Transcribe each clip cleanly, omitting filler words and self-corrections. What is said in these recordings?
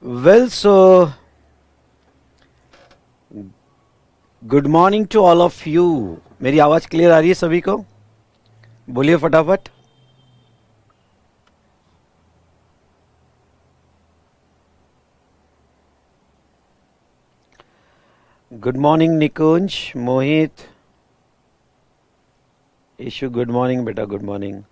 Well, so good morning to all of you. मेरी आवाज clear आ रही है सभी को? बोलिए फटाफट। गुड मॉर्निंग निकुंज, मोहित, ईशु, गुड मॉर्निंग बेटा, गुड मॉर्निंग।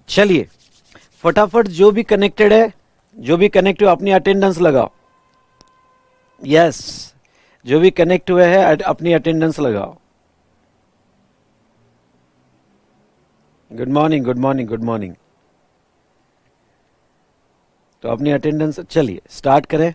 चलिए फटाफट, जो भी कनेक्टेड है, जो भी कनेक्ट हुआ अपनी अटेंडेंस लगाओ। यस, जो भी कनेक्ट हुए हैं अपनी अटेंडेंस लगाओ। Good morning, good morning, good morning. तो अपनी अटेंडेंस, चलिए स्टार्ट करें।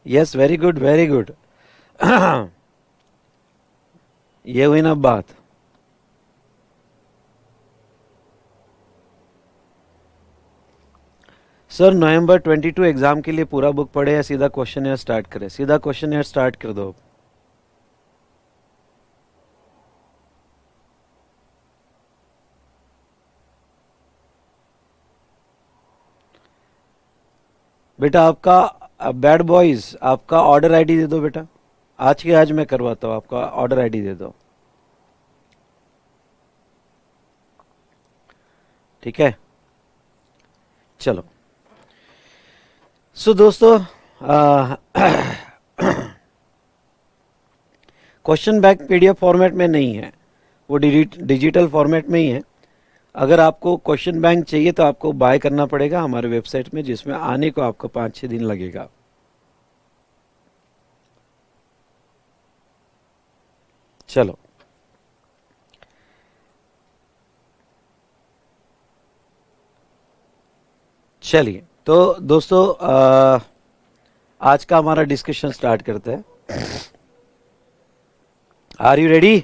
Yes, very good, very good. ये हुई ना बात। सर नवंबर 22 एग्जाम के लिए पूरा बुक पढ़े या सीधा क्वेश्चन स्टार्ट करें? सीधा क्वेश्चन स्टार्ट कर दो। बेटा आपका बैड बॉयज, आपका ऑर्डर आईडी दे दो बेटा। आज के आज मैं करवाता हूं, आपका ऑर्डर आईडी दे दो। ठीक है, चलो। सो दोस्तों, क्वेश्चन बैंक पीडीएफ फॉर्मेट में नहीं है, वो डिजिटल फॉर्मेट में ही है। अगर आपको क्वेश्चन बैंक चाहिए तो आपको बाय करना पड़ेगा हमारे वेबसाइट में, जिसमें आने को आपको 5-6 दिन लगेगा। चलो, चलिए तो दोस्तों, आज का हमारा डिस्कशन स्टार्ट करते हैं। Are you ready?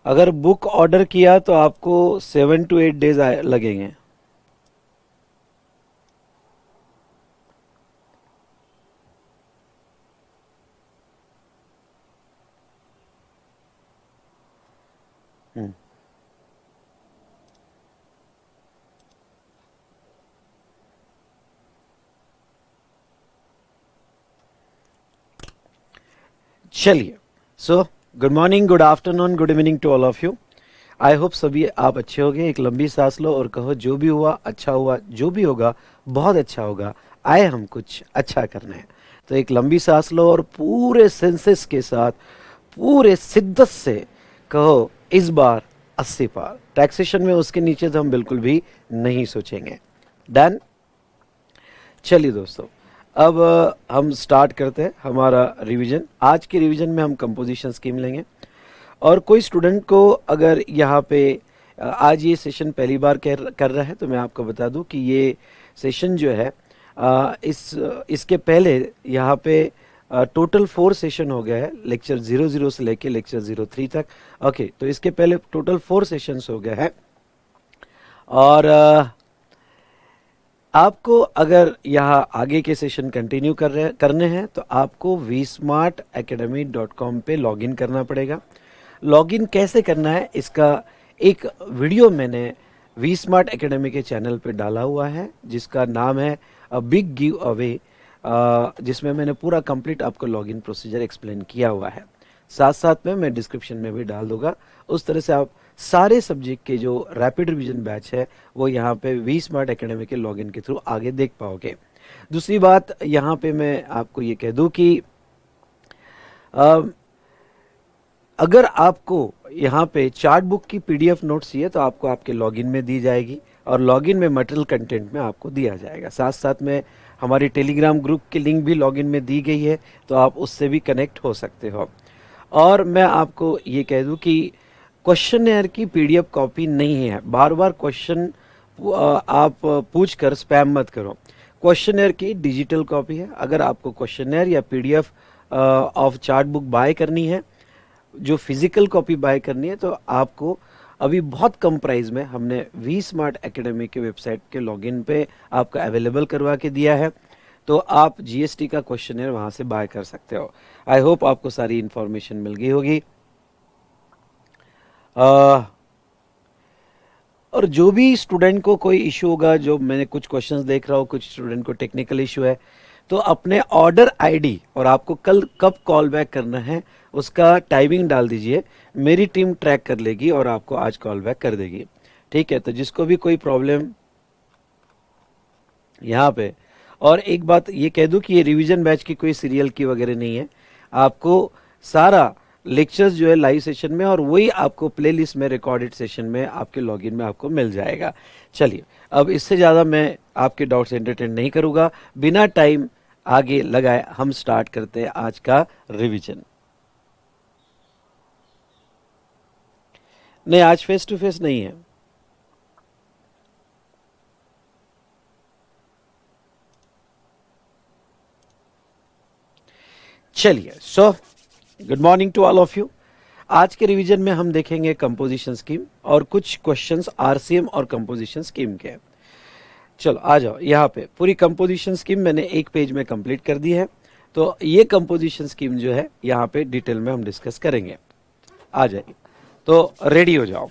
अगर बुक ऑर्डर किया तो आपको 7 to 8 डेज लगेंगे। चलिए, so good morning, good afternoon, good evening to all of you. I hope सभी आप अच्छे होंगे। एक लंबी सांस लो और कहो, जो भी हुआ अच्छा हुआ, जो भी होगा बहुत अच्छा होगा, आए हम कुछ अच्छा करने। तो एक लंबी सांस लो और पूरे सेंसेस के साथ, पूरे शिद्दत से कहो, इस बार 80 पार। टैक्सेशन में उसके नीचे तो हम बिल्कुल भी नहीं सोचेंगे। डन? चलिए दोस्तों, अब हम स्टार्ट करते हैं हमारा रिवीजन। आज के रिवीजन में हम कंपोजिशन स्कीम लेंगे। और कोई स्टूडेंट को अगर यहाँ पे आज ये सेशन पहली बार कर रहा है तो मैं आपको बता दूं कि ये सेशन जो है, इसके पहले यहाँ पे टोटल 4 सेशन हो गया है, लेक्चर 00 से लेके लेक्चर 03 तक। ओके, तो इसके पहले टोटल 4 सेशंस हो गए हैं। और आपको अगर यहाँ आगे के सेशन कंटिन्यू करने हैं तो आपको vsmartacademy.com पे लॉगिन करना पड़ेगा। लॉगिन कैसे करना है इसका एक वीडियो मैंने वी स्मार्ट एकेडमी के चैनल पे डाला हुआ है, जिसका नाम है अ बिग गिव अवे, जिसमें मैंने पूरा कंप्लीट आपको लॉगिन प्रोसीजर एक्सप्लेन किया हुआ है। साथ साथ में मैं डिस्क्रिप्शन में भी डाल दूंगा। उस तरह से आप सारे सब्जेक्ट के जो रैपिड रिवीजन बैच है वो यहाँ पे वी स्मार्ट एकेडमी के लॉगिन के थ्रू आगे देख पाओगे। दूसरी बात यहाँ पे मैं आपको ये कह दूं कि अगर आपको यहाँ पे चार्ट बुक की पीडीएफ नोट्स चाहिए तो आपको आपके लॉगिन में दी जाएगी। और लॉगिन में मटेरियल कंटेंट में आपको दिया जाएगा। साथ साथ में हमारी टेलीग्राम ग्रुप की लिंक भी लॉगिन में दी गई है, तो आप उससे भी कनेक्ट हो सकते हो। और मैं आपको ये कह दूं कि क्वेश्चनएयर की पीडीएफ कॉपी नहीं है। बार बार क्वेश्चन आप पूछ कर स्पैम मत करो। क्वेश्चनएयर की डिजिटल कॉपी है। अगर आपको क्वेश्चनएयर या PDF of chart book by करनी है, जो फिजिकल कॉपी बाय करनी है, तो आपको अभी बहुत कम प्राइस में हमने वी स्मार्ट एकेडमी के वेबसाइट के लॉगिन पे आपको अवेलेबल करवा के दिया है। तो आप जीएसटी का क्वेश्चनएयर वहां से बाय कर सकते हो। आई होप आपको सारी इंफॉर्मेशन मिल गई होगी। और जो भी स्टूडेंट को कोई इशू होगा, जो मैंने कुछ क्वेश्चंस देख रहा हूँ, कुछ स्टूडेंट को टेक्निकल इशू है, तो अपने ऑर्डर आईडी और आपको कल कब कॉल बैक करना है उसका टाइमिंग डाल दीजिए। मेरी टीम ट्रैक कर लेगी और आपको आज कॉल बैक कर देगी। ठीक है, तो जिसको भी कोई प्रॉब्लम यहाँ पे, और एक बात ये कह दूं कि ये रिवीजन बैच की कोई सीरियल की वगैरह नहीं है। आपको सारा लेक्चर्स जो है लाइव सेशन में, और वही आपको प्लेलिस्ट में रिकॉर्डेड सेशन में आपके लॉगिन में आपको मिल जाएगा। चलिए, अब इससे ज़्यादा मैं आपके डाउट्स एंटरटेन नहीं करूँगा। बिना टाइम आगे लगाए हम स्टार्ट करते हैं आज का रिवीजन। नहीं, आज फेस टू फेस नहीं है। चलिए, so good morning to all of you. आज के रिवीजन में हम देखेंगे कंपोजिशन स्कीम और कुछ क्वेश्चंस आरसीएम और कंपोजिशन स्कीम के। चलो आ जाओ, यहाँ पे पूरी कंपोजिशन स्कीम मैंने एक पेज में कंप्लीट कर दी है। तो ये कंपोजिशन स्कीम जो है यहाँ पे डिटेल में हम डिस्कस करेंगे। आ जाइए, तो रेडी हो जाओ।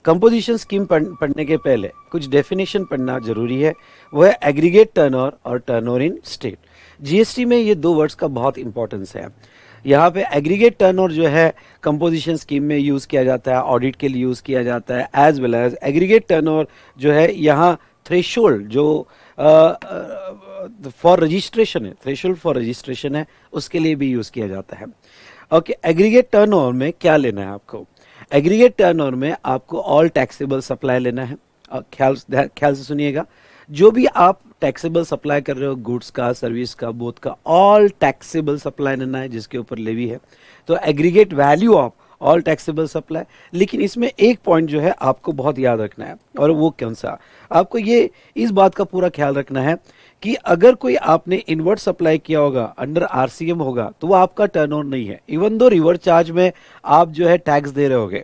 कंपोजिशन स्कीम पढ़ने के पहले कुछ डेफिनेशन पढ़ना जरूरी है। वो है एग्रीगेट टर्नओवर और टर्नओवर इन स्टेट। जीएसटी में ये दो वर्ड्स का बहुत इंपॉर्टेंस है। यहाँ पे एग्रीगेट टर्नओवर जो है कंपोजिशन स्कीम में यूज किया जाता है, ऑडिट के लिए यूज किया जाता है, as well as aggregate turnover जो है यहाँ थ्रेशोल्ड जो फॉर रजिस्ट्रेशन है, थ्रेशोल्ड फॉर रजिस्ट्रेशन है, उसके लिए भी यूज किया जाता है। ओके, एग्रीगेट टर्नओवर में क्या लेना है आपको? एग्रीगेट टर्नओवर में आपको ऑल टैक्सेबल सप्लाई लेना है। ख्याल से सुनिएगा, जो भी आप टैक्सेबल सप्लाई कर रहे हो, गुड्स का, सर्विस का, बोथ का, ऑल टैक्सेबल सप्लाई लेना है जिसके ऊपर लेवी है। तो aggregate value of all taxable supply. लेकिन इसमें एक पॉइंट जो है आपको बहुत याद रखना है, और वो कौन सा? आपको ये इस बात का पूरा ख्याल रखना है कि अगर कोई आपने इनवर्ट सप्लाई किया होगा, अंडर आरसीएम होगा, तो वो आपका टर्नओवर नहीं है। इवन दो रिवर्स चार्ज में आप जो है टैक्स दे रहे होगे,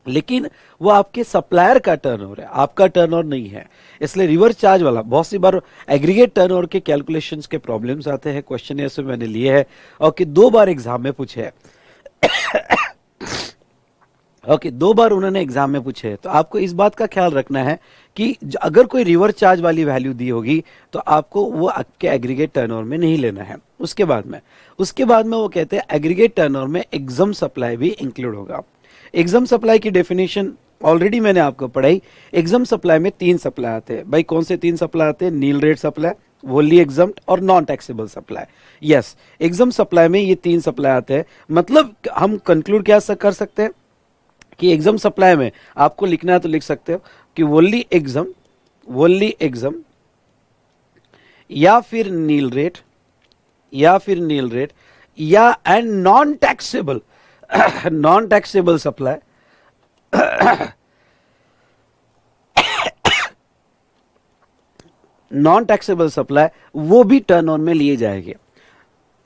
लेकिन वो आपके सप्लायर का टर्नओवर है, आपका टर्नओवर नहीं है। इसलिए रिवर्स चार्ज वाला बहुत सी बार एग्रीगेट टर्नओवर के कैलकुलेशंस के प्रॉब्लम्स आते हैं। क्वेश्चन से मैंने लिए हैं और कि 2 बार एग्जाम में पूछे हैं। ओके, 2 बार उन्होंने एग्जाम में पूछे हैं। तो आपको इस बात का ख्याल रखना है कि अगर कोई रिवर्स चार्ज वाली वैल्यू दी होगी तो आपको वो आपके एग्रीगेट टर्नओवर में नहीं लेना है। उसके बाद में वो कहते हैं एग्रीगेट टर्नओवर में एग्जाम सप्लाई भी इंक्लूड होगा। एग्जाम सप्लाई की डेफिनेशन ऑलरेडी मैंने आपको पढ़ाई। एग्जाम सप्लाई में 3 सप्लाई आते हैं। भाई कौन से 3 सप्लाई आते हैं? नील रेट सप्लाई, वोनली एग्जाम्ड और non taxable supply. Yes, exempt supply में ये 3 सप्लाई आते हैं। मतलब हम कंक्लूड क्या कर सकते हैं कि एग्जाम सप्लाई में आपको लिखना है तो लिख सकते हो कि वोनली एग्जाम या फिर नील रेट या and non taxable supply non taxable supply वो भी टर्नओवर में लिए जाएंगे।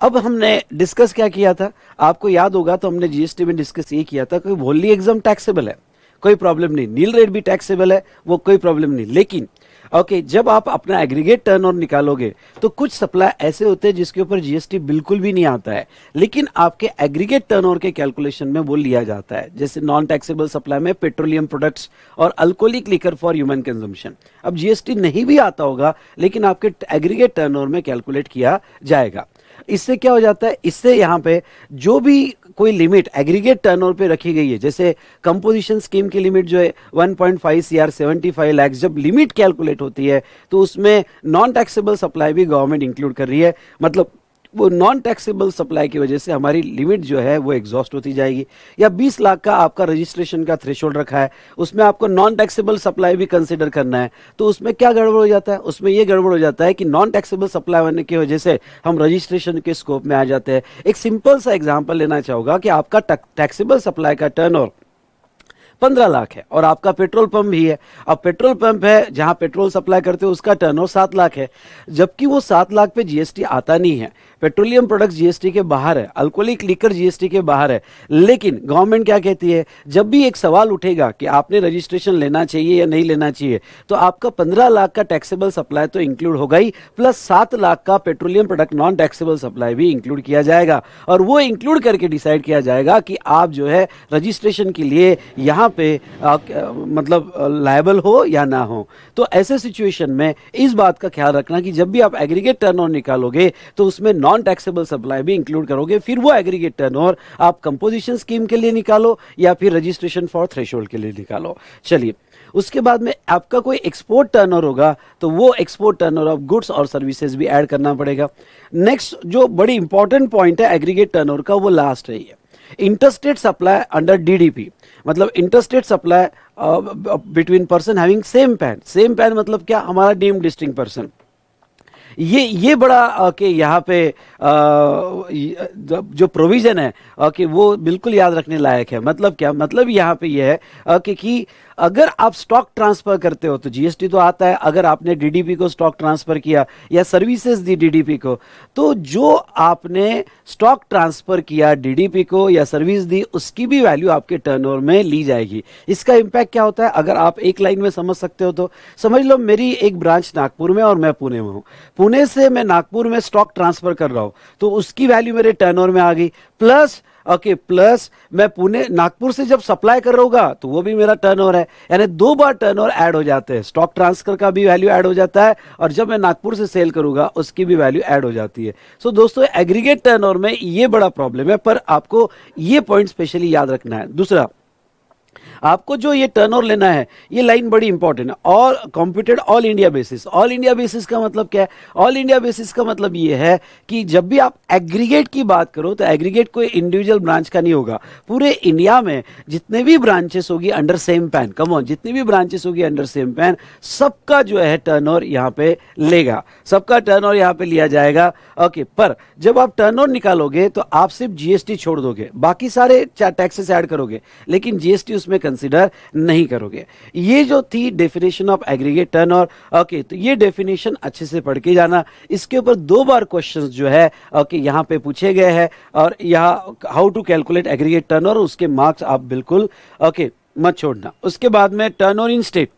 अब हमने डिस्कस क्या किया था, आपको याद होगा, तो हमने जीएसटी में डिस्कस ये किया था कि वोनली एग्जाम टैक्सेबल है, कोई प्रॉब्लम नहीं, नील रेट भी टैक्सेबल है, वो कोई प्रॉब्लम नहीं। लेकिन ओके, जब आप अपना एग्रीगेट टर्नओवर निकालोगे तो कुछ सप्लाई ऐसे होते हैं जिसके ऊपर जीएसटी बिल्कुल भी नहीं आता है, लेकिन आपके एग्रीगेट टर्नओवर के कैलकुलेशन में वो लिया जाता है। जैसे नॉन टैक्सेबल सप्लाई में पेट्रोलियम प्रोडक्ट्स और alcoholic liquor for human consumption. अब जीएसटी नहीं भी आता होगा, लेकिन आपके एग्रीगेट टर्नओवर में कैलकुलेट किया जाएगा। इससे क्या हो जाता है, इससे यहाँ पे जो भी कोई लिमिट एग्रीगेट टर्नओवर पे रखी गई है, जैसे कंपोजिशन स्कीम की लिमिट जो है 1.5 CR 75 लाख, जब लिमिट कैलकुलेट होती है तो उसमें नॉन टैक्सेबल सप्लाई भी गवर्नमेंट इंक्लूड कर रही है। मतलब वो नॉन टैक्सेबल सप्लाई की वजह से हमारी लिमिट जो है वो एग्जॉस्ट होती जाएगी। या 20 लाख का आपका रजिस्ट्रेशन का थ्रेशोल्ड रखा है, उसमें आपको नॉन टैक्सेबल सप्लाई भी कंसिडर करना है, तो उसमें क्या गड़बड़ हो जाता है, उसमें ये गड़बड़ हो जाता है कि नॉन टैक्सेबल सप्लाई होने की वजह से हम रजिस्ट्रेशन के स्कोप में आ जाते हैं। एक सिंपल सा एग्जांपल लेना चाहूंगा कि आपका टैक्सेबल सप्लाई का टर्नओवर 15 लाख है और आपका पेट्रोल पंप भी है। अब पेट्रोल पंप है जहां पेट्रोल सप्लाई करते हो उसका टर्नओवर 7 लाख है, जबकि वो 7 लाख पे जीएसटी आता नहीं है। पेट्रोलियम प्रोडक्ट्स जीएसटी के बाहर है, अल्कोहलिक लिकर जीएसटी के बाहर है। लेकिन गवर्नमेंट क्या कहती है, जब भी एक सवाल उठेगा कि आपने रजिस्ट्रेशन लेना चाहिए या नहीं लेना चाहिए, तो आपका 15 लाख का टैक्सेबल सप्लाई तो इंक्लूड होगा ही, प्लस 7 लाख का petroleum product non taxable supply भी इंक्लूड किया जाएगा। और वो इंक्लूड करके डिसाइड किया जाएगा कि आप जो है रजिस्ट्रेशन के लिए यहाँ पे मतलब लायबल हो या ना हो। तो ऐसे सिचुएशन में इस बात का ख्याल रखना कि जब भी आप एग्रीगेट टर्नओवर निकालोगे तो उसमें नॉन टैक्सेबल सप्लाई भी इंक्लूड करोगे। फिर वो एग्रीगेट टर्नओवर आप कंपोजिशन स्कीम के लिए निकालो या फिर रजिस्ट्रेशन फॉर थ्रेशोल्ड के लिए निकालो। चलिए, उसके बाद में आपका कोई एक्सपोर्ट टर्नओवर होगा तो वो एक्सपोर्ट टर्नओवर ऑफ गुड्स और सर्विसेज भी ऐड करना पड़ेगा। नेक्स्ट जो बड़ी इंपॉर्टेंट पॉइंट है एग्रीगेट टर्नओवर का, वो लास्ट है, इंटरस्टेट सप्लाई अंडर डीडीपी, मतलब interstate supply between person having same pan. Same pan मतलब क्या, हमारा डीम्ड डिस्ट्रिक्ट पर्सन। ये बड़ा कि यहाँ पे जो प्रोविजन है कि वो बिल्कुल याद रखने लायक है। मतलब क्या, मतलब यहाँ पे ये है कि अगर आप स्टॉक ट्रांसफर करते हो तो जीएसटी तो आता है। अगर आपने डीडीपी को स्टॉक ट्रांसफर किया या सर्विसेज दी डीडीपी को, तो जो आपने स्टॉक ट्रांसफर किया डीडीपी को या सर्विस दी, उसकी भी वैल्यू आपके टर्नओवर में ली जाएगी। इसका इंपैक्ट क्या होता है, अगर आप एक लाइन में समझ सकते हो तो समझ लो मेरी एक ब्रांच नागपुर में और मैं पुणे में हूं। पुणे से मैं नागपुर में स्टॉक ट्रांसफर कर रहा हूं तो उसकी वैल्यू मेरे टर्नओवर में आ गई, प्लस प्लस मैं पुणे नागपुर से जब सप्लाई कर रहा होगा तो वो भी मेरा टर्नओवर है। यानी 2 बार टर्नओवर ऐड हो जाते हैं, स्टॉक ट्रांसफर का भी वैल्यू ऐड हो जाता है और जब मैं नागपुर से सेल करूंगा उसकी भी वैल्यू ऐड हो जाती है। सो दोस्तों, एग्रीगेट टर्नओवर में ये बड़ा प्रॉब्लम है, पर आपको ये पॉइंट स्पेशली याद रखना है। दूसरा, आपको जो ये टर्नओवर लेना है, ये लाइन बड़ी इंपॉर्टेंट है, और computed all India basis. All India basis का मतलब क्या है, ऑल इंडिया बेसिस का मतलब ये है कि जब भी आप एग्रीगेट की बात करो तो एग्रीगेट कोई इंडिविजुअल ब्रांच का नहीं होगा। पूरे इंडिया में जितने भी ब्रांचेस होगी under same pan, come on, जितनी भी ब्रांचेस होगी अंडर सेम पैन, सबका जो है टर्नओवर यहाँ पे लेगा, सबका टर्नओवर यहाँ पे लिया जाएगा। ओके, पर जब आप टर्नओवर निकालोगे तो आप सिर्फ जीएसटी छोड़ दोगे, बाकी सारे टैक्सेस ऐड करोगे, लेकिन जीएसटी उसमें कंसीडर नहीं करोगे। ये जो थी definition of aggregate turnover. Okay, तो ये डेफिनेशन अच्छे से पढ़ के जाना। इसके ऊपर 2 बार क्वेश्चंस जो है ओके यहाँ पे पूछे गए हैं, और यहाँ how to calculate aggregate turnover, उसके मार्क्स आप बिल्कुल ओके मत छोड़ना। उसके बाद में टर्नओवर इन स्टेट,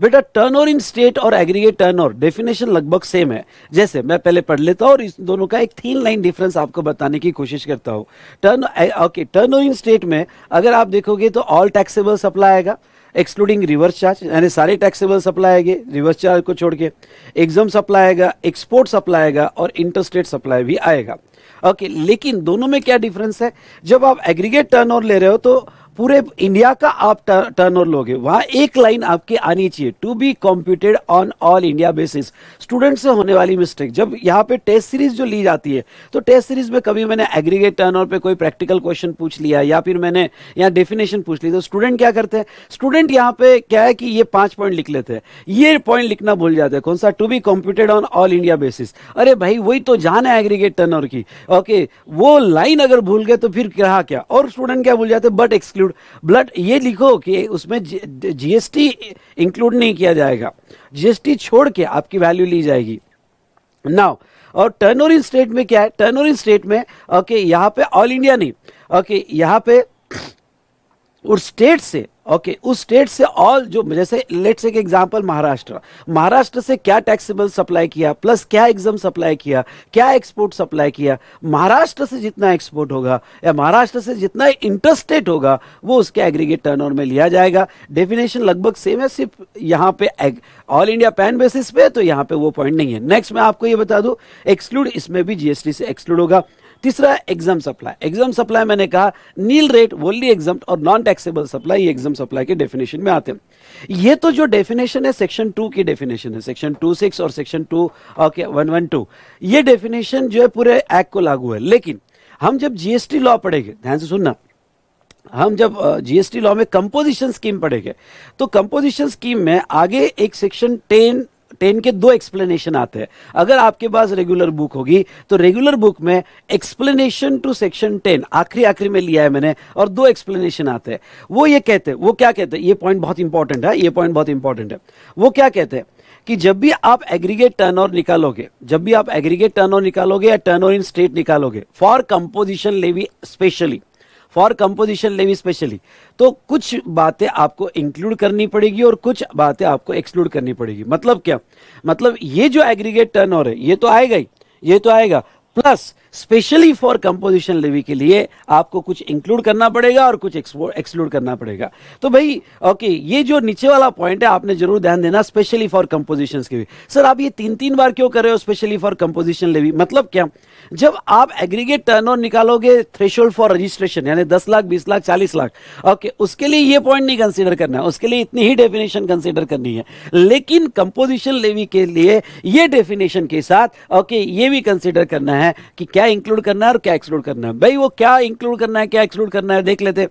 बेटा टर्नओवर इन स्टेट और एग्रीगेट टर्नओवर डेफिनेशन लगभग सेम है। जैसे मैं पहले पढ़ लेता हूं और इस दोनों का एक 3 लाइन डिफरेंस आपको बताने की कोशिश करता हूं। टर्नओवर इन स्टेट में अगर आप देखोगे तो ऑल टैक्सेबल सप्लाई आएगा एक्सक्लूडिंग रिवर्स चार्ज, यानी सारे टैक्सेबल सप्लाई आएंगे रिवर्स चार्ज को छोड़ के। एग्जाम सप्लाई आएगा, एक्सपोर्ट सप्लाई आएगा और इंटरस्टेट सप्लाई भी आएगा। ओके, लेकिन दोनों में क्या डिफरेंस है, जब आप एग्रीगेट टर्नओवर ले रहे हो तो पूरे इंडिया का आप टर्नओवर लोगे, वहां एक लाइन आपकी आनी चाहिए, to be computed on all India basis. Student से होने वाली मिस्टेक, जब यहाँ पे टेस्ट सीरीज जो ली जाती है तो टेस्ट सीरीज में कभी मैंने एग्रीगेट टर्नओवर पे कोई प्रैक्टिकल क्वेश्चन पूछ लिया या फिर मैंने यहाँ डेफिनेशन पूछ ली, तो स्टूडेंट क्या करते हैं, स्टूडेंट यहाँ पे क्या है कि ये 5 पॉइंट लिख लेते हैं, ये पॉइंट लिखना भूल जाते हैं। कौन सा, to be computed on all India basis. अरे भाई वही तो जान है एग्रीगेट टर्नओवर की। ओके, वो लाइन अगर भूल गए तो फिर क्या, और स्टूडेंट क्या भूल जाते हैं, बट एक्सक्लूड ब्लड, ये लिखो कि उसमें जीएसटी इंक्लूड नहीं किया जाएगा, जीएसटी छोड़ के आपकी वैल्यू ली जाएगी। नाउ, और टर्नओवर इन स्टेट में क्या है, टर्नओवर इन स्टेट में ओके यहाँ पे ऑल इंडिया नहीं, ओके यहाँ पे उस स्टेट से उस स्टेट से ऑल, जो जैसे लेट्स से एग्जांपल महाराष्ट्र से क्या टैक्सेबल सप्लाई किया, प्लस क्या एग्जाम सप्लाई किया, क्या एक्सपोर्ट सप्लाई किया, महाराष्ट्र से जितना एक्सपोर्ट होगा या महाराष्ट्र से जितना इंटरस्टेट होगा वो उसके एग्रीगेट टर्नओवर में लिया जाएगा। डेफिनेशन लगभग सेम है, सिर्फ यहाँ पे ऑल इंडिया पैन बेसिस पे, तो यहाँ पे वो पॉइंट नहीं है। नेक्स्ट मैं आपको ये बता दूं, एक्सक्लूड, इसमें भी जीएसटी से एक्सक्लूड होगा। तीसरा एग्जाम सप्लाई। एग्जाम सप्लाई मैंने कहा नील रेट, वोनली एग्जाम और नॉन टैक्सेबल सप्लाई, ये एग्जाम सप्लाई के डेफिनेशन में आते हैं। ये तो जो डेफिनेशन है सेक्शन 2 की डेफिनेशन है, सेक्शन 26 और सेक्शन 2 ओके 112, ये डेफिनेशन जो है पूरे एक्ट को लागू है। लेकिन हम जब जीएसटी लॉ पढ़ेंगे, ध्यान से सुनना, हम जब जीएसटी लॉ में कंपोजिशन स्कीम पढ़ेंगे तो कंपोजिशन स्कीम में आगे एक सेक्शन 10 के 2 एक्सप्लेनेशन आते हैं। अगर आपके पास रेगुलर बुक होगी तो रेगुलर बुक में एक्सप्लेनेशन टू सेक्शन 10 आखिरी में लिया है मैंने, और 2 एक्सप्लेनेशन आते हैं। वो ये कहते हैं, वो क्या कहते हैं, ये पॉइंट बहुत इंपॉर्टेंट है, ये पॉइंट बहुत इंपॉर्टेंट है। वो क्या कहते हैं कि जब भी आप एग्रीगेट टर्नओवर निकालोगे, जब भी आप एग्रीगेट टर्नओवर निकालोगे या टर्नओवर इन स्टेट निकालोगे for composition levy specially, for composition levy specially, तो कुछ बातें आपको इंक्लूड करनी पड़ेगी और कुछ बातें आपको एक्सक्लूड करनी पड़ेगी। मतलब क्या, मतलब ये जो एग्रीगेट टर्नओवर है ये तो आएगा ही, ये तो आएगा, plus specially for composition levy के लिए आपको कुछ इंक्लूड करना पड़ेगा और कुछ एक्सक्लूड करना पड़ेगा। तो भाई ओके, ये जो नीचे वाला पॉइंट है आपने जरूर ध्यान देना, स्पेशली फॉर कंपोजिशन के भी। सर आप ये 3 बार क्यों कर रहे हो स्पेशली फॉर कंपोजिशन लेवी? मतलब क्या, जब आप एग्रीगेट टर्नओवर निकालोगे थ्रेशोल्ड फॉर रजिस्ट्रेशन यानी 10 लाख, 20 लाख, 40 लाख, ओके, उसके लिए ये पॉइंट नहीं कंसीडर करना है, उसके लिए इतनी ही डेफिनेशन कंसीडर करनी है। लेकिन कंपोजिशन लेवी के लिए ये डेफिनेशन के साथ ओके ये भी कंसीडर करना है कि क्या इंक्लूड करना है और क्या एक्सक्लूड करना है। भाई वो क्या इंक्लूड करना है, क्या एक्सक्लूड करना है, देख लेते हैं।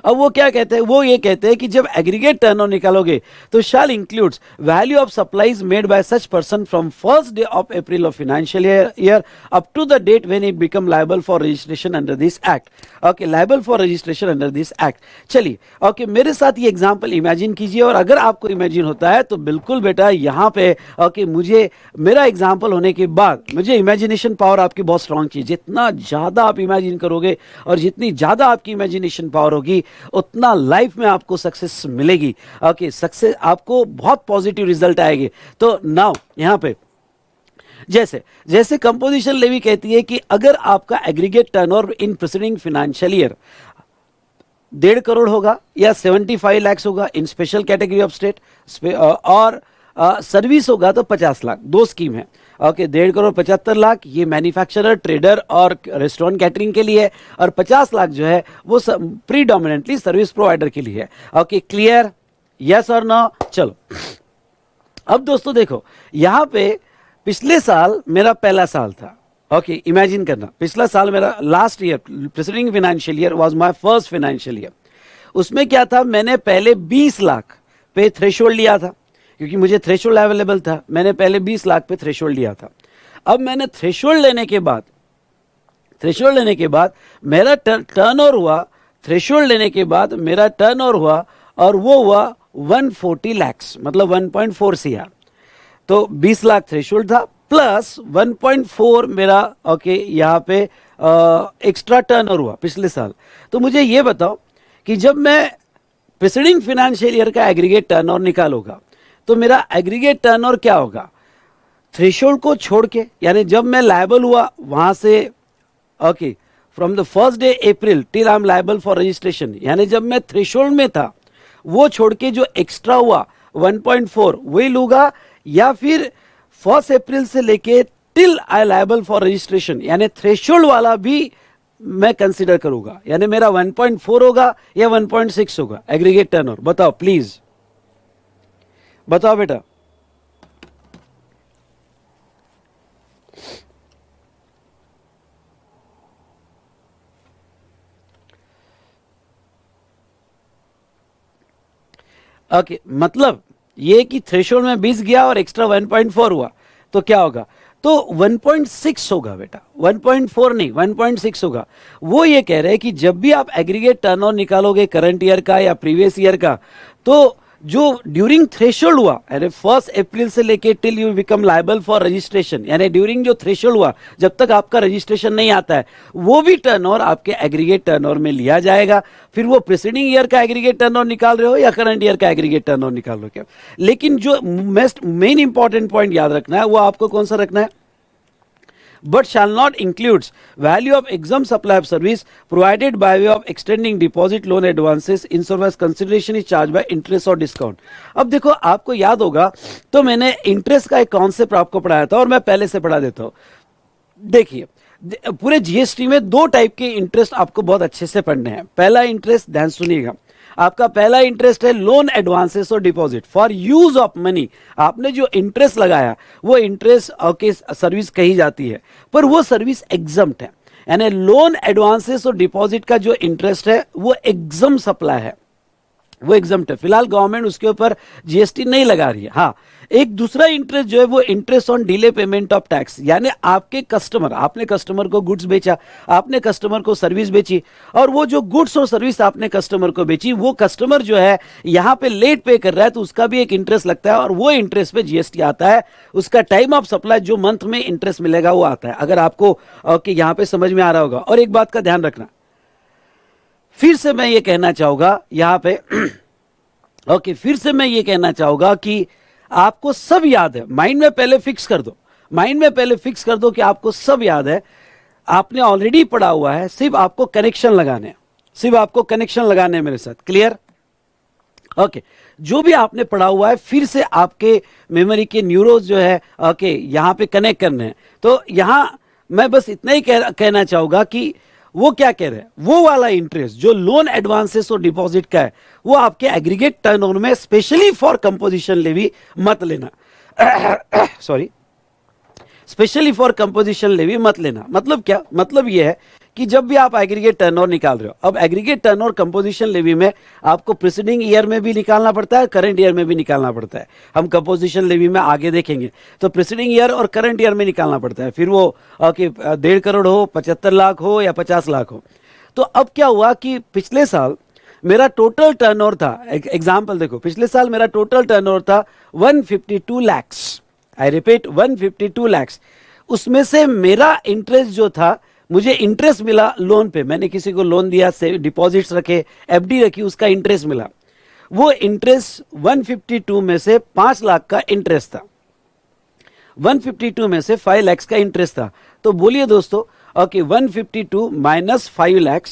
अब वो क्या कहते हैं, वो ये कहते हैं कि जब एग्रीगेट टर्नओवर निकालोगे तो shall includes value of supplies made by such person from first day of April of financial year up to the date when it become liable for registration under this act. Okay, liable for registration under this act. चलिए okay, मेरे साथ ये example imagine कीजिए, और अगर आपको imagine होता है तो बिल्कुल बेटा यहाँ पे ओके मुझे मेरा एग्जाम्पल होने के बाद मुझे इमेजिनेशन पावर आपकी बहुत स्ट्रांग चाहिए। जितना ज्यादा आप इमेजिन करोगे और जितनी ज्यादा आपकी इमेजिनेशन पावर होगी उतना लाइफ में आपको सक्सेस मिलेगी। ओके, सक्सेस आपको बहुत पॉजिटिव रिजल्ट आएंगे। तो नाउ यहां पे जैसे जैसे कंपोजिशन लेवी कहती है कि अगर आपका aggregate turnover in preceding financial year 1.5 crore होगा या 75 लाख होगा इन स्पेशल कैटेगरी ऑफ स्टेट, और सर्विस होगा तो 50 लाख। 2 स्कीम है। ओके, 1.5 करोड़ 75 लाख ये मैन्युफैक्चरर, ट्रेडर और रेस्टोरेंट कैटरिंग के लिए है, और 50 लाख जो है वो प्रीडोमिनेंटली सर्विस प्रोवाइडर के लिए है। ओके, क्लियर, यस और नो? चलो अब दोस्तों देखो, यहां पे पिछले साल मेरा पहला साल था। ओके, इमेजिन करना, पिछला साल मेरा last year preceding financial year was my first financial year. उसमें क्या था, मैंने पहले 20 लाख पे थ्रेशोल्ड लिया था क्योंकि मुझे थ्रेशोल्ड अवेलेबल था। मैंने पहले 20 लाख पे थ्रेशोल्ड लिया था। अब मैंने थ्रेशोल्ड लेने के बाद मेरा टर्नओवर हुआ, थ्रेशोल्ड लेने के बाद मेरा टर्नओवर हुआ और वो हुआ 140 लाख, मतलब 1.4 CR। तो 20 लाख थ्रेशोल्ड था प्लस 1.4 मेरा ओके यहाँ पे एक्स्ट्रा टर्नओवर हुआ पिछले साल। तो मुझे ये बताओ कि जब मैं प्रीसीडिंग फाइनेंशियल ईयर का एग्रीगेट टर्नओवर निकालूंगा तो मेरा एग्रीगेट टर्नओवर क्या होगा? थ्रेशोल्ड को छोड़ के, यानी जब मैं लायबल हुआ वहां से okay from the first day April till I am liable for registration, यानी जब मैं थ्रेशोल्ड में था वो छोड़ के जो एक्स्ट्रा हुआ 1.4 वही लूंगा, या फिर 1 अप्रैल से लेके till I liable for registration यानी थ्रेशोल्ड वाला भी मैं कंसीडर करूंगा, यानी मेरा 1.4 होगा या 1.6 होगा एग्रीगेट टर्नओवर? बताओ प्लीज, बताओ बेटा। ओके, मतलब ये कि थ्रेशोल्ड में 20 गया और एक्स्ट्रा 1.4 हुआ तो क्या होगा? तो 1.6 होगा बेटा, 1.4 नहीं 1.6 होगा। वो ये कह रहे हैं कि जब भी आप एग्रीगेट टर्नओवर निकालोगे करंट ईयर का या प्रीवियस ईयर का, तो जो ड्यूरिंग थ्रेशोल्ड हुआ यानी 1 अप्रैल से लेके till you become liable for registration, यानी ड्यूरिंग जो थ्रेशोल्ड हुआ जब तक आपका रजिस्ट्रेशन नहीं आता है, वो भी टर्नओवर आपके एग्रीगेट टर्नओवर में लिया जाएगा। फिर वो प्रीसीडिंग ईयर का एग्रीगेट टर्नओवर निकाल रहे हो या करंट ईयर का एग्रीगेट टर्नओवर निकाल रहे हो क्या। लेकिन जो मेन इंपॉर्टेंट पॉइंट याद रखना है वो आपको कौन सा रखना है? but shall not includes value of exempt supply of service provided by way of extending deposit loan advances in so far as consideration is charged by interest or discount। अब देखो, आपको याद होगा तो मैंने इंटरेस्ट का एक कॉन्सेप्ट आपको पढ़ाया था और मैं पहले से पढ़ा देता हूं। देखिए, पूरे जीएसटी में दो टाइप के इंटरेस्ट आपको बहुत अच्छे से पढ़ने हैं। पहला इंटरेस्ट, ध्यान सुनिएगा, आपका पहला इंटरेस्ट है लोन एडवांसेस और deposit for use of money. आपने जो इंटरेस्ट लगाया वो इंटरेस्ट ओके सर्विस कही जाती है, पर वो सर्विस एग्जम्प्ट है। यानी लोन एडवांसेस और डिपॉजिट का जो इंटरेस्ट है वो एग्जम सप्लाई है, वो एग्जम्प्ट है। फिलहाल गवर्नमेंट उसके ऊपर जीएसटी नहीं लगा रही है। हाँ, एक दूसरा इंटरेस्ट जो है वो interest on delay payment of tax, यानी आपके कस्टमर, आपने कस्टमर को गुड्स बेचा, आपने कस्टमर को सर्विस बेची, और वो जो गुड्स और सर्विस आपने कस्टमर को बेची वो कस्टमर जो है यहाँ पे लेट पे कर रहा है, तो उसका भी एक इंटरेस्ट लगता है और वो इंटरेस्ट पे जीएसटी आता है। उसका टाइम ऑफ सप्लाई जो मंथ में इंटरेस्ट मिलेगा वो आता है। अगर आपको ओके यहाँ पे समझ में आ रहा होगा। और एक बात का ध्यान रखना, फिर से मैं ये कहना चाहूंगा यहाँ पे ओके फिर से मैं ये कहना चाहूंगा कि आपको सब याद है, माइंड में पहले फिक्स कर दो, माइंड में पहले फिक्स कर दो कि आपको सब याद है, आपने ऑलरेडी पढ़ा हुआ है, सिर्फ आपको कनेक्शन लगाने हैं, सिर्फ आपको कनेक्शन लगाने हैं मेरे साथ। क्लियर? ओके, जो भी आपने पढ़ा हुआ है फिर से आपके मेमोरी के न्यूरोज जो है ओके यहाँ पे कनेक्ट करने हैं। तो यहां मैं बस इतना ही कहना चाहूंगा कि वो क्या कह रहे हैं, वो वाला इंटरेस्ट जो लोन एडवांसेस और डिपॉजिट का है वो आपके एग्रीगेट टर्नओवर में स्पेशली फॉर कंपोजिशन लेवी मत लेना sorry, specially for composition levy मत लेना। मतलब क्या? मतलब ये है कि जब भी आप एग्रीगेट टर्नओवर निकाल रहे हो, अब एग्रीगेट टर्नओवर कंपोजिशन लेवी में आपको प्रीसीडिंग ईयर में भी निकालना पड़ता है, करंट ईयर में भी निकालना पड़ता है। हम कंपोजिशन लेवी में आगे देखेंगे, तो प्रीसीडिंग ईयर और करंट ईयर में निकालना पड़ता है। फिर वो 1.5 करोड़ हो, 75 लाख हो या 50 लाख हो। तो अब क्या हुआ कि पिछले साल मेरा टोटल टर्नओवर था, एग्जाम्पल देखो, पिछले साल मेरा टोटल टर्नओवर था 152 लैक्स, आई रिपीट 152 लैक्स। उसमें से मेरा इंटरेस्ट जो था, मुझे इंटरेस्ट मिला लोन पे, मैंने किसी को लोन दिया, से डिपॉजिट्स रखे, एफडी रखी, उसका इंटरेस्ट मिला। वो इंटरेस्ट 152 में से 5 लाख का इंटरेस्ट था, 152 में से 5 लाख का इंटरेस्ट था। तो बोलिए दोस्तों, ओके 152 माइनस 5 लाख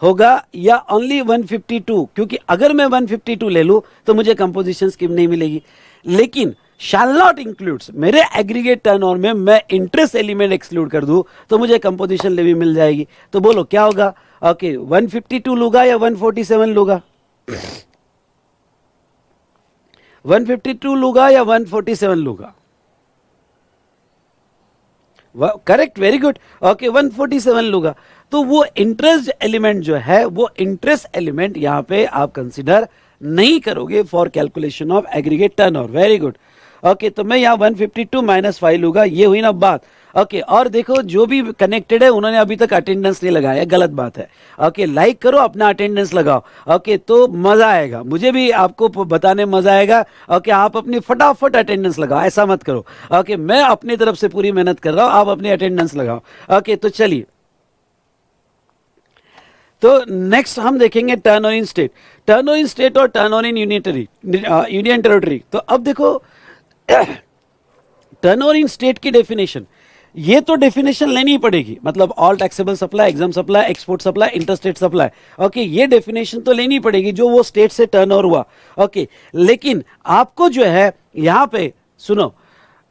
होगा या ओनली 152? क्योंकि अगर मैं 152 ले लूं तो मुझे कंपोजिशन स्कीम नहीं मिलेगी। लेकिन शैल नॉट इंक्लूड्स, मेरे एग्रीगेट टर्नओवर में मैं इंटरेस्ट एलिमेंट एक्सक्लूड कर दूं तो मुझे कंपोजिशन लेवी मिल जाएगी। तो बोलो क्या होगा? ओके 152 लूंगा या 147 लूंगा? 152 लूंगा या 147 लूंगा? Correct, very good. ओके 147 लूंगा। तो वो इंटरेस्ट एलिमेंट जो है, वो इंटरेस्ट एलिमेंट यहां पे आप कंसीडर नहीं करोगे for calculation of aggregate turnover. Very good. Okay, तो मैं यहाँ 152 माइनस 5 लूंगा, ये हुई ना बात। ओके, और देखो जो भी कनेक्टेड है उन्होंने अभी तक अटेंडेंस नहीं लगाया, गलत बात है। ओके, लाइक करो, अपना अटेंडेंस लगाओ। ओके, तो मजा आएगा, मुझे भी आपको बताने मजा आएगा। ओके, आप अपनी फटाफट अटेंडेंस लगाओ, ऐसा मत करो। ओके, मैं अपनी तरफ से पूरी मेहनत कर रहा हूं, आप अपनी अटेंडेंस लगाओ। ओके, तो चलिए, तो नेक्स्ट हम देखेंगे turnover in state, turnover in state और टर्नओवर इन यूनियन टेरिटरी। तो अब देखो टर्नओवर इन स्टेट की डेफिनेशन, ये तो डेफिनेशन लेनी ही पड़ेगी, मतलब all taxable supply, exempt supply, export supply, interstate supply. Okay, ये डेफिनेशन तो लेनी पड़ेगी जो वो स्टेट से टर्नओवर हुआ। ओके, लेकिन आपको जो है यहां पे सुनो,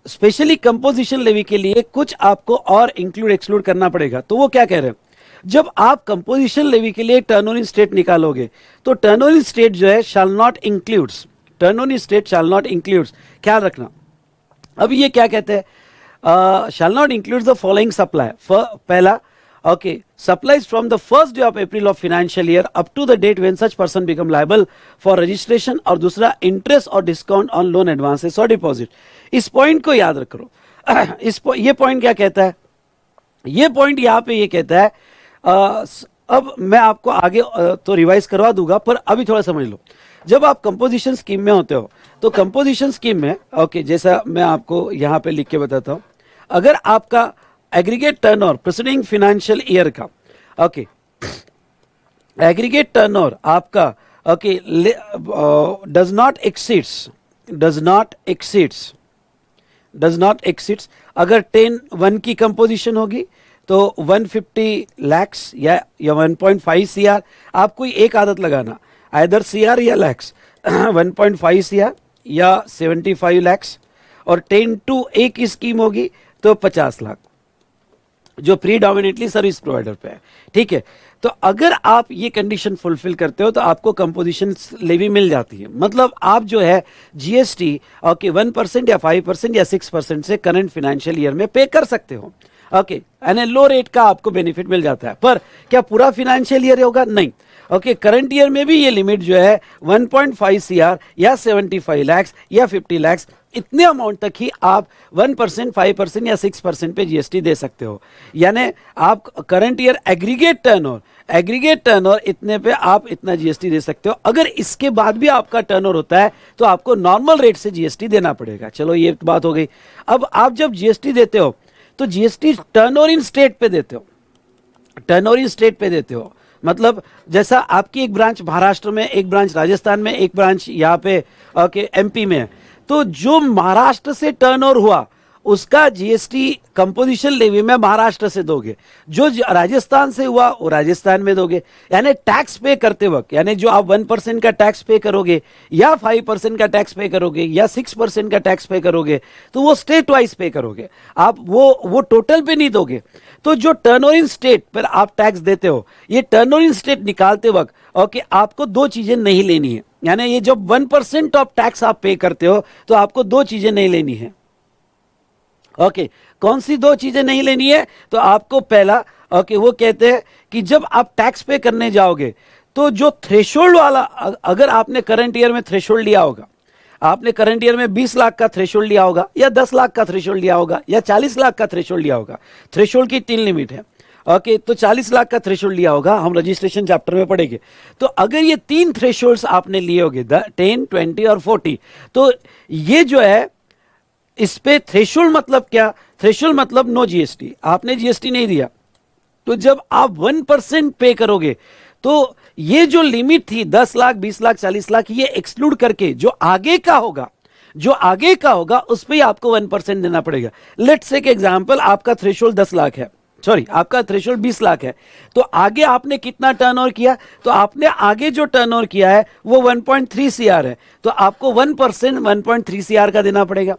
स्पेशली कंपोजिशन लेवी के लिए कुछ आपको और इंक्लूड एक्सक्लूड करना पड़ेगा। तो वो क्या कह रहे हैं, जब आप कंपोजिशन लेवी के लिए टर्नओवर इन स्टेट निकालोगे तो टर्नओवर इन स्टेट जो है shall not includes, turnover in state shall not includes, ख्याल रखना। अब ये क्या कहते हैं, shall not include the following supply. पहला, okay, supplies from the first day of April of financial year up to the date when such person become liable for registration. और दूसरा, इंटरेस्ट और डिस्काउंट ऑन लोन एडवांसेस और deposit. इस point को याद रखो। ये पॉइंट क्या कहता है, ये पॉइंट यहां पे ये कहता है, अब मैं आपको आगे तो रिवाइज करवा दूंगा, पर अभी थोड़ा समझ लो। जब आप कंपोजिशन स्कीम में होते हो तो कंपोजिशन स्कीम में ओके, जैसा मैं आपको यहां पे लिख के बताता हूं, अगर आपका aggregate turnover preceding financial year का, ओके, एग्रीगेट टर्नओवर आपका ओके डज नॉट एक्सीड्स, अगर 10 की कंपोजिशन होगी तो 150 लैक्स या 1.5 सीआर, आप कोई एक आदत लगाना, आइदर सीआर या लैक्स, 1.5 सीआर या 75 लैक्स, और 10 to A की स्कीम होगी तो 50 लाख। जो प्रीडोमिनेटली सर्विस प्रोवाइडर पे है, ठीक है। तो अगर आप ये कंडीशन फुलफिल करते हो तो आपको कंपोजिशन लेवी मिल जाती है। मतलब आप जो है जीएसटी ओके 1% या 5% या 6% से करंट फाइनेंशियल ईयर में पे कर सकते हो, ओके, यानी लो रेट का आपको बेनिफिट मिल जाता है। पर क्या पूरा फाइनेंशियल ईयर होगा? नहीं। ओके, करंट ईयर में भी ये लिमिट जो है 1.5 सीआर या 75 लाख या 50 लाख इतने अमाउंट तक ही आप 1%, 5% या 6% पे जीएसटी दे सकते हो। यानी आप करंट ईयर एग्रीगेट टर्नओवर इतने पे आप इतना जीएसटी दे सकते हो। अगर इसके बाद भी आपका टर्नओवर होता है तो आपको नॉर्मल रेट से जीएसटी देना पड़ेगा। चलो ये बात हो गई। अब आप जब जीएसटी देते हो तो जीएसटी टर्नओवर इन स्टेट पे देते हो, टर्नओवर इन स्टेट पे देते हो। मतलब जैसा आपकी एक ब्रांच महाराष्ट्र में, एक ब्रांच राजस्थान में, एक ब्रांच यहाँ पे ओके एमपी में है, तो जो महाराष्ट्र से टर्नओवर हुआ उसका जीएसटी कंपोजिशन लेवी में महाराष्ट्र से दोगे, जो राजस्थान से हुआ वो राजस्थान में दोगे। यानी टैक्स पे करते वक्त, यानी जो आप 1% का टैक्स पे करोगे या 5% का टैक्स पे करोगे या 6% का टैक्स पे करोगे तो वो स्टेट वाइज पे करोगे आप, वो टोटल पे नहीं दोगे। तो जो टर्नओवर इन स्टेट पर आप टैक्स देते हो, ये टर्नओवर इन स्टेट निकालते वक्त ओके आपको दो चीजें नहीं लेनी है। यानी ये जब 1% ऑफ टैक्स आप पे करते हो तो आपको दो चीजें नहीं लेनी है। ओके, कौन सी दो चीजें नहीं लेनी है? तो आपको पहला ओके वो कहते हैं कि जब आप टैक्स पे करने जाओगे तो जो थ्रेशोल्ड वाला, अगर आपने करंट ईयर में थ्रेशोल्ड लिया होगा, आपने करंट ईयर में 20 लाख का थ्रेशोल्ड लिया होगा या 10 लाख का थ्रेशोल्ड लिया होगा या 40 लाख का थ्रेशोल्ड लिया होगा। थ्रेशोल्ड की 3 लिमिट है, ओके, तो 40 लाख का थ्रेशोल्ड लिया होगा, हम रजिस्ट्रेशन चैप्टर में पढ़ेंगे। तो अगर ये 3 थ्रेशोल्ड्स आपने लिए होंगे 10, 20 और 40, तो ये जो है इस पे थ्रेशोल्ड मतलब क्या? थ्रेशोल्ड मतलब नो जीएसटी, आपने जीएसटी नहीं दिया। तो जब आप 1% पे करोगे तो ये जो लिमिट थी 10 लाख, 20 लाख, 40 लाख, ये एक्सक्लूड करके जो आगे का होगा उस पे आपको 1% देना पड़ेगा। लेट्स से के एग्जांपल आपका थ्रेशोल्ड 10 लाख है, सॉरी आपका थ्रेशोल्ड 20 लाख है, तो आगे आपने कितना टर्नओवर किया? तो आपने आगे जो टर्नओवर किया है वो 1.3 सीआर है, तो आपको 1% 1.3 सीआर का देना पड़ेगा।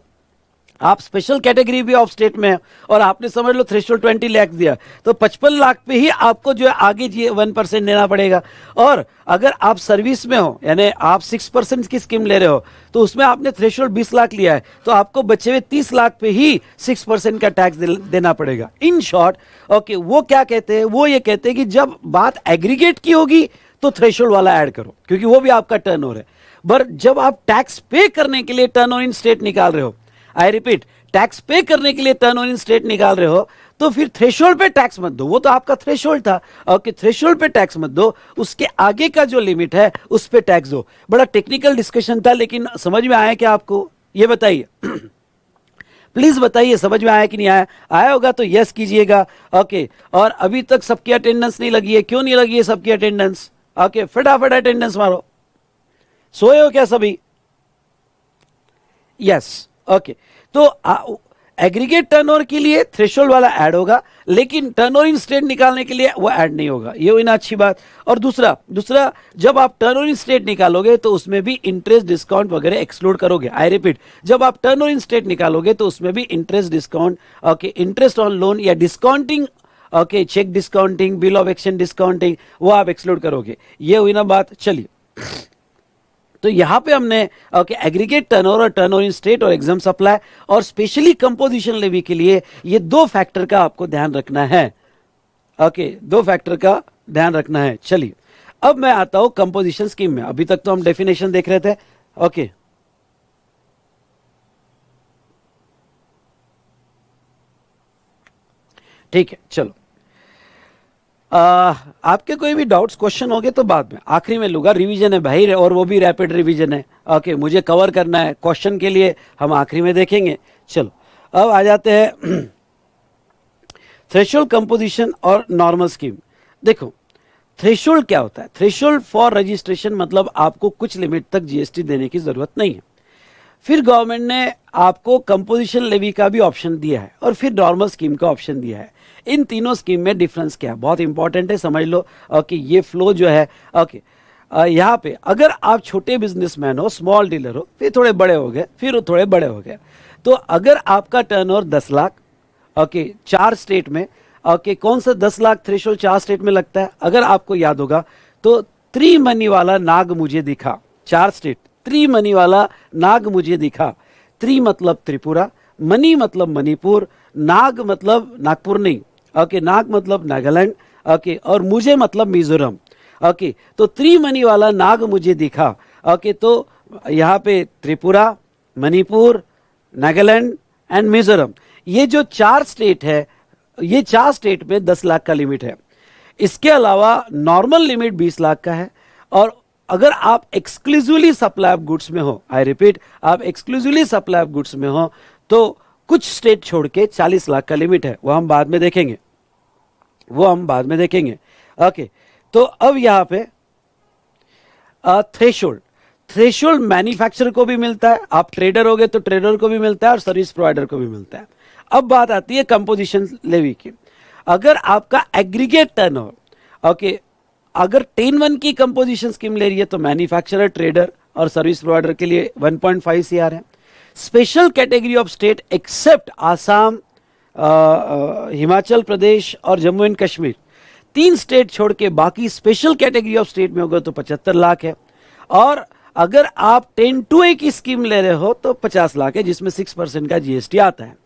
आप स्पेशल कैटेगरी भी ऑफ स्टेट में है और आपने समझ लो थ्रेशोल्ड 20 लाख दिया, तो 55 लाख पे ही आपको जो है आगे जी 1% देना पड़ेगा। और अगर आप सर्विस में हो, यानी आप 6% की स्कीम ले रहे हो, तो उसमें आपने थ्रेशोल्ड 20 लाख लिया है, तो आपको बचे हुए 30 लाख पे ही 6% का टैक्स देना पड़ेगा। इन शॉर्ट ओके वो क्या कहते हैं? वो ये कहते हैं कि जब बात एग्रीगेट की होगी तो थ्रेशोल्ड वाला ऐड करो, क्योंकि वो भी आपका टर्नओवर है। पर जब आप टैक्स पे करने के लिए टर्नओवर इन स्टेट निकाल रहे हो, आई रिपीट, टैक्स पे करने के लिए टर्नओवर इन स्टेट निकाल रहे हो, तो फिर थ्रेशोल्ड पे टैक्स मत दो, वो तो आपका थ्रेशोल्ड था, ओके, थ्रेशोल्ड पे टैक्स मत दो, उसके आगे का जो लिमिट है उस पे टैक्स दो। बड़ा टेक्निकल डिस्कशन था, लेकिन समझ में आया क्या आपको? ये बताइए प्लीज बताइए, समझ में आया कि नहीं आया? आया होगा तो यस कीजिएगा, ओके। और अभी तक सबकी अटेंडेंस नहीं लगी है, क्यों नहीं लगी है सबकी अटेंडेंस? ओके, फटाफट अटेंडेंस मारो। सोए हो क्या सभी? Yes, okay. तो एग्रीगेट टर्नओवर के लिए थ्रेशोल्ड वाला ऐड होगा, लेकिन टर्नओवर इन स्टेट निकालने के लिए वो ऐड नहीं होगा। ये हुई ना अच्छी बात। और दूसरा जब आप टर्नओवर इन स्टेट निकालोगे तो उसमें भी इंटरेस्ट डिस्काउंट वगैरह एक्सक्लूड करोगे। आई रिपीट, जब आप टर्नओवर इन स्टेट निकालोगे तो उसमें भी interest discount, okay, interest on loan या discounting, okay, cheque discounting, bill of exchange discounting, वो आप एक्सक्लूड करोगे। ये हुई ना बात। चलिए, तो यहां पे हमने ओके एग्रीगेट टर्नओवर और टर्नओवर इन स्टेट और एग्जाम सप्लाई और स्पेशली कंपोजिशन लेवी के लिए ये 2 फैक्टर का आपको ध्यान रखना है। ओके, 2 फैक्टर का ध्यान रखना है। चलिए, अब मैं आता हूं कंपोजिशन स्कीम में। अभी तक तो हम डेफिनेशन देख रहे थे, ओके। ठीक है, चलो, आपके कोई भी डाउट्स क्वेश्चन होंगे तो बाद में आखिरी में लूंगा। रिवीजन है भाई, और वो भी रैपिड रिवीजन है, ओके, मुझे कवर करना है। क्वेश्चन के लिए हम आखिरी में देखेंगे। चलो, अब आ जाते हैं थ्रेशोल्ड, कंपोजिशन और नॉर्मल स्कीम। देखो, थ्रेशोल्ड क्या होता है? थ्रेशोल्ड फॉर रजिस्ट्रेशन मतलब आपको कुछ लिमिट तक जीएसटी देने की जरूरत नहीं है। फिर गवर्नमेंट ने आपको कंपोजिशन लेवी का भी ऑप्शन दिया है और फिर नॉर्मल स्कीम का ऑप्शन दिया है। इन तीनों स्कीम में डिफरेंस क्या है? बहुत इंपॉर्टेंट है, समझ लो। ओके, ये फ्लो जो है, ओके, यहाँ पे अगर आप छोटे बिजनेसमैन हो, स्मॉल डीलर हो, फिर थोड़े बड़े हो गए, फिर थोड़े बड़े हो गए, तो अगर आपका टर्नओवर 10 लाख, ओके, 4 स्टेट में ओके, कौन सा 10 लाख थ्रेशोल्ड 4 स्टेट में लगता है? अगर आपको याद होगा तो त्रि मनी वाला नाग मुझे दिखा, 4 स्टेट, त्रि मनी वाला नाग मुझे दिखा। त्रि मतलब त्रिपुरा, मनी मतलब मणिपुर, नाग मतलब नागपुर नहीं, ओके, नाग मतलब नागालैंड, ओके, और मुझे मतलब मिजोरम। ओके, तो त्रिमनी वाला नाग मुझे दिखा। ओके, तो यहाँ पे त्रिपुरा, मणिपुर, नागालैंड एंड मिजोरम, ये जो 4 स्टेट है, ये 4 स्टेट में 10 लाख का लिमिट है। इसके अलावा नॉर्मल लिमिट 20 लाख का है। और अगर आप एक्सक्लूसिवली सप्लाई ऑफ गुड्स में हो, आई रिपीट, आप एक्सक्लूसिवली सप्लाई ऑफ गुड्स में हो, तो कुछ स्टेट छोड़ के 40 लाख का लिमिट है। वो हम बाद में देखेंगे, वो हम बाद में देखेंगे। ओके, तो अब यहां पे थ्रेशोल्ड, थ्रेशोल्ड मैन्युफैक्चरर को भी मिलता है, आप ट्रेडर हो गए तो ट्रेडर को भी मिलता है और सर्विस प्रोवाइडर को भी मिलता है। अब बात आती है कंपोजिशन लेवी की। अगर आपका एग्रीगेट टर्नओवर, ओके, अगर 10(1) की कंपोजिशन स्कीम ले रही है तो मैन्युफैक्चरर, ट्रेडर और सर्विस प्रोवाइडर के लिए 1.5 CR है। Special category of state except Assam, Himachal Pradesh और जम्मू एंड कश्मीर, 3 स्टेट छोड़ के बाकी स्पेशल कैटेगरी ऑफ स्टेट में होगा तो 75 लाख है। और अगर आप 10(2) की स्कीम ले रहे हो तो 50 लाख है, जिसमें 6% का GST आता है।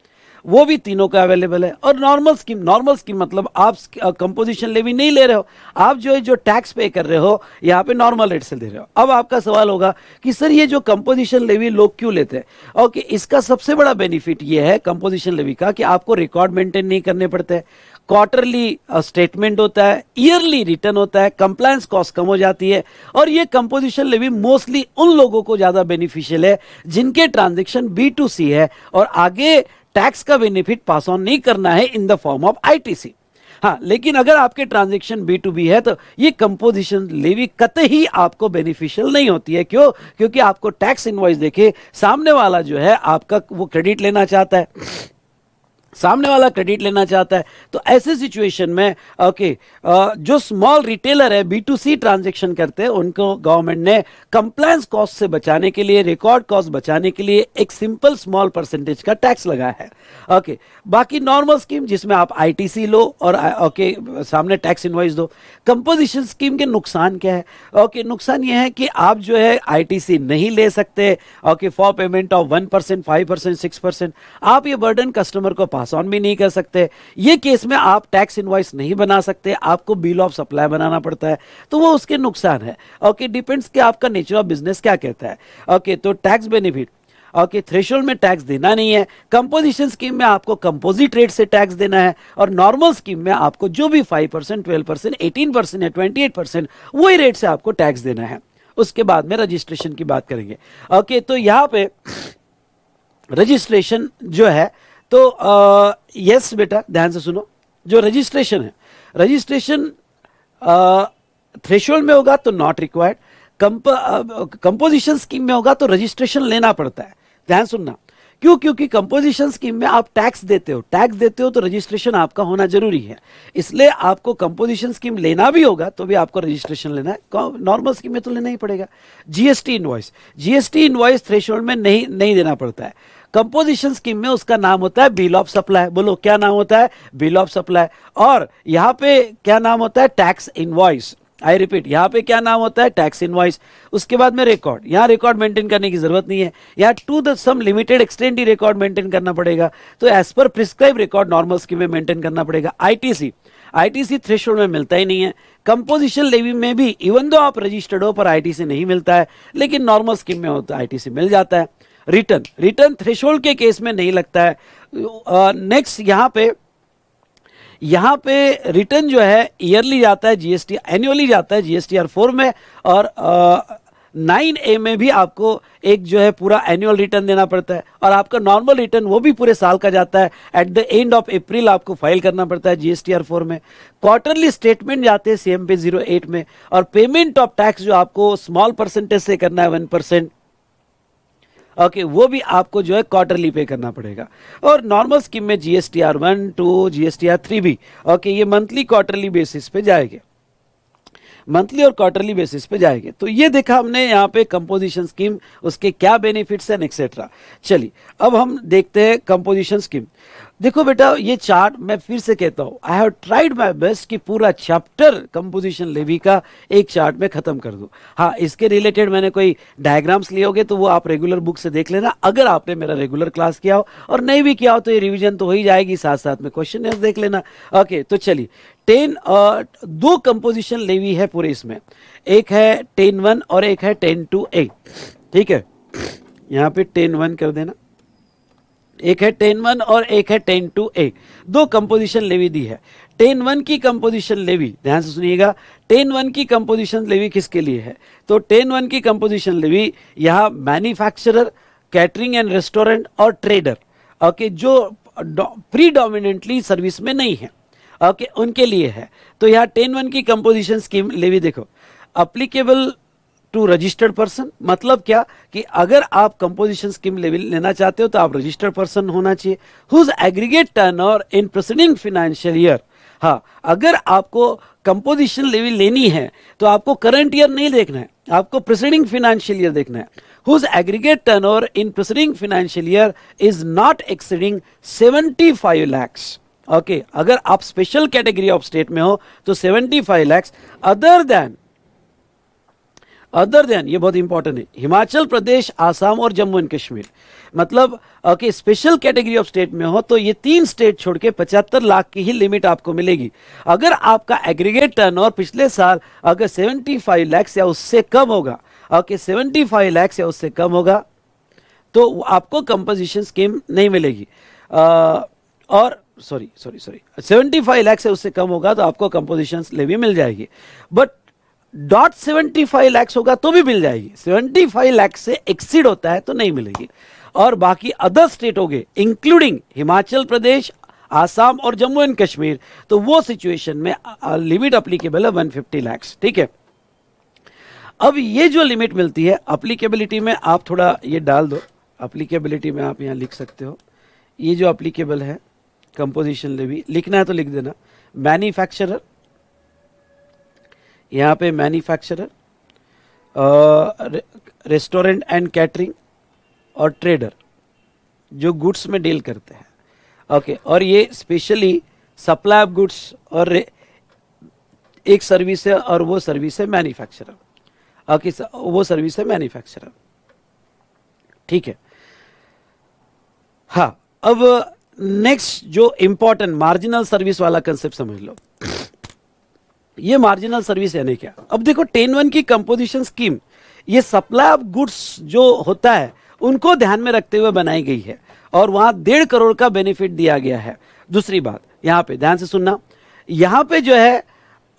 वो भी तीनों का अवेलेबल है। और नॉर्मल स्कीम, नॉर्मल स्कीम मतलब आप कंपोजिशन लेवी नहीं ले रहे हो, आप जो टैक्स पे कर रहे हो यहाँ पे नॉर्मल रेट से दे रहे हो। अब आपका सवाल होगा कि सर ये जो कंपोजिशन लेवी लोग क्यों लेते हैं? ओके, इसका सबसे बड़ा बेनिफिट ये है कंपोजिशन लेवी का कि आपको रिकॉर्ड मेंटेन नहीं करने पड़ते, क्वार्टरली स्टेटमेंट होता है, ईयरली रिटर्न होता है, कंप्लायंस कॉस्ट कम हो जाती है। और ये कंपोजिशन लेवी मोस्टली उन लोगों को ज्यादा बेनिफिशियल है जिनके ट्रांजेक्शन B2C है और आगे टैक्स का बेनिफिट पास ऑन नहीं करना है in the form of ITC। हाँ, लेकिन अगर आपके ट्रांजैक्शन B2B है तो ये कंपोजिशन लेवी कतई आपको बेनिफिशियल नहीं होती है। क्यों? क्योंकि आपको टैक्स इनवॉइस देखे सामने वाला जो है आपका वो क्रेडिट लेना चाहता है, सामने वाला क्रेडिट लेना चाहता है। तो ऐसे सिचुएशन में ओके, जो स्मॉल रिटेलर है B2C ट्रांजैक्शन करते हैं उनको गवर्नमेंट ने कंप्लायंस कॉस्ट से बचाने के लिए, रिकॉर्ड कॉस्ट बचाने के लिए एक सिंपल स्मॉल परसेंटेज का टैक्स लगाया है। ओके, बाकी नॉर्मल स्कीम जिसमें आप ITC लो और ओके सामने टैक्स इनवॉइस दो। कंपोजिशन स्कीम के नुकसान क्या है? ओके, नुकसान यह है कि आप जो है ITC नहीं ले सकते, ओके, फॉर पेमेंट ऑफ 1%, 5%, 6%। आप ये बर्डन कस्टमर को पास ऑन भी नहीं कर सकते। ये केस में आप टैक्स इनवॉइस नहीं बना सकते, आपको बिल ऑफ सप्लाई बनाना पड़ता है। तो वो उसके नुकसान है। ओके, डिपेंड्स कि आपका नेचर ऑफ बिजनेस क्या कहता है। ओके, तो टैक्स बेनिफिट, ओके, थ्रेशोल्ड में टैक्स देना नहीं है। कंपोजिशन स्कीम में आपको कंपोजिट रेट से टैक्स देना है और नॉर्मल स्कीम में आपको जो भी 5%, 12%, 18% या 28% वही रेट से आपको टैक्स देना है। उसके बाद में रजिस्ट्रेशन की बात करेंगे। ओके, तो यहां पे रजिस्ट्रेशन जो है तो यस बेटा ध्यान से सुनो, जो रजिस्ट्रेशन है, रजिस्ट्रेशन थ्रेशोल्ड में होगा तो नॉट रिक्वायर्ड, कंपोजिशन स्कीम में होगा तो रजिस्ट्रेशन लेना पड़ता है। ध्यान सुनना, क्यों? क्योंकि कंपोजिशन स्कीम में आप टैक्स देते हो, टैक्स देते हो तो रजिस्ट्रेशन आपका होना जरूरी है। इसलिए आपको कंपोजिशन स्कीम लेना भी होगा तो भी आपको रजिस्ट्रेशन लेना है, नॉर्मल स्कीम में तो लेना ही पड़ेगा। GST invoice, GST invoice threshold में नहीं देना पड़ता है। कंपोजिशन स्कीम में उसका नाम होता है बिल ऑफ सप्लाई। बोलो क्या नाम होता है? Bill of supply. और यहां पे क्या नाम होता है? Tax invoice. आई रिपीट, यहां पे क्या नाम होता है? Tax invoice. उसके बाद में रिकॉर्ड, यहां रिकॉर्ड मेंटेन करने की जरूरत नहीं है, यहां to the some limited extent ही रिकॉर्ड मेंटेन करना पड़ेगा। तो as per prescribe record normal scheme में मेंटेन करना पड़ेगा। ITC थ्रेशोल्ड में मिलता ही नहीं है। कंपोजिशन लेवी में भी इवन दो आप रजिस्टर्ड हो पर ITC नहीं मिलता है, लेकिन नॉर्मल स्कीम में होता है ITC मिल जाता है। रिटर्न थ्रेशोल्ड के केस में नहीं लगता है। नेक्स्ट यहां पे रिटर्न जो है ईयरली जाता है, GST एनुअली जाता है GSTR 4 में। और 9A में भी आपको एक जो है पूरा एनुअल रिटर्न देना पड़ता है। और आपका नॉर्मल रिटर्न वो भी पूरे साल का जाता है, at the end of April आपको फाइल करना पड़ता है GSTR 4 में। क्वार्टरली स्टेटमेंट जाते हैं CMP 08 में। और पेमेंट ऑफ टैक्स जो आपको स्मॉल परसेंटेज से करना है 1%, ओके, वो भी आपको जो है क्वार्टरली पे करना पड़ेगा। और नॉर्मल स्कीम में GSTR 1, 2, GSTR 3 भी ओके, ये मंथली क्वार्टरली बेसिस पे जाएंगे, मंथली और क्वार्टरली बेसिस पे जाएंगे। तो ये देखा हमने यहाँ पे कंपोजिशन स्कीम, उसके क्या बेनिफिट्स हैं एक्सेट्रा। चलिए अब हम देखते हैं कंपोजिशन स्कीम। देखो बेटा, ये चार्ट मैं फिर से कहता हूं, I have tried my best कि पूरा चैप्टर कंपोजिशन लेवी का एक चार्ट में खत्म कर दूं। हाँ, इसके रिलेटेड मैंने कोई डायग्राम्स लिए होंगे तो वो आप रेगुलर बुक से देख लेना, अगर आपने मेरा रेगुलर क्लास किया हो, और नहीं भी किया हो तो ये रिवीजन तो हो ही जाएगी, साथ साथ में क्वेश्चन देख लेना। ओके, तो चलिए 2 कंपोजिशन लेवी है पूरे इसमें, एक है 10-1 और एक है 10-2A। ठीक है, यहां पे 10-1 कर देना, एक है 10-1 और एक है 10-2A। 2 कंपोजिशन लेवी दी है। 10-1 की कंपोजिशन लेवी, ध्यान से सुनिएगा, 10-1 की कंपोजिशन लेवी किसके लिए है? तो 10-1 की कंपोजिशन लेवी यहां मैन्युफैक्चरर, कैटरिंग एंड रेस्टोरेंट और ट्रेडर, ओके, जो प्रीडोमिनेंटली सर्विस में नहीं है, ओके, उनके लिए है। तो यहां 10-1 की कंपोजिशन स्कीम लेवी देखो, अप्लीकेबल टू रजिस्टर्ड पर्सन, मतलब क्या कि अगर आप कंपोजिशन स्कीम लेवी लेना चाहते हो तो आप रजिस्टर्ड पर्सन होना चाहिए, whose aggregate turnover in preceding financial year. हाँ, अगर आपको कंपोजिशन लेवी लेनी है तो आपको करंट ईयर नहीं देखना है, आपको प्रीसीडिंग फाइनेंशियल ईयर देखना है। Whose aggregate turnover in preceding financial year is not exceeding 75 lakhs। Okay, अगर आप स्पेशल कैटेगरी ऑफ स्टेट में हो तो 75 lakhs, अदर देन, ये बहुत इंपॉर्टेंट है, हिमाचल प्रदेश, आसाम और जम्मू एंड कश्मीर, मतलब okay, special category of state में हो तो ये 3 स्टेट छोड़ के 75 लाख की ही लिमिट आपको मिलेगी। अगर आपका एग्रीगेट टर्नओवर पिछले साल अगर 75 lakhs या उससे कम होगा, ओके, 75 lakhs या उससे कम होगा, तो आपको कंपोजिशन स्कीम नहीं मिलेगी। और सॉरी 75 लाख से उससे कम होगा तो आपको कंपोजिशन लेवी मिल जाएगी, बट .75 lakhs होगा तो भी मिल जाएगी, 75 लाख से एक्सीड होता है तो नहीं मिलेगी। और बाकी अदर स्टेट हो गए इंक्लूडिंग हिमाचल प्रदेश, आसाम और जम्मू एंड कश्मीर, तो वो सिचुएशन में लिमिट अप्लीकेबल है 150 lakhs। ठीक है, अब ये जो लिमिट मिलती है अप्लीकेबिलिटी में, आप थोड़ा ये डाल दो, अप्लीकेबिलिटी में आप यहां लिख सकते हो, ये जो अप्लीकेबल है कंपोजिशन लेवी, लिखना है तो लिख देना, मैन्युफैक्चरर, यहां पे मैन्युफैक्चरर, रेस्टोरेंट एंड कैटरिंग और ट्रेडर, जो गुड्स में डील करते हैं, ओके, और ये स्पेशली सप्लाई ऑफ गुड्स, और एक सर्विस है और वो सर्विस है मैन्युफैक्चरर, ओके, वो सर्विस है मैन्युफैक्चरर। ठीक है, हाँ, अब नेक्स्ट जो इंपॉर्टेंट मार्जिनल सर्विस वाला कंसेप्ट समझ लो। ये मार्जिनल सर्विस यानी क्या? अब देखो 10-1 की कंपोजिशन स्कीम ये सप्लाई ऑफ गुड्स जो होता है उनको ध्यान में रखते हुए बनाई गई है, और वहां 1.5 करोड़ का बेनिफिट दिया गया है। दूसरी बात यहां पे ध्यान से सुनना, यहां पे जो है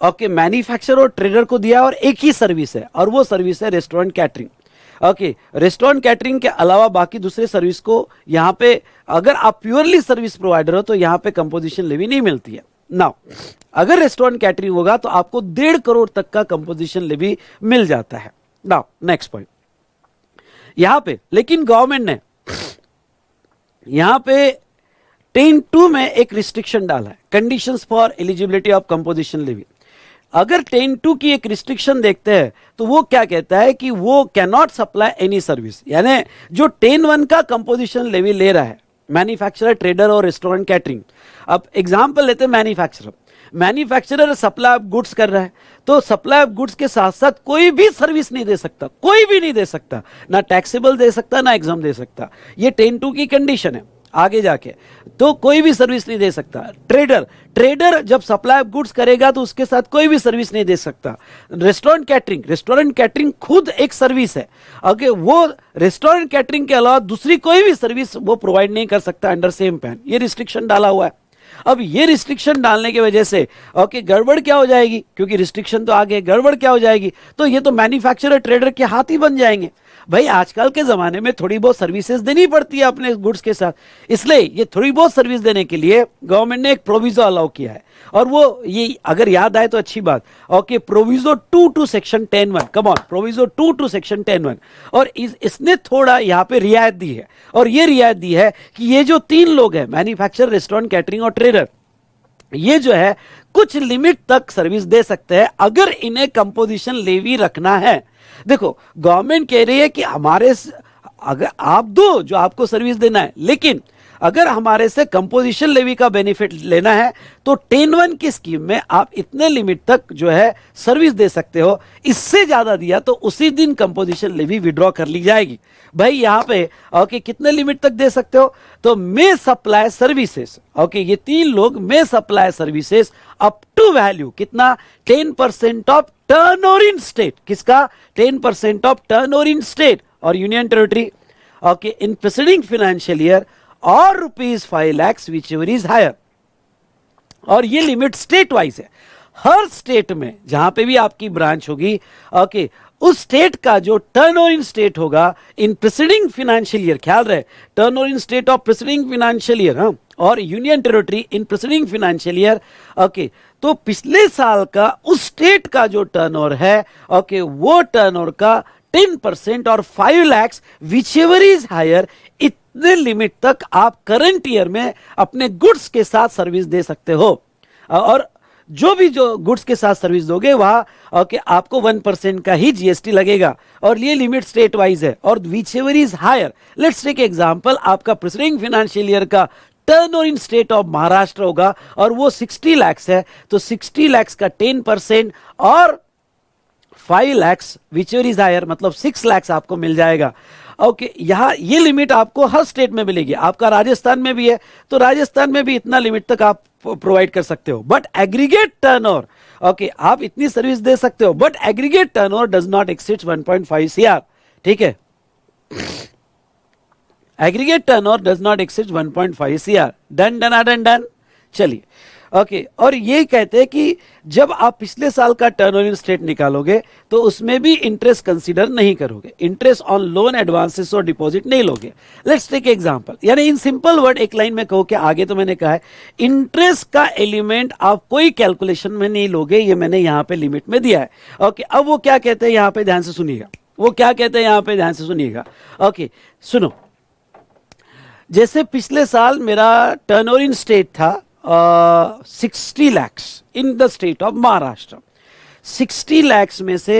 ओके, मैन्युफैक्चरर और ट्रेडर को दिया और एक ही सर्विस है, और वो सर्विस है restaurant catering. Okay, restaurant catering के अलावा बाकी दूसरे सर्विस को यहां पे, अगर आप प्योरली सर्विस प्रोवाइडर हो तो यहां पे कंपोजिशन लेवी नहीं मिलती है। नाउ अगर रेस्टोरेंट कैटरिंग होगा तो आपको 1.5 करोड़ तक का कंपोजिशन लेवी मिल जाता है। नाउ नेक्स्ट पॉइंट, यहां पे लेकिन गवर्नमेंट ने यहां पे 10-2 में एक रिस्ट्रिक्शन डाला है, conditions for eligibility of composition levy. अगर 10-2 की एक रिस्ट्रिक्शन देखते हैं तो वो क्या कहता है कि वो can not supply any service, यानी जो 10-1 का कंपोजिशन लेवी ले रहा है मैन्युफैक्चरर, ट्रेडर और रेस्टोरेंट कैटरिंग। अब एग्जांपल लेते हैं मैन्युफैक्चरर सप्लाई ऑफ गुड्स कर रहा है, तो सप्लाई ऑफ गुड्स के साथ साथ कोई भी सर्विस नहीं दे सकता, कोई भी नहीं दे सकता, ना टैक्सेबल दे सकता ना एग्जाम दे सकता, ये 10-2 की कंडीशन है। आगे जाके तो कोई भी सर्विस नहीं दे सकता। ट्रेडर जब सप्लाई ऑफ गुड्स करेगा तो उसके साथ कोई भी सर्विस नहीं दे सकता। रेस्टोरेंट कैटरिंग खुद एक सर्विस है, अगर वो रेस्टोरेंट कैटरिंग के अलावा दूसरी कोई भी सर्विस वो प्रोवाइड नहीं कर सकता अंडर सेम पैन, ये रिस्ट्रिक्शन डाला हुआ है। अब ये रिस्ट्रिक्शन डालने की वजह से ओके, गड़बड़ क्या हो जाएगी, क्योंकि रिस्ट्रिक्शन तो आगे, गड़बड़ क्या हो जाएगी, तो ये तो मैन्युफैक्चरर ट्रेडर के हाथ ही बन जाएंगे। भाई आजकल के जमाने में थोड़ी बहुत सर्विसेज देनी पड़ती है अपने गुड्स के साथ, इसलिए ये थोड़ी बहुत सर्विस देने के लिए गवर्नमेंट ने एक प्रोविजो अलाउ किया है, और वो ये अगर याद आए तो अच्छी बात, okay, proviso 2 to section 10(1), come on, proviso 2 to section 10(1), और इसने थोड़ा यहाँ पे रियायत दी है, और ये रियायत दी है कि ये जो 3 लोग हैं मैन्युफैक्चरर, रेस्टोरेंट कैटरिंग और ट्रेडर, ये जो है कुछ लिमिट तक सर्विस दे सकते हैं अगर इन्हें कंपोजिशन लेवी रखना है। देखो गवर्नमेंट कह रही है कि हमारे, अगर आप दो जो आपको सर्विस देना है, लेकिन अगर हमारे से कंपोजिशन लेवी का बेनिफिट लेना है तो 10(1) की स्कीम में आप इतने लिमिट तक जो है सर्विस दे सकते हो, इससे ज्यादा दिया तो उसी दिन कंपोजिशन लेवी विड्रॉ कर ली जाएगी। भाई यहां पे ओके कितने लिमिट तक दे सकते हो, तो मे सप्लाई सर्विसेज, ओके ये 3 लोग may supply services up to value कितना 10% ऑफ टर्नओवर इन स्टेट, किसका 10% ऑफ टर्नओवर इन स्टेट और union territory, okay in preceding financial year और ₹5 lakhs whichever is higher. और ये लिमिट स्टेट वाइज है, हर state में जहां पे भी आपकी ब्रांच होगी ओके उस स्टेट का जो टर्नओवर इन स्टेट होगा इन प्रीसीडिंग फाइनेंशियल ईयर, ख्याल रहे turnover in state of preceding financial year और union territory in preceding financial year, okay तो पिछले साल का उस स्टेट का जो टर्नओवर है ओके वो टर्नओवर का 10% और 5 lakhs whichever is higher, इतने लिमिट तक आप करंट ईयर में अपने गुड्स के साथ सर्विस दे सकते हो। और जो गुड्स के साथ सर्विस दोगे वहां ओके आपको 1% का ही जीएसटी लगेगा और ये लिमिट स्टेट वाइज है। और whichever is higher, let's take example, आपका प्रीसीडिंग फाइनेंशियल ईयर का turnover in state of Maharashtra होगा और वो 60 lakhs है, तो 60 lakhs का 10% और 5 lakhs whichever is higher मतलब 6 lakhs आपको मिल जाएगा। ओके यहां ये लिमिट आपको हर स्टेट में मिलेगी, आपका राजस्थान में भी है तो राजस्थान में भी इतना लिमिट तक आप प्रोवाइड कर सकते हो। बट एग्रीगेट टर्नओवर ओके आप इतनी सर्विस दे सकते हो, but aggregate turnover does not exceed 1.5 CR, ठीक है, aggregate turnover does not exceed 1.5 CR। Done done done done, चलिए ओके और ये कहते हैं कि जब आप पिछले साल का टर्नओवर इन स्टेट निकालोगे तो उसमें भी इंटरेस्ट कंसीडर नहीं करोगे, इंटरेस्ट ऑन लोन एडवांसेस और डिपॉजिट नहीं लोगे। लेट्स टेक एग्जांपल, यानी इन सिंपल वर्ड एक लाइन में कहो कि आगे तो मैंने कहा है इंटरेस्ट का एलिमेंट आप कोई कैलकुलेशन में नहीं लोगे, ये मैंने यहां पे लिमिट में दिया है। ओके अब वो क्या कहते हैं यहां पे ध्यान से सुनिएगा, वो क्या कहते हैं यहां पे ध्यान से सुनिएगा। ओके सुनो, जैसे पिछले साल मेरा टर्नओवर इन स्टेट था 60 lakhs in the state of Maharashtra, 60 lakhs में से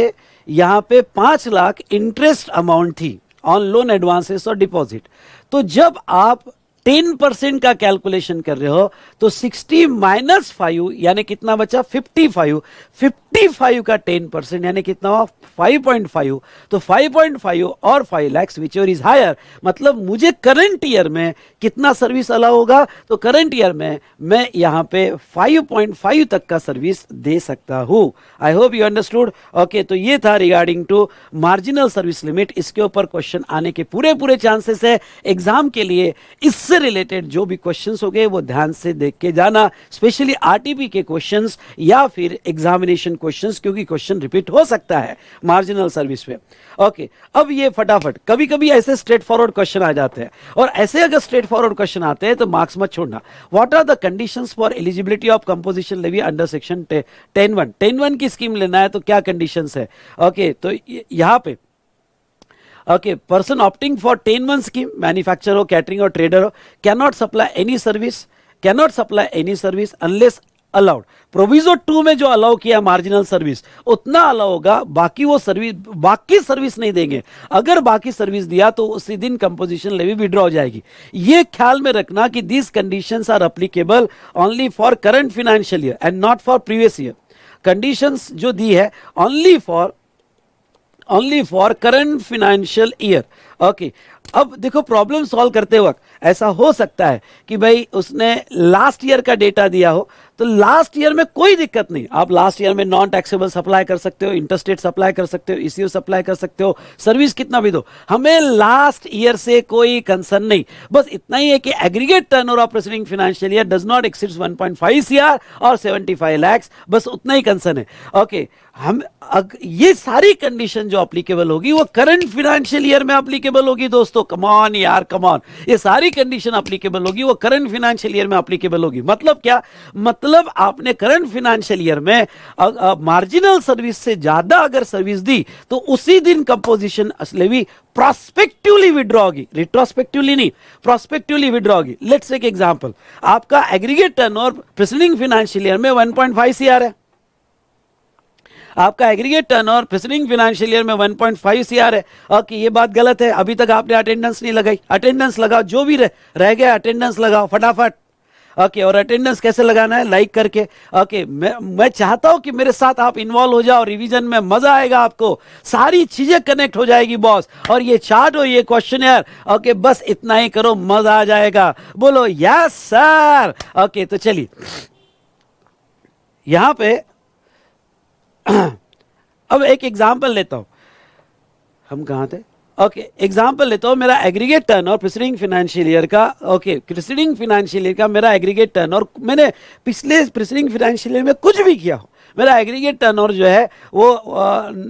यहां पे 5 लाख इंटरेस्ट अमाउंट थी ऑन लोन एडवांसेस और डिपॉजिट। तो जब आप 10% का कैलकुलेशन कर रहे हो तो 60 - 5 यानी कितना बचा 55, 55 का 10% यानी कितना हुआ 5.5, तो 5.5 और 5 lakhs whichever is higher, मतलब मुझे करंट ईयर में कितना सर्विस अलाउ होगा, तो करंट ईयर में मैं यहां पे 5.5 तक का सर्विस दे सकता हूं। I hope you understood. Okay तो ये था regarding to marginal service limit, इसके ऊपर क्वेश्चन आने के पूरे चांसेस है एग्जाम के लिए। इससे रिलेटेड जो भी क्वेश्चंस हो गए वो ध्यान से देख के जाना, स्पेशली आरटीपी के क्वेश्चंस या फिर एग्जामिनेशन क्वेश्चंस, क्योंकि क्वेश्चन रिपीट हो सकता है मार्जिनल सर्विस पे। ओके अब ये फटाफट, कभी कभी ऐसे स्ट्रेट फॉरवर्ड क्वेश्चन आ जाते हैं और ऐसे अगर स्ट्रेट फॉरवर्ड क्वेश्चन आते हैं तो मार्क्स मत छोड़ना। What are the conditions for eligibility of composition levy under section 10(1) की स्कीम लेना है तो क्या कंडीशंस है। ओके तो यहां पे okay person opting for 10(1) scheme, manufacturer हो, कैटरिंग और ट्रेडर हो, cannot supply any service unless allowed. Proviso 2 में जो अलाउ किया मार्जिनल सर्विस उतना अलाउ होगा, बाकी सर्विस नहीं देंगे। अगर बाकी सर्विस दिया तो उसी दिन कंपोजिशन लेवी विड्रॉ हो जाएगी। ये ख्याल में रखना कि these conditions are applicable only for current financial year and not for previous year. Conditions जो दी है only for current financial year. Okay अब देखो प्रॉब्लम सॉल्व करते वक्त ऐसा हो सकता है कि भाई उसने लास्ट ईयर का डेटा दिया हो, तो लास्ट ईयर में कोई दिक्कत नहीं, आप लास्ट ईयर में नॉन टैक्सेबल सप्लाई कर सकते हो, इंटरस्टेट सप्लाई कर सकते हो, ईसीओ सप्लाई कर सकते हो, सर्विस कितना भी दो, हमें लास्ट ईयर से कोई कंसर्न नहीं। बस इतना ही है कि aggregate turnover of preceding financial year does not exceed 1.5 CR और 75 lakhs, बस उतना ही कंसर्न है। ओके हम ये सारी कंडीशन जो एप्लीकेबल होगी वो करंट फाइनेंशियल ईयर में एप्लीकेबल होगी दोस्तों। कम ऑन यार, कम ऑन, ये सारी कंडीशन एप्लीकेबल होगी वो करंट फाइनेंशियल ईयर में एप्लीकेबल होगी। मतलब क्या, मतलब आपने करंट फाइनेंशियल ईयर में मार्जिनल सर्विस से ज्यादा अगर सर्विस दी तो उसी दिन कंपोजिशन लेवी प्रोस्पेक्टिवली विड्रॉ होगी, रिट्रोस्पेक्टिवली नहीं, प्रोस्पेक्टिवली विड्रॉ होगी। लेट्स टेक एग्जांपल, आपका aggregate turnover preceding financial year में 1.5 CR है, आपका aggregate turnover preceding financial year में 1.5 सीआर है। ओके, ये बात गलत है, अभी तक आपने अटेंडेंस नहीं लगाई। अटेंडेंस लगाओ, जो भी रह गया अटेंडेंस लगाओ फटाफट। ओके, और अटेंडेंस कैसे लगाना है? लाइक करके। ओके, मैं चाहता हूं कि मेरे साथ आप इन्वॉल्व हो जाओ, रिवीजन में मजा आएगा, आपको सारी चीजें कनेक्ट हो जाएगी बॉस। और ये चार्ट और ये क्वेश्चनर, ओके बस इतना ही करो, मजा आ जाएगा। बोलो यस सर। ओके, तो चलिए यहां पे अब एक एग्जांपल लेता हूं। हम कहां थे? ओके, एग्जांपल लेता हूं, मेरा aggregate turnover preceding financial year का, ओके प्रीसीडिंग फाइनेंशियल ईयर का मेरा एग्रीगेट टर्नओवर, मैंने पिछले प्रीसीडिंग फाइनेंशियल ईयर में कुछ भी किया हो, मेरा एग्रीगेट टर्नओवर जो है वो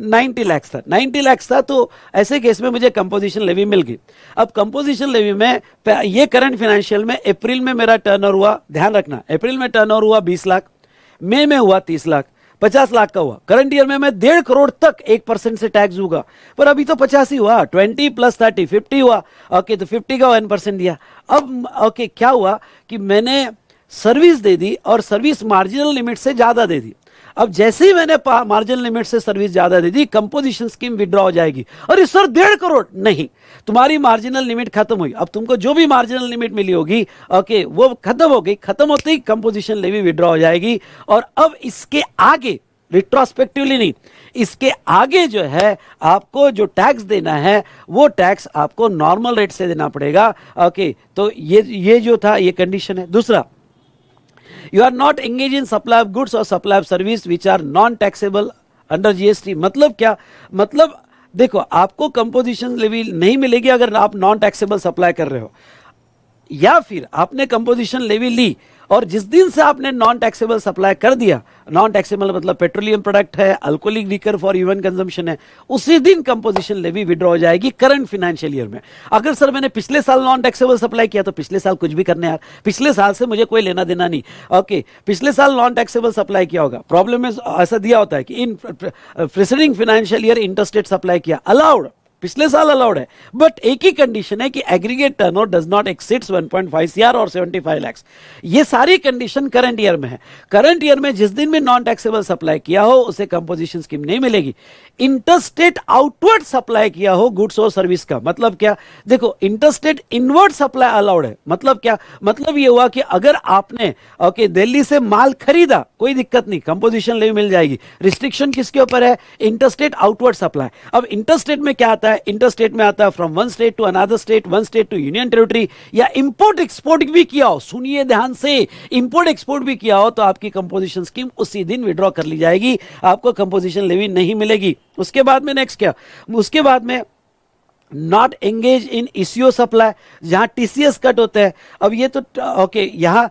90 लाख था, 90 लाख था। तो ऐसे केस में मुझे कंपोजिशन लेवी मिल गई। अब कंपोजिशन लेवी में ये करंट फाइनेंशियल में अप्रैल में मेरा टर्नओवर हुआ, ध्यान रखना, अप्रैल में टर्नओवर हुआ 20 लाख, मई में हुआ 30 लाख, 50 लाख का हुआ। करंट ईयर में मैं 1.5 करोड़ तक 1% से टैक्स दूंगा, पर अभी तो 50 ही हुआ। 20 + 30 50 हुआ। ओके, तो 50 का 1% दिया। अब ओके, क्या हुआ कि मैंने सर्विस दे दी और सर्विस मार्जिनल लिमिट से ज्यादा दे दी। अब जैसे ही मैंने मार्जिनल लिमिट से सर्विस ज्यादा दे दी, कंपोजिशन स्कीम विड्रॉ हो जाएगी। अरे सर 1.5 करोड़ नहीं, तुम्हारी मार्जिनल लिमिट खत्म हुई। अब तुमको जो भी मार्जिनल लिमिट मिली होगी, ओके, वो खत्म हो गई। खत्म होते ही कंपोजिशन लेवी विड्रॉ हो जाएगी। और अब इसके आगे रिट्रोस्पेक्टिवली नहीं, इसके आगे जो है आपको जो टैक्स देना है वो टैक्स आपको नॉर्मल रेट से देना पड़ेगा। ओके, तो ये जो था ये कंडीशन है। दूसरा, you are not engaged in supply of goods or supply of service which are non taxable under GST। मतलब क्या? मतलब देखो, आपको कंपोजिशन लेवी नहीं मिलेगी अगर आप नॉन टैक्सेबल सप्लाई कर रहे हो, या फिर आपने कंपोजिशन लेवी ली और जिस दिन से आपने नॉन टैक्सेबल सप्लाई कर दिया, नॉन टैक्सेबल मतलब पेट्रोलियम प्रोडक्ट है, alcoholic liquor for human consumption है, उसी दिन कंपोजिशन लेवी विड्रॉ हो जाएगी करंट फाइनेंशियल ईयर में। अगर सर मैंने पिछले साल नॉन टैक्सेबल सप्लाई किया, तो पिछले साल कुछ भी करने यार, पिछले साल से मुझे कोई लेना देना नहीं। ओके, पिछले साल नॉन टैक्सेबल सप्लाई किया होगा, प्रॉब्लम में ऐसा दिया होता है कि इन preceding financial year interstate supply किया, अलाउड, पिछले साल अलाउड है, बट एक ही कंडीशन है कि aggregate turnover does not exceeds 1.5 CR और 75 लाख। ये सारी कंडीशन करंट ईयर में है। करंट ईयर में जिस दिन भी नॉन टैक्सेबल सप्लाई किया हो उसे कंपोजिशन स्कीम नहीं मिलेगी। इंटरस्टेट आउटवर्ड सप्लाई किया हो गुड्स और सर्विस का मतलब क्या? देखो, इंटरस्टेट इनवर्ड सप्लाई अलाउड है। मतलब क्या? मतलब ये हुआ कि अगर आपने ओके दिल्ली से माल खरीदा, कोई दिक्कत नहीं, कंपोजिशन लेवी मिल जाएगी। रिस्ट्रिक्शन किसके ऊपर है? Interstate outward supply. अब इंटरस्टेट में क्या आता है? इंटरस्टेट में आता है from one state to another state, one state to union territory, या इंपोर्ट एक्सपोर्ट भी किया हो, सुनिए ध्यान से, इंपोर्ट एक्सपोर्ट भी किया हो तो आपकी कंपोजिशन स्कीम उसी दिन विड्रॉ कर ली जाएगी, आपको कंपोजिशन लेवी नहीं मिलेगी। उसके बाद में नेक्स्ट क्या? उसके बाद में not engage in eco supply, जहां टीसीएस कट होते हैं। अब ये तो ओके, यहां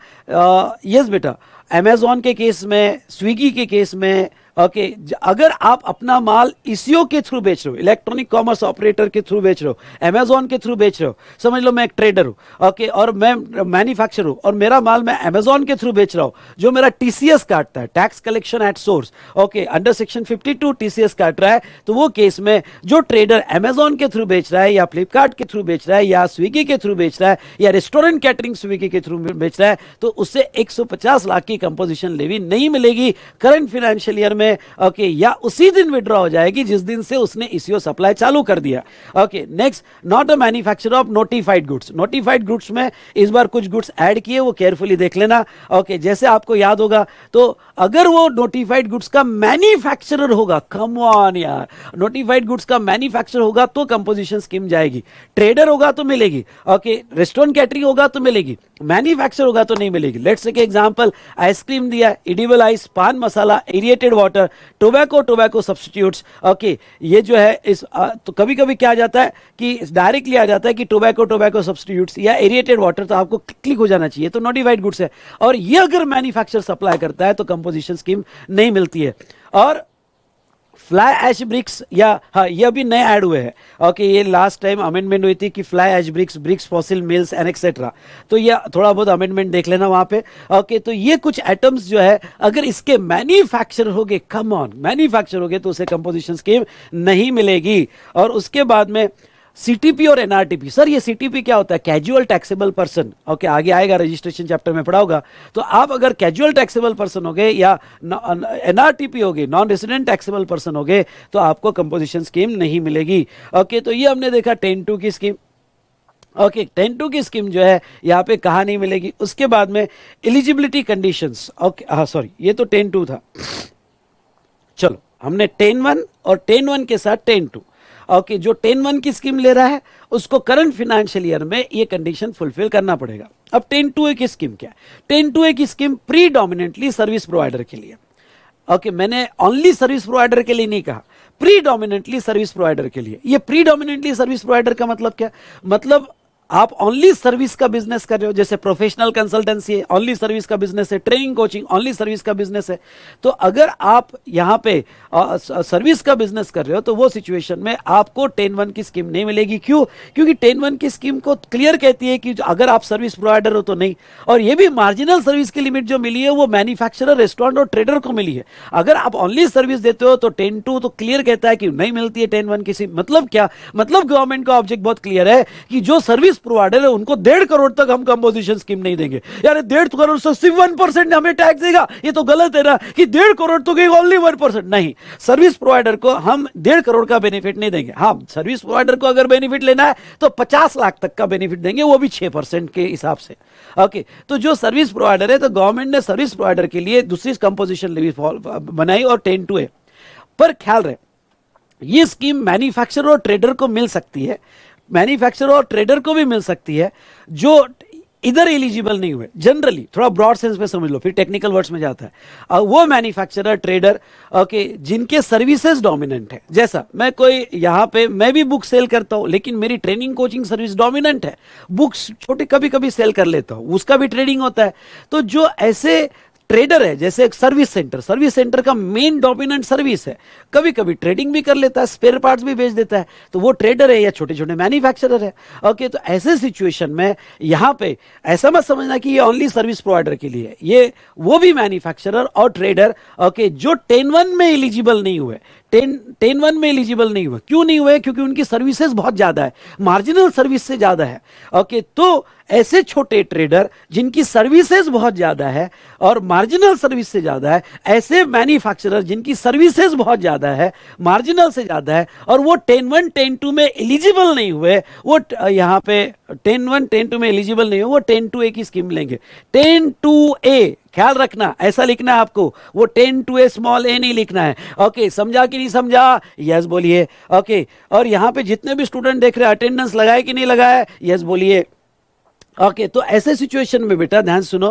यस बेटा, अमेजॉन के केस में, स्विगी के केस में, ओके, अगर आप अपना माल ईसीओ के थ्रू बेच रहे हो, इलेक्ट्रॉनिक कॉमर्स ऑपरेटर के थ्रू बेच रहे हो, अमेजॉन के थ्रू बेच रहे हो, समझ लो मैं एक ट्रेडर हूं, ओके, और मैं मैन्युफैक्चरर हूं और मेरा माल मैं अमेजॉन के थ्रू बेच रहा हूं, जो मेरा टीसीएस काटता है, tax collection at source, okay, under section 52 TCS काट रहा है, तो वो केस में जो ट्रेडर अमेजॉन के थ्रू बेच रहा है या फ्लिपकार्ट के थ्रू बेच रहा है या स्विगी के थ्रू बेच रहा है या रेस्टोरेंट कैटरिंग स्विगी के थ्रू बेच रहा है, तो उससे 150 लाख की कंपोजिशन लेवी नहीं मिलेगी करंट फाइनेंशियल ईयर में। ओके, या उसी दिन विड्रॉ हो जाएगी जिस दिन से उसने ईसीओ सप्लाई चालू कर दिया। Okay, next, not a manufacturer of notified goods. Notified goods में इस बार कुछ गुड्स ऐड किए, वो केयरफुली देख लेना। ओके, जैसे आपको याद होगा, तो अगर वो नोटिफाइड गुड्स का मैन्युफैक्चरर होगा, कम ऑन यार, नोटिफाइड गुड्स का मैन्युफैक्चरर होगा तो कंपोजिशन स्कीम जाएगी, ट्रेडर होगा तो मिलेगी, ओके, रेस्टोरेंट कैटरिंग होगा तो मिलेगी, मैन्युफैक्चर होगा तो नहीं मिलेगी। लेट्स टेक एग्जांपल, आइसक्रीम दिया, edible ice, paan masala, aerated water, tobacco substitutes. Okay, ये जो है इस तो कभी कभी क्या आ जाता है कि डायरेक्टली आ जाता है कि टोबैको सब्स्टिट्यूट्स या एरिएटेड वाटर, तो आपको क्लिक हो जाना चाहिए, तो नोटिफाइड गुड्स है। और ये अगर मैन्युफैक्चर सप्लाई करता है तो कंपोजिशन स्कीम नहीं मिलती है। और फ्लाई ऐश ब्रिक्स, या हाँ, ये अभी नए ऐड हुए हैं। ओके, ये लास्ट टाइम अमेंडमेंट हुई थी कि fly ash bricks fossil mills and etcetera, तो ये थोड़ा बहुत अमेंडमेंट देख लेना वहां पे। ओके, तो ये कुछ आइटम्स जो है अगर इसके मैन्युफैक्चर हो गए, कम ऑन, मैन्युफैक्चर हो गए, तो उसे कंपोजिशन स्कीम नहीं मिलेगी। और उसके बाद में सीटीपी और एनआरटीपी। सर ये सीटीपी क्या होता है? Casual taxable person. ओके, आगे आएगा, रजिस्ट्रेशन चैप्टर में पढ़ा होगा। तो आप अगर कैजुअल टैक्सेबल पर्सन हो गए या एनआरटीपी हो गए, नॉन रेसिडेंट टैक्सेबल पर्सन हो गए, तो आपको कंपोजिशन स्कीम नहीं मिलेगी। ओके, तो ये हमने देखा 10(2) की स्कीम। ओके, 10(2) की स्कीम जो है यहाँ पे कहाँ नहीं मिलेगी। उसके बाद में एलिजिबिलिटी कंडीशंस। ओके, हाँ सॉरी, ये तो 10(2) था। चलो, हमने 10(1) और 10(1) के साथ 10(2). ओके, जो 10(1) की स्कीम ले रहा है उसको करंट फाइनेंशियल ईयर में ये कंडीशन फुलफिल करना पड़ेगा। अब 10(2) की स्कीम क्या है? 10(2) की स्कीम प्रीडोमिनेंटली सर्विस प्रोवाइडर के लिए। ओके, मैंने ओनली सर्विस प्रोवाइडर के लिए नहीं कहा, प्रीडोमिनेंटली सर्विस प्रोवाइडर के लिए। ये प्रीडोमिनेंटली सर्विस प्रोवाइडर का मतलब क्या? मतलब आप ओनली सर्विस का बिजनेस कर रहे हो, जैसे प्रोफेशनल कंसल्टेंसी है, ओनली सर्विस का बिजनेस है, ट्रेनिंग कोचिंग ओनली सर्विस का बिजनेस है। तो अगर आप यहां पे सर्विस का बिजनेस कर रहे हो तो वो सिचुएशन में आपको 10(1) की स्कीम नहीं मिलेगी। क्यों? क्योंकि 10(1) की स्कीम को क्लियर कहती है कि अगर आप सर्विस प्रोवाइडर हो तो नहीं। और ये भी मार्जिनल सर्विस की लिमिट जो मिली है वो मैन्युफैक्चरर, रेस्टोरेंट और ट्रेडर को मिली है। अगर आप ओनली सर्विस देते हो तो 10(2) तो क्लियर कहता है कि नहीं मिलती है 10(1) की स्कीम। मतलब क्या? मतलब गवर्नमेंट का ऑब्जेक्ट बहुत क्लियर है कि जो सर्विस प्रोवाइडर है उनको 1.5 करोड़ तक हम कंपोजिशन स्कीम नहीं देंगे। यार 1.5 करोड़ से सिर्फ 1% हमें टैक्स देगा, ये तो गलत है ना कि 1.5 करोड़ तो ओनली 1%। नहीं, सर्विस प्रोवाइडर को हम 1.5 करोड़ का बेनिफिट नहीं देंगे। हाँ, सर्विस प्रोवाइडर को अगर बेनिफिट लेना है तो 50 लाख तक का बेनिफिट देंगे, वो भी 6% के हिसाब से। ओके, तो जो सर्विस प्रोवाइडर है, तो गवर्नमेंट ने सर्विस प्रोवाइडर के लिए दूसरी कंपोजिशन लेवी बनाई और 10(2) है। पर ख्याल रहे, ये स्कीम मैन्युफैक्चरर और ट्रेडर को मिल सकती है, मैन्युफैक्चरर और ट्रेडर को भी मिल सकती है जो इधर एलिजिबल नहीं हुए। जनरली थोड़ा ब्रॉड सेंस में समझ लो, फिर टेक्निकल वर्ड्स में जाता है। वो मैन्युफैक्चरर, ट्रेडर, ओके, जिनके सर्विसेज डोमिनेंट है। जैसा मैं कोई यहाँ पे मैं भी बुक सेल करता हूँ, लेकिन मेरी ट्रेनिंग कोचिंग सर्विस डोमिनेंट है। बुक्स छोटे कभी कभी सेल कर लेता हूँ, उसका भी ट्रेडिंग होता है। तो जो ऐसे ट्रेडर है, जैसे एक सर्विस सेंटर का मेन डोमिनेंट सर्विस है, कभी कभी ट्रेडिंग भी कर लेता है, स्पेयर पार्ट्स भी बेच देता है, तो वो ट्रेडर है या छोटे छोटे मैन्युफैक्चरर है। ओके, तो ऐसे सिचुएशन में यहां पे ऐसा मत समझना कि ये ओनली सर्विस प्रोवाइडर के लिए है, ये वो भी मैन्युफैक्चरर और ट्रेडर, ओके, जो 10(1) में एलिजिबल नहीं हुए। 10(1) में एलिजिबल नहीं हुए, क्यों नहीं हुए? क्योंकि उनकी सर्विसेज बहुत ज्यादा है, मार्जिनल सर्विस से ज्यादा है। ओके, तो ऐसे छोटे ट्रेडर जिनकी सर्विसेज बहुत ज्यादा है और मार्जिनल सर्विस से ज्यादा है, ऐसे मैन्युफैक्चरर जिनकी सर्विसेज बहुत ज्यादा है, मार्जिनल से ज्यादा है, और वो 10(1) 10(2) में एलिजिबल नहीं हुए, वो यहां पे 10(1) 10(2) में एलिजिबल नहीं हुए, वो 10(2) की स्कीम लेंगे। 10(2) ख्याल रखना, ऐसा लिखना है आपको, वो 10(2) स्मॉल ए नहीं लिखना है। ओके, समझा कि नहीं समझा? यस बोलिए। ओके, और यहां पे जितने भी स्टूडेंट देख रहे हैं, अटेंडेंस लगाए कि नहीं लगाए? यस बोलिए। ओके, तो ऐसे सिचुएशन में बेटा ध्यान सुनो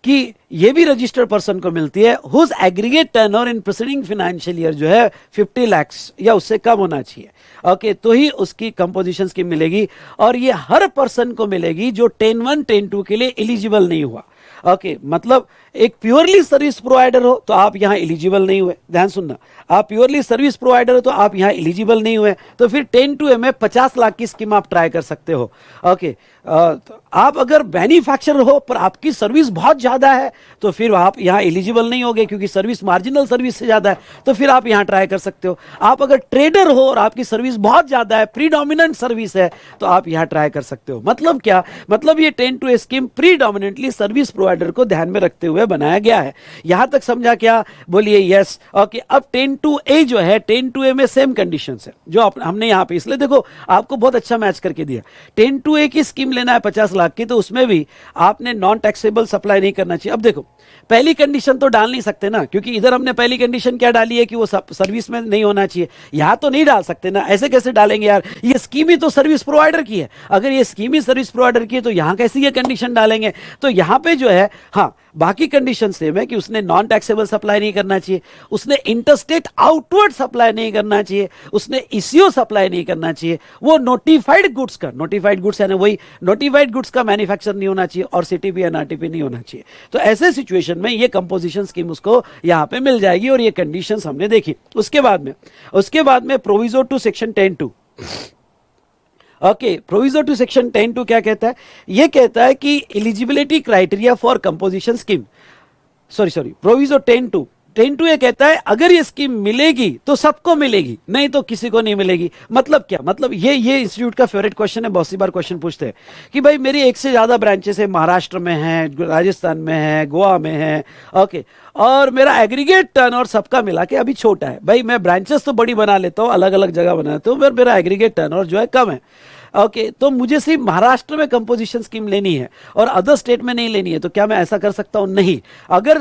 कि ये भी रजिस्टर्ड पर्सन को मिलती है whose aggregate turnover in preceding financial year जो है 50 लाख या उससे कम होना चाहिए। ओके, तो ही उसकी कंपोजिशन स्कीम मिलेगी, और ये हर पर्सन को मिलेगी जो 10(1) 10(2) के लिए एलिजिबल नहीं हुआ। ओके, मतलब एक प्योरली सर्विस प्रोवाइडर हो तो आप यहां एलिजिबल नहीं हुए। ध्यान सुनना, आप प्योरली सर्विस प्रोवाइडर हो तो आप यहां एलिजिबल नहीं हुए, तो फिर 10(2) में 50 लाख की स्कीम आप ट्राई कर सकते हो। ओके, तो आप अगर मैन्युफैक्चरर हो पर आपकी सर्विस बहुत ज्यादा है तो फिर आप यहां एलिजिबल नहीं होगे, क्योंकि सर्विस मार्जिनल सर्विस से ज्यादा है, तो फिर आप यहां ट्राई कर सकते हो। आप अगर ट्रेडर हो और आपकी सर्विस बहुत ज्यादा है, प्रीडोमिनेंट सर्विस है, तो आप यहां ट्राई कर सकते हो। मतलब क्या? मतलब ये 10(2) स्कीम प्रीडोमिनेंटली सर्विस प्रोवाइडर को ध्यान में रखते हुए बनाया गया है। यहां तक समझा क्या? बोलिए यस। ओके, अब 10(2) जो है, 10(2) में सेम कंडीशंस है जो हमने यहां पे, इसलिए देखो आपको बहुत अच्छा मैच करके दिया। 10(2) की स्कीम लेना है 50 लाख की, तो उसमें भी आपने नॉन टैक्सेबल सप्लाई नहीं करना चाहिए। अब देखो, पहली कंडीशन तो डाल नहीं सकते ना, क्योंकि इधर हमने पहली कंडीशन क्या डाली है कि वो सर्विस में नहीं होना चाहिए। यहां तो नहीं डाल सकते ना, ऐसे कैसे डालेंगे यार? ये स्कीम ही तो सर्विस प्रोवाइडर की है, अगर ये स्कीम ही सर्विस प्रोवाइडर की है तो यहां कैसे ये कंडीशन डालेंगे? तो यहां पे जो है, हाँ, बाकी कंडीशन सेम है कि उसने नॉन टैक्सेबल सप्लाई नहीं करना चाहिए, उसने इंटरस्टेट आउटवर्ड सप्लाई नहीं करना चाहिए, उसने ईसीओ सप्लाई नहीं करना चाहिए, वो नोटिफाइड गुड्स का, नोटिफाइड गुड्स यानी वही नोटिफाइड गुड्स का मैन्युफैक्चर नहीं होना चाहिए, और सीटीपी एनआरटीपी नहीं होना चाहिए। तो ऐसे सिचुएशन में ये कंपोजिशन स्कीम उसको यहां पे मिल जाएगी, और ये कंडीशंस हमने देखी। उसके बाद में proviso to section 10(2). Okay, proviso to section 10(2) क्या कहता है? ये कहता है कि eligibility criteria for composition scheme, sorry proviso 10(2) 10 two A कहता है अगर ये स्कीम मिलेगी तो सबको मिलेगी, नहीं तो किसी को नहीं मिलेगी। मतलब क्या, मतलब ये इंस्टीट्यूट का फेवरेट क्वेश्चन है, बहुत सी बार क्वेश्चन पूछते हैं कि भाई मेरी एक से ज्यादा ब्रांचेस है, महाराष्ट्र में है, राजस्थान में है, गोवा में है, ओके, और मेरा एग्रीगेट टर्नओवर सबका मिला के अभी छोटा है। भाई मैं ब्रांचेस तो बड़ी बना लेता हूँ, अलग अलग जगह बना लेता हूँ, पर मेरा एग्रीगेट टर्नओवर जो है कम है। ओके, तो मुझे सिर्फ महाराष्ट्र में कंपोजिशन स्कीम लेनी है और अदर स्टेट में नहीं लेनी है, तो क्या मैं ऐसा कर सकता हूं? नहीं। अगर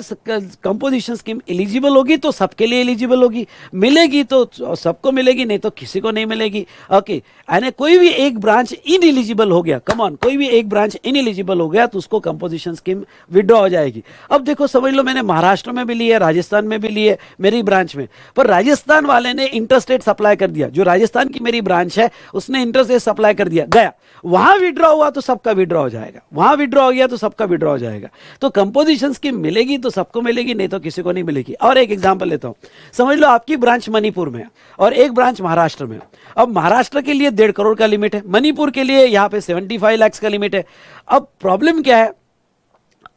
कंपोजिशन स्कीम एलिजिबल होगी तो सबके लिए एलिजिबल होगी, मिलेगी तो सबको मिलेगी, नहीं तो किसी को नहीं मिलेगी। ओके, यानी कोई भी एक ब्रांच इन एलिजिबल हो गया, कम ऑन, कोई भी एक ब्रांच इन एलिजिबल हो गया तो उसको कंपोजिशन स्कीम विड्रॉ हो जाएगी। अब देखो समझ लो, मैंने महाराष्ट्र में भी ली है, राजस्थान में भी ली है मेरी ब्रांच में, पर राजस्थान वाले ने इंटरस्टेट सप्लाई कर दिया, जो राजस्थान की मेरी ब्रांच है उसने इंटरस्टेट सप्लाई कर दिया, गया वहां विड्रॉ हुआ तो सबका विड्रॉ हो जाएगा, वहां विड्रॉ हो गया तो सबका विड्रॉ हो जाएगा। तो कंपोजिशन स्कीम मिलेगी तो सबको मिलेगी, नहीं तो किसी को नहीं मिलेगी। और एक एग्जांपल लेता हूं, समझ लो आपकी ब्रांच मणिपुर में है और एक ब्रांच महाराष्ट्र में। अब महाराष्ट्र के लिए 1.5 करोड़ का लिमिट है, मणिपुर के लिए यहां पे 75 लाख का लिमिट है। अब प्रॉब्लम क्या है,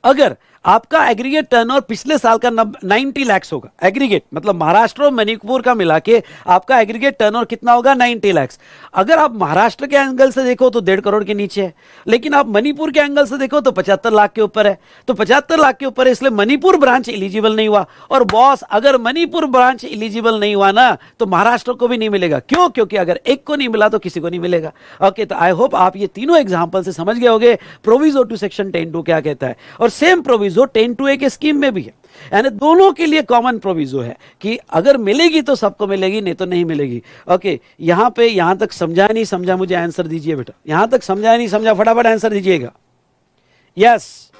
अगर आपका एग्रीगेट टर्नओवर पिछले साल का 90 लाख होगा, एग्रीगेट मतलब महाराष्ट्र और मणिपुर का मिला के आपका एग्रीगेट टर्नओवर कितना होगा? 90 लाख। अगर आप महाराष्ट्र के एंगल से देखो तो 1.5 करोड़ के नीचे है, लेकिन आप मणिपुर के एंगल से देखो तो 75 लाख के ऊपर है। तो 75 लाख के ऊपर है, इसलिए मणिपुर ब्रांच एलिजिबल नहीं हुआ। और बॉस, अगर मणिपुर ब्रांच एलिजिबल नहीं हुआ ना तो महाराष्ट्र को भी नहीं मिलेगा। क्यों? क्योंकि अगर एक को नहीं मिला तो किसी को नहीं मिलेगा। ओके, तो आई होप आप ये तीनों एग्जाम्पल से समझ गए होंगे प्रोविजो टू सेक्शन 10(2) क्या कहता है। और सेम प्रोविजो 10(2) के स्कीम में भी है, यानी दोनों के लिए कॉमन प्रोविजो है कि अगर मिलेगी तो सबको मिलेगी, नहीं तो नहीं मिलेगी। ओके, यहां पे यहां तक समझा नहीं समझा, मुझे आंसर दीजिए बेटा। यहां तक समझा नहीं समझा, फटाफट आंसर दीजिएगा। यस,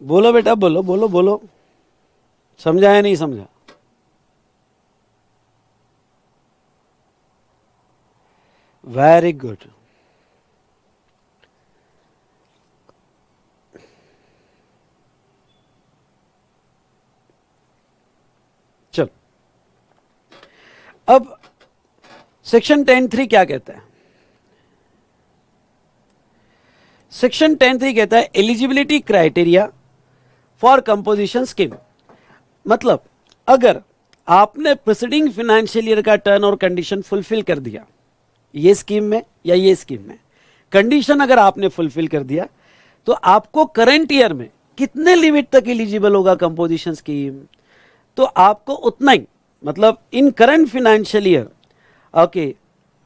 बोलो बेटा, बोलो बोलो बोलो, समझा या नहीं समझा? Very good. चलो, अब सेक्शन 10(3) क्या कहता है? सेक्शन 10(3) कहता है eligibility criteria for composition scheme. मतलब अगर आपने प्रीसीडिंग फाइनेंशियल ईयर का टर्न और कंडीशन फुलफिल कर दिया, ये स्कीम में या ये स्कीम में कंडीशन अगर आपने फुलफिल कर दिया, तो आपको करंट ईयर में कितने लिमिट तक एलिजिबल होगा कंपोजिशन स्कीम? तो आपको उतना ही, मतलब इन करंट फाइनेंशियल ईयर, ओके,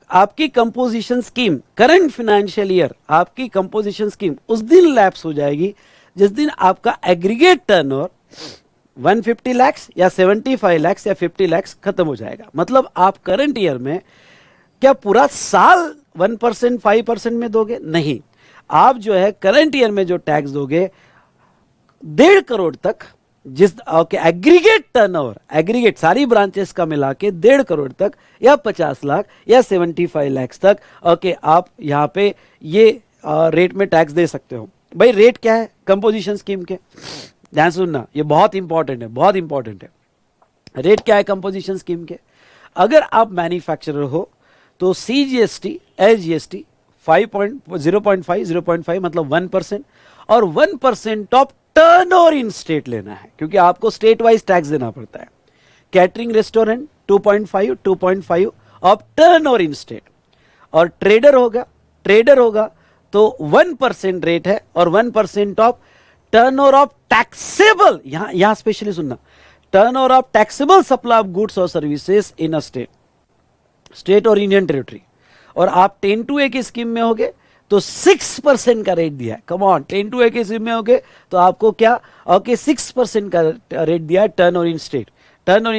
आपकी composition scheme current financial year, आपकी कंपोजिशन स्कीम उस दिन लैप्स हो जाएगी जिस दिन आपका एग्रीगेट टर्नओवर 150 लाख या 75 लाख या 50 लाख खत्म हो जाएगा। मतलब आप करंट ईयर में क्या पूरा साल 1% 5% में दोगे? नहीं, आप जो है करंट ईयर में जो टैक्स दोगे 1.5 करोड़ तक, जिस एग्रीगेट टर्नओवर, एग्रीगेट सारी ब्रांचेस का मिला के 1.5 करोड़ तक या 50 लाख या 75 लाख तक, ओके, आप यहां पे ये रेट में टैक्स दे सकते हो। भाई रेट क्या है कंपोजिशन स्कीम के? ध्यान सुनना, ये बहुत इंपॉर्टेंट है, बहुत इंपॉर्टेंट है। रेट क्या है कंपोजिशन स्कीम के? अगर आप मैन्युफैक्चरर हो तो CGST SGST 0.5 मतलब 1% और 1% ऑफ टर्नओवर इन स्टेट लेना है, क्योंकि आपको स्टेट वाइज टैक्स देना पड़ता है। Catering restaurant 2.5 of turnover in state, और ट्रेडर होगा तो 1% रेट है और 1% ऑफ टर्नओवर ऑफ टैक्सेबल, यहां स्पेशली सुनना, turnover of taxable supply of goods और सर्विसेज इन अ स्टेट और यूनियन टेरिटरी। और आप 10(2) की स्कीम में होगे तो 6% का रेट दिया है। कम ऑन, 10(2) की स्कीम में होगे तो आपको क्या, ओके, 6% का रेट दिया है टर्नओवर इन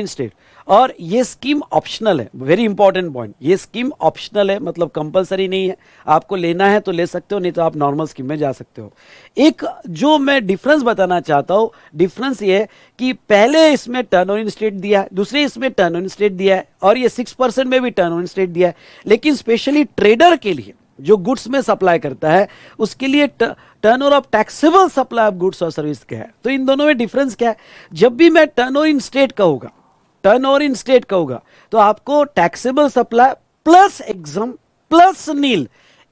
स्टेट। और ये स्कीम ऑप्शनल है, वेरी इंपॉर्टेंट पॉइंट, ये स्कीम ऑप्शनल है, मतलब कंपलसरी नहीं है। आपको लेना है तो ले सकते हो, नहीं तो आप नॉर्मल स्कीम में जा सकते हो। एक जो मैं डिफरेंस बताना चाहता हूं, डिफरेंस ये है कि पहले इसमें टर्नओवर इन स्टेट दिया है, दूसरे इसमें टर्नओवर इन स्टेट दिया है, और ये 6% में भी टर्नओवर इन स्टेट दिया है। लेकिन स्पेशली ट्रेडर के लिए जो गुड्स में सप्लाई करता है, उसके लिए turnover of taxable supply of goods और सर्विस क्या है? तो इन दोनों में डिफरेंस क्या है? जब भी मैं टर्नओवर इन स्टेट कहूंगा तो आपको taxable supply plus exempt plus nil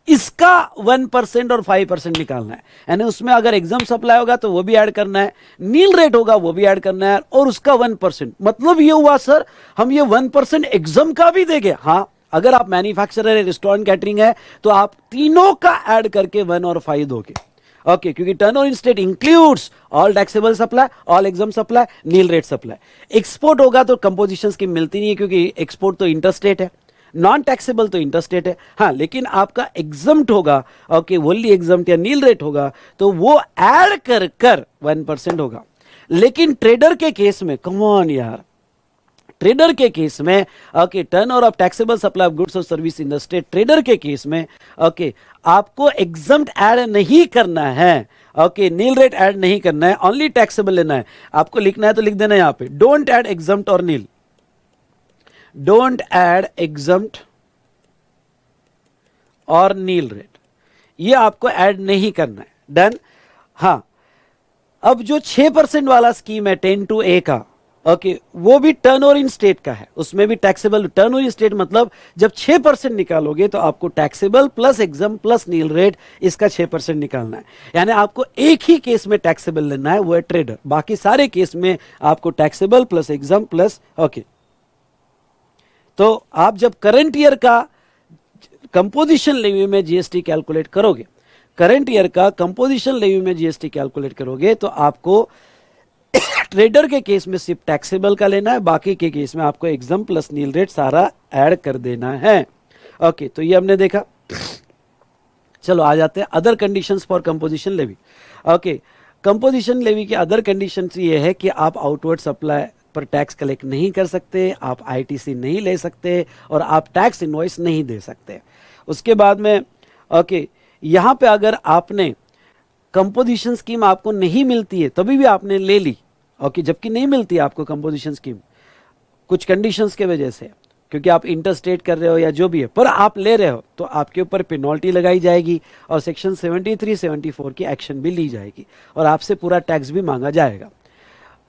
इसका 1% और 5% निकालना है। यानी उसमें अगर एग्जाम सप्लाई होगा तो वो भी ऐड करना है, नील रेट होगा वो भी ऐड करना है, और उसका 1%। मतलब ये हुआ सर हम ये 1% एग्जाम का भी देंगे। हाँ, अगर आप मैन्युफैक्चरर है, रेस्टोरेंट कैटरिंग है, तो आप तीनों का ऐड करके 1 और 5 दोगे। ओके, क्योंकि turnover in state includes all taxable supply, all exempt supply, nil rate supply. Export होगा तो कंपोजिशन स्कीम मिलती नहीं है, क्योंकि एक्सपोर्ट तो इंटरस्टेट है, नॉन टैक्सेबल तो इंटरस्टेट है। हाँ, लेकिन आपका एग्जम्प्ट होगा, ओके, वोनली एग्जम्प्ट या नील रेट होगा, तो वो ऐड कर कर 1% होगा। लेकिन ट्रेडर के केस में, कम ऑन यार, ट्रेडर के केस में, okay, turnover of taxable supply of goods और service in the state, trader के केस में, ओके, आपको एग्जम्प्ट ऐड नहीं करना है, ओके, नील रेट ऐड नहीं करना है, ओनली टैक्सेबल लेना है। आपको लिखना है तो लिख देना यहां पे, डोंट ऐड एग्जम्प्ट और नील, डोंट ऐड एग्जम्प्ट और नील रेट, ये आपको ऐड नहीं करना है। डन। हाँ, अब जो 6% वाला स्कीम है 10(2)(a) का, ओके, वो भी टर्नओवर इन स्टेट का है, उसमें भी टैक्सेबल। टर्नओवर इन स्टेट मतलब जब 6% निकालोगे तो आपको taxable plus exempt plus nil rate, इसका 6% निकालना है। यानी आपको एक ही केस में टैक्सेबल लेना है, वो है ट्रेडर। बाकी सारे केस में आपको taxable plus exempt plus, okay. तो आप जब करंट ईयर का कंपोजिशन लेवी में जीएसटी कैलकुलेट करोगे, करंट ईयर का कंपोजिशन लेवी में जीएसटी कैलकुलेट करोगे, तो आपको ट्रेडर के केस में सिर्फ टैक्सेबल का लेना है, बाकी के केस में आपको एग्जाम प्लस नील रेट सारा ऐड कर देना है। ओके, तो ये हमने देखा। चलो आ जाते हैं other conditions for composition levy. Okay, composition levy की अदर कंडीशंस ये है कि आप आउटवर्ड सप्लाई पर टैक्स कलेक्ट नहीं कर सकते, आप आईटीसी नहीं ले सकते, और आप टैक्स इनवॉइस नहीं दे सकते। उसके बाद में, ओके, यहां पे अगर आपने कंपोजिशन स्कीम आपको नहीं मिलती है तभी भी आपने ले ली, ओके, जबकि नहीं मिलती है आपको कंपोजिशन स्कीम कुछ कंडीशंस के वजह से, क्योंकि आप इंटरस्टेट कर रहे हो या जो भी है, पर आप ले रहे हो, तो आपके ऊपर पेनल्टी लगाई जाएगी और सेक्शन 73, 74 की एक्शन भी ली जाएगी और आपसे पूरा टैक्स भी मांगा जाएगा।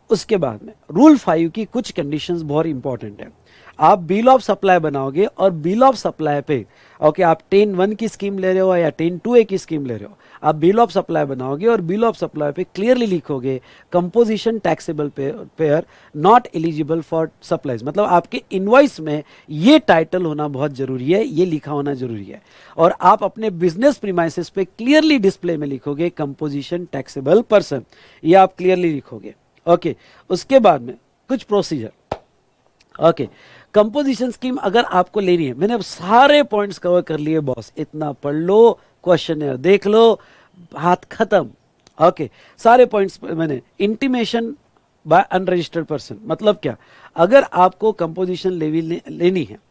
उसके बाद में रूल 5 की कुछ कंडीशंस बहुत इंपॉर्टेंट है। आप बिल ऑफ सप्लाई बनाओगे और बिल ऑफ सप्लाई पे, ओके, आप 10(1) की स्कीम ले रहे हो या 10(2)(a) की स्कीम ले रहे हो, आप बिल ऑफ सप्लाई बनाओगे और बिल ऑफ सप्लाई पे क्लियरली लिखोगे composition taxable pair not eligible for supplies. मतलब आपके इनवॉइस में ये टाइटल होना बहुत जरूरी है, ये लिखा होना जरूरी है, और आप अपने बिजनेस प्रीमाइसेस पे क्लियरली डिस्प्ले में लिखोगे कंपोजिशन टैक्सेबल पर्सन, ये आप क्लियरली लिखोगे। ओके, उसके बाद में कुछ प्रोसीजर। ओके, कंपोजिशन स्कीम अगर आपको लेनी है, मैंने अब सारे पॉइंट्स कवर कर लिए बॉस, इतना पढ़ लो, क्वेश्चन देख लो, हाथ खत्म। ओके, सारे पॉइंट्स मैंने। इंटीमेशन बाय अनरजिस्टर्ड पर्सन मतलब क्या, अगर आपको कंपोजिशन लेवी लेनी है,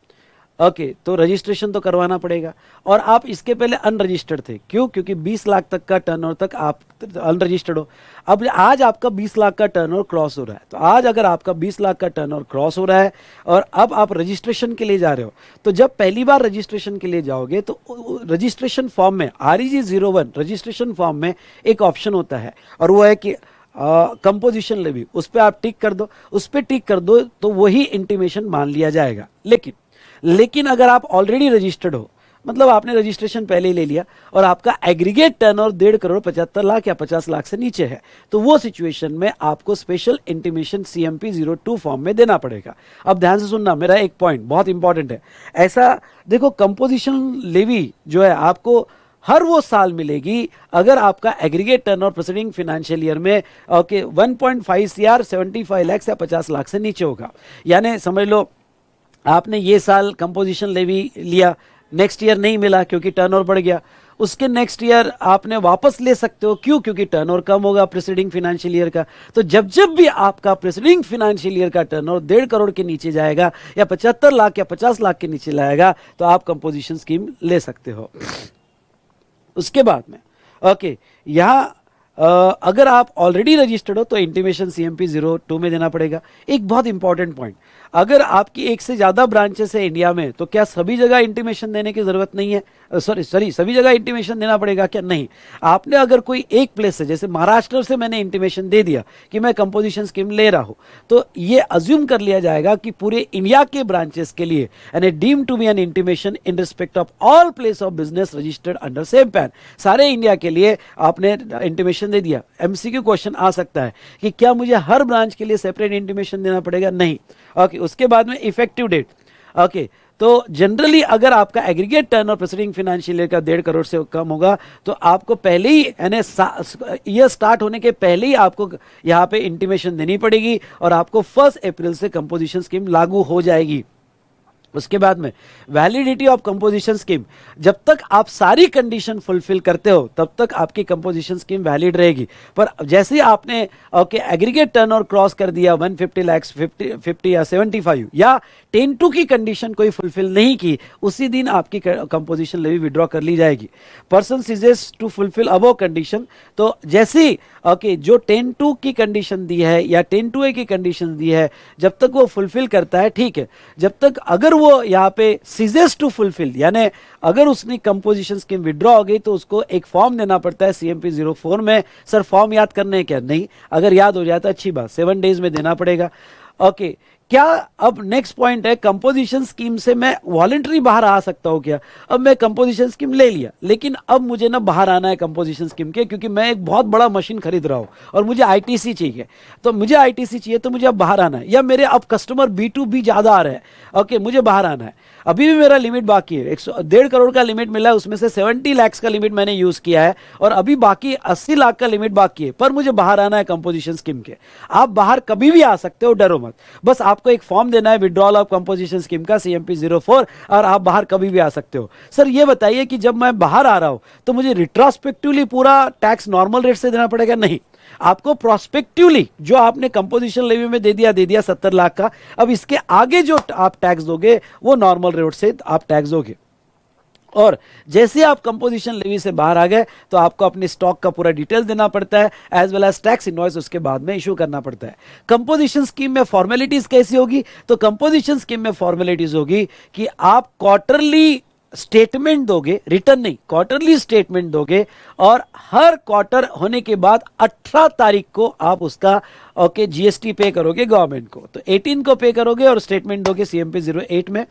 ओके, तो रजिस्ट्रेशन तो करवाना पड़ेगा, और आप इसके पहले अनरजिस्टर्ड थे। क्यों? क्योंकि 20 लाख तक का टर्नओवर तक आप अनरजिस्टर्ड हो। अब आज आपका 20 लाख का टर्नओवर क्रॉस हो रहा है, तो आज अगर आपका 20 लाख का टर्नओवर क्रॉस हो रहा है और अब आप रजिस्ट्रेशन के लिए जा रहे हो, तो जब पहली बार रजिस्ट्रेशन के लिए जाओगे तो रजिस्ट्रेशन फॉर्म में REG 01 रजिस्ट्रेशन फॉर्म में एक ऑप्शन होता है, और वो है कि कंपोजिशन लेवी, उस पर आप टिक कर दो। उस पर टिक कर दो तो वही इंटीमेशन मान लिया जाएगा। लेकिन अगर आप ऑलरेडी रजिस्टर्ड हो, मतलब आपने रजिस्ट्रेशन पहले ही ले लिया और आपका एग्रीगेट टर्नओवर 1.5 करोड़ 75 लाख या 50 लाख से नीचे है, तो वो सिचुएशन में आपको स्पेशल इंटीमेशन CMP 02 फॉर्म में देना पड़ेगा। अब ध्यान से सुनना, मेरा एक पॉइंट बहुत इंपॉर्टेंट है। ऐसा देखो, कंपोजिशन लेवी जो है आपको हर वो साल मिलेगी अगर आपका aggregate turnover preceding financial year में, ओके, 1.5 CR 75 लाख या 50 लाख से नीचे होगा। यानी समझ लो आपने ये साल कंपोजिशन लेवी लिया, नेक्स्ट ईयर नहीं मिला क्योंकि टर्नओवर बढ़ गया, उसके नेक्स्ट ईयर आपने वापस ले सकते हो। क्यों? क्योंकि टर्नओवर कम होगा प्रीसीडिंग फाइनेंशियल ईयर का। तो जब जब भी आपका प्रीसीडिंग फाइनेंशियल ईयर का टर्नओवर 1.5 करोड़ के नीचे जाएगा या 75 लाख या 50 लाख के नीचे लाएगा, तो आप कंपोजिशन स्कीम ले सकते हो। उसके बाद में, ओके, यहाँ अगर आप ऑलरेडी रजिस्टर्ड हो तो इंटीमेशन CMP 02 में देना पड़ेगा। एक बहुत इंपॉर्टेंट पॉइंट, अगर आपकी एक से ज्यादा ब्रांचेस है इंडिया में, तो क्या सभी जगह इंटीमेशन देने की जरूरत नहीं है? सॉरी, सभी जगह इंटीमेशन देना पड़ेगा क्या? नहीं। आपने अगर कोई एक प्लेस से, जैसे महाराष्ट्र से मैंने इंटीमेशन दे दिया कि मैं कंपोजिशन स्कीम ले रहा हूं, तो ये अज्यूम कर लिया जाएगा कि पूरे इंडिया के ब्रांचेस के लिए and deem to be an intimation in respect of all place of business registered under same PAN. सारे इंडिया के लिए आपने इंटीमेशन दे दिया। एमसीक्यू क्वेश्चन आ सकता है कि क्या मुझे हर ब्रांच के लिए सेपरेट इंटीमेशन देना पड़ेगा? नहीं। ओके, उसके बाद में इफेक्टिव डेट। ओके, तो जनरली अगर आपका एग्रीगेट टर्न और प्रीसीडिंग फाइनेंशियल ईयर का 1.5 करोड़ से कम होगा, तो आपको पहले ही यानी ईयर स्टार्ट होने के पहले ही आपको यहां पे इंटीमेशन देनी पड़ेगी और आपको 1 अप्रैल से कंपोजिशन स्कीम लागू हो जाएगी। उसके बाद में वैलिडिटी ऑफ कंपोजिशन स्कीम, जब तक आप सारी कंडीशन फुलफिल करते हो तब तक आपकी कंपोजिशन स्कीम वैलिड रहेगी। पर जैसे ही आपने एग्रीगेट टर्न और क्रॉस कर दिया 150 लाख 50 या 75 या 10(2) की कंडीशन कोई फुलफिल नहीं की, उसी दिन आपकी कंपोजिशन लेवी विड्रॉ कर ली जाएगी। Person ceases to fulfil above condition, तो जैसे ही जो 10(2) की कंडीशन दी है या 10(2)(a) की कंडीशन दी है, जब तक वो फुलफिल करता है ठीक है। जब तक अगर वो यहाँ पे सीजेस टू फुलफिल, यानी अगर उसने कंपोजिशन स्कीम विड्रॉ हो गई तो उसको एक फॉर्म देना पड़ता है CMP 04 में। सर फॉर्म याद करने हैं क्या? नहीं, अगर याद हो जाता अच्छी बात, 7 डेज में देना पड़ेगा। ओके, क्या अब नेक्स्ट पॉइंट है, कंपोजिशन स्कीम से मैं वॉलंटरी बाहर आ सकता हूं क्या? अब मैं कंपोजिशन स्कीम ले लिया, लेकिन अब मुझे ना बाहर आना है कंपोजिशन स्कीम के, क्योंकि मैं एक बहुत बड़ा मशीन खरीद रहा हूं और मुझे ITC चाहिए। तो मुझे ITC चाहिए तो मुझे अब बाहर आना है, या मेरे अब कस्टमर B2B ज्यादा आ रहे हैं। ओके, मुझे बाहर आना है। अभी भी मेरा लिमिट बाकी है, 1.5 करोड़ का लिमिट मिला है, उसमें से 70 लाख का लिमिट मैंने यूज किया है और अभी बाकी 80 लाख का लिमिट बाकी है, पर मुझे बाहर आना है कंपोजिशन स्कीम के। आप बाहर कभी भी आ सकते हो, डरो मत। बस आपको एक फॉर्म देना है विड्रॉल ऑफ कंपोजिशन स्कीम का CMP 04 और आप बाहर कभी भी आ सकते हो। सर ये बताइए कि जब मैं बाहर आ रहा हूं तो मुझे रिट्रोस्पेक्टिवली पूरा टैक्स नॉर्मल रेट से देना पड़ेगा? नहीं, आपको प्रोस्पेक्टिवली जो आपने कंपोजिशन लेवी में दे दिया 70 लाख का, अब इसके आगे जो आप टैक्स दोगे वो नॉर्मल रेट से आप टैक्स दोगे। और जैसे आप कंपोजिशन लेवी से बाहर आ गए तो आपको अपने स्टॉक का पूरा डिटेल्स देना पड़ता है, as well as tax invoice उसके बाद में इशू करना पड़ता है। कंपोजिशन स्कीम में फॉर्मेलिटीज कैसी होगी? तो कंपोजिशन स्कीम में फॉर्मेलिटीज होगी कि आप क्वार्टरली स्टेटमेंट दोगे, रिटर्न नहीं, क्वार्टरली स्टेटमेंट दोगे और हर क्वार्टर होने के बाद 18 तारीख को आप उसका GST पे करोगे गवर्नमेंट को। तो 18 को पे करोगे और स्टेटमेंट दोगे CMP 08 में।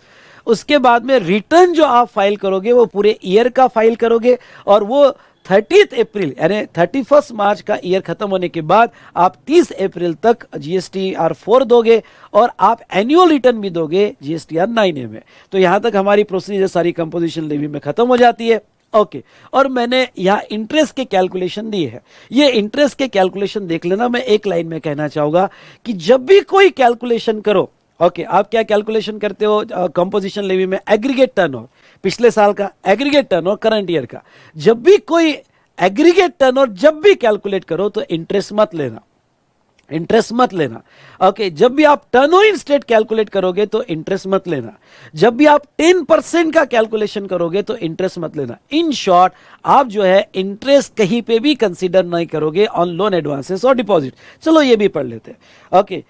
उसके बाद में रिटर्न जो आप फाइल करोगे वो पूरे ईयर का फाइल करोगे और वो 30 अप्रैल यानी 31 मार्च का ईयर खत्म होने के बाद आप 30 अप्रैल तक GSTR 4 दोगे और आप एनुअल रिटर्न भी दोगे GSTR 9A में। तो यहां तक हमारी प्रोसीजर सारी कंपोजिशन लेवी में खत्म हो जाती है। ओके, और मैंने यहाँ इंटरेस्ट के कैलकुलेशन दिए हैं। ये इंटरेस्ट के कैलकुलेशन देख लेना। मैं एक लाइन में कहना चाहूंगा कि जब भी कोई कैलकुलेशन करो, आप क्या कैलकुलेशन करते हो कंपोजिशन लेवी में? एग्रीगेट टर्नओवर, पिछले साल का एग्रीगेट टर्नओवर, करंट ईयर का। जब भी कोई एग्रीगेट टर्नओवर जब भी कैलकुलेट करो तो इंटरेस्ट मत लेना, इंटरेस्ट मत लेना। जब भी आप टर्नओवर इंस्टेड कैलकुलेट करोगे तो इंटरेस्ट मत लेना। जब भी आप 10% का कैलकुलेशन करोगे तो इंटरेस्ट मत लेना। इन शॉर्ट, आप जो है इंटरेस्ट कहीं पे भी कंसीडर नहीं करोगे ऑन लोन एडवांसेस और डिपॉजिट। चलो ये भी पढ़ लेते हैं।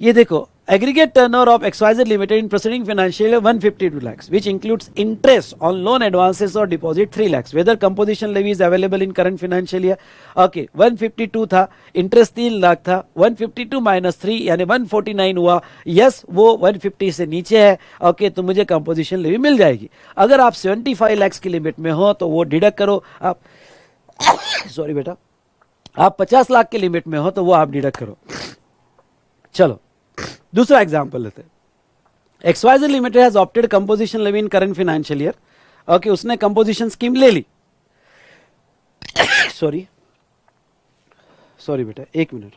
ये देखो, aggregate turnover of XYZ Limited in preceding financial year 152 lakhs, which includes interest on loan advances or deposit 3 lakhs. Whether composition levy is available in current financial year? 152 था, interest 3 लाख था, 152 minus 3 यानी 149 हुआ। यस, वो 150 से नीचे है। तो मुझे कंपोजिशन लेवी मिल जाएगी। अगर आप 75 लाख की लिमिट में हो तो वो डिडक्ट करो। आप सॉरी बेटा, आप 50 लाख की लिमिट में हो तो वो आप डिडक्ट करो। चलो दूसरा एग्जांपल लेते हैं। XYZ limited has opted composition levy in current financial year. उसने कंपोजिशन स्कीम ले ली। सॉरी बेटा, एक मिनट।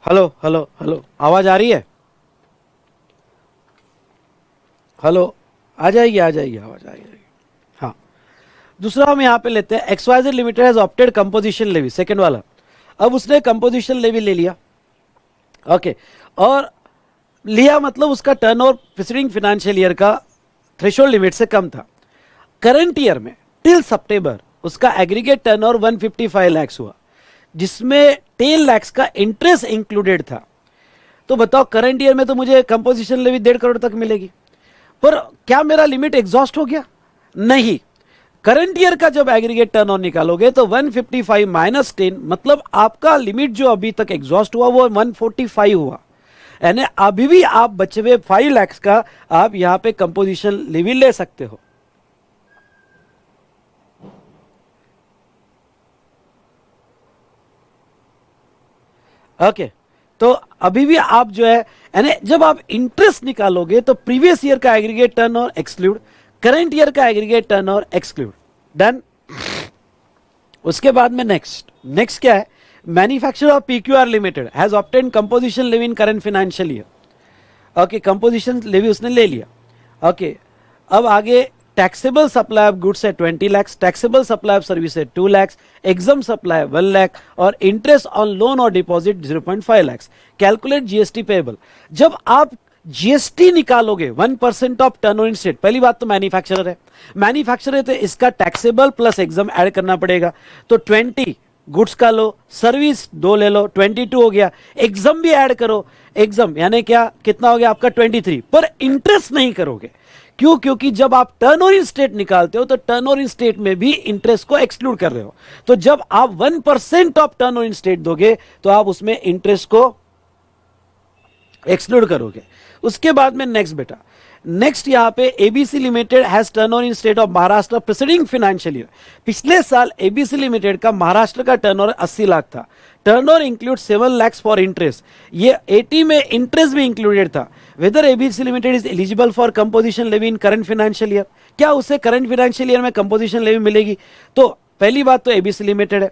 हेलो हेलो हेलो, आवाज आ रही है? हेलो, आ जाएगी आवाज आ जाएगी। हाँ, दूसरा हम यहाँ पे लेते हैं, XYZ limited has opted composition levy, second वाला। अब उसने कंपोजिशन लेवी ले लिया, ओके, और लिया मतलब उसका टर्नओवर प्रीसीडिंग फाइनेंशियल ईयर का थ्रेशोल्ड लिमिट से कम था। करंट ईयर में टिल सितंबर उसका एग्रीगेट टर्नओवर 155 लाख हुआ, जिसमें 10 लाख का इंटरेस्ट इंक्लूडेड था। तो बताओ करंट ईयर में तो मुझे कंपोजिशन लेवी 1.5 करोड़ तक मिलेगी, पर क्या मेरा लिमिट एग्जॉस्ट हो गया? नहीं। करंट ईयर का जब एग्रीगेट टर्नओवर निकालोगे तो 155 माइनस 10, मतलब आपका लिमिट जो अभी तक एग्जॉस्ट हुआ वो 145 हुआ, यानी अभी भी आप बचे हुए 5 लाख का आप यहां पे कंपोजिशन लेवी ले सकते हो। ओके, तो अभी भी आप जो है, यानी जब आप इंटरेस्ट निकालोगे तो प्रीवियस ईयर का aggregate turnover exclude, current year का एग्रीगेट टर्नओवर एक्सक्लूड, डन। उसके बाद में नेक्स्ट क्या है, manufacturer of PQR limited has obtain composition levy in current financial year. Okay, composition levy उसने ले लिया। ओके, अब आगे टैक्सेबल सप्लाई ऑफ गुड्स है 20 lakh, taxable supply of service है 2 लाख, एग्जाम सप्लाई 1 लाख और इंटरेस्ट ऑन लोन और deposit 0.5 lakh. Calculate GST payable. जब आप जीएसटी निकालोगे 1% ऑफ टर्नओवर इन स्टेट, पहली बात तो मैन्युफैक्चरर है तो इसका टैक्सेबल प्लस एग्जाम ऐड करना पड़ेगा, तो 20 गुड्स का लो, सर्विस 2 ले लो, 22 हो गया, एग्जाम भी ऐड करो, एग्जाम यानी क्या, कितना हो गया आपका 23, पर इंटरेस्ट नहीं करोगे। क्यों? क्योंकि जब आप टर्नओवर इन स्टेट निकालते हो तो टर्नओवर इन स्टेट में भी इंटरेस्ट को एक्सक्लूड कर रहे हो, तो जब आप 1% ऑफ टर्नओवर इन स्टेट दोगे तो आप उसमें इंटरेस्ट को एक्सक्लूड करोगे। उसके बाद में नेक्स्ट यहां पे ABC limited has turnover in state of Maharashtra preceding financial year. पिछले साल एबीसी लिमिटेड का महाराष्ट्र का टर्नओवर 80 लाख था, turnover include 7 lakh for interest, ये 80 में इंटरेस्ट भी इंक्लूडेड था। Whether ABC limited is eligible for composition levy in current financial year, क्या उसे करंट फाइनेंशियल ईयर में कंपोजिशन लेवी मिलेगी? तो पहली बात तो एबीसी लिमिटेड है,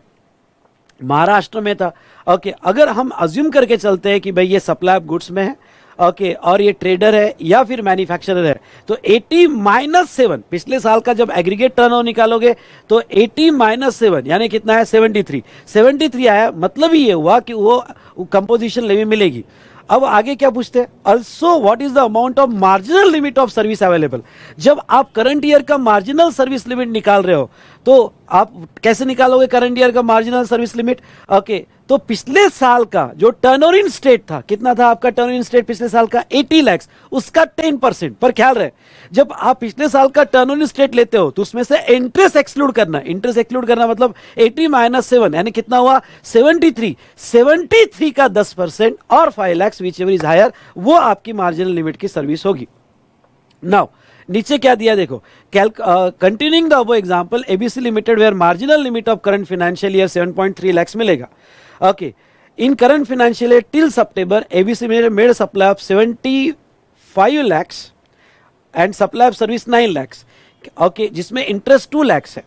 महाराष्ट्र में था। ओके, अगर हम अज्यूम करके चलते हैं कि भाई ये सप्लाई ऑफ गुड्स में है, ओके, और ये ट्रेडर है या फिर मैन्युफैक्चरर है, तो 80 माइनस 7, पिछले साल का जब एग्रीगेट टर्नओवर निकालोगे तो 80 माइनस 7 यानी कितना है, 73 आया, मतलब ही ये हुआ कि वो कंपोजिशन लेवी मिलेगी। अब आगे क्या पूछते हैं, also what is the amount of marginal limit of service available. जब आप करंट ईयर का मार्जिनल सर्विस लिमिट निकाल रहे हो तो आप कैसे निकालोगे करंट ईयर का मार्जिनल सर्विस लिमिट? ओके, तो पिछले साल का जो टर्नओवर इन स्टेट था, कितना था आपका टर्नओवर इन स्टेट पिछले साल का, 80 लाख, उसका 10%। पर ख्याल रहे, जब आप पिछले साल का टर्नओवर इन स्टेट लेते हो तो उसमें से इंटरेस्ट एक्सक्लूड करना मतलब 80 माइनस 7 यानी कितना हुआ, 73 का 10% और 5 lakh whichever is higher, वो आपकी मार्जिनल लिमिट की सर्विस होगी। नाउ नीचे क्या दिया देखो, continuing the above example, ABC limited where marginal limit of current financial year 7.3 lakh मिलेगा। Okay, in current financial year till September ABC made supply of 75 lakhs and supply of service 9 lakhs। Okay, जिसमें interest 2 lakhs है,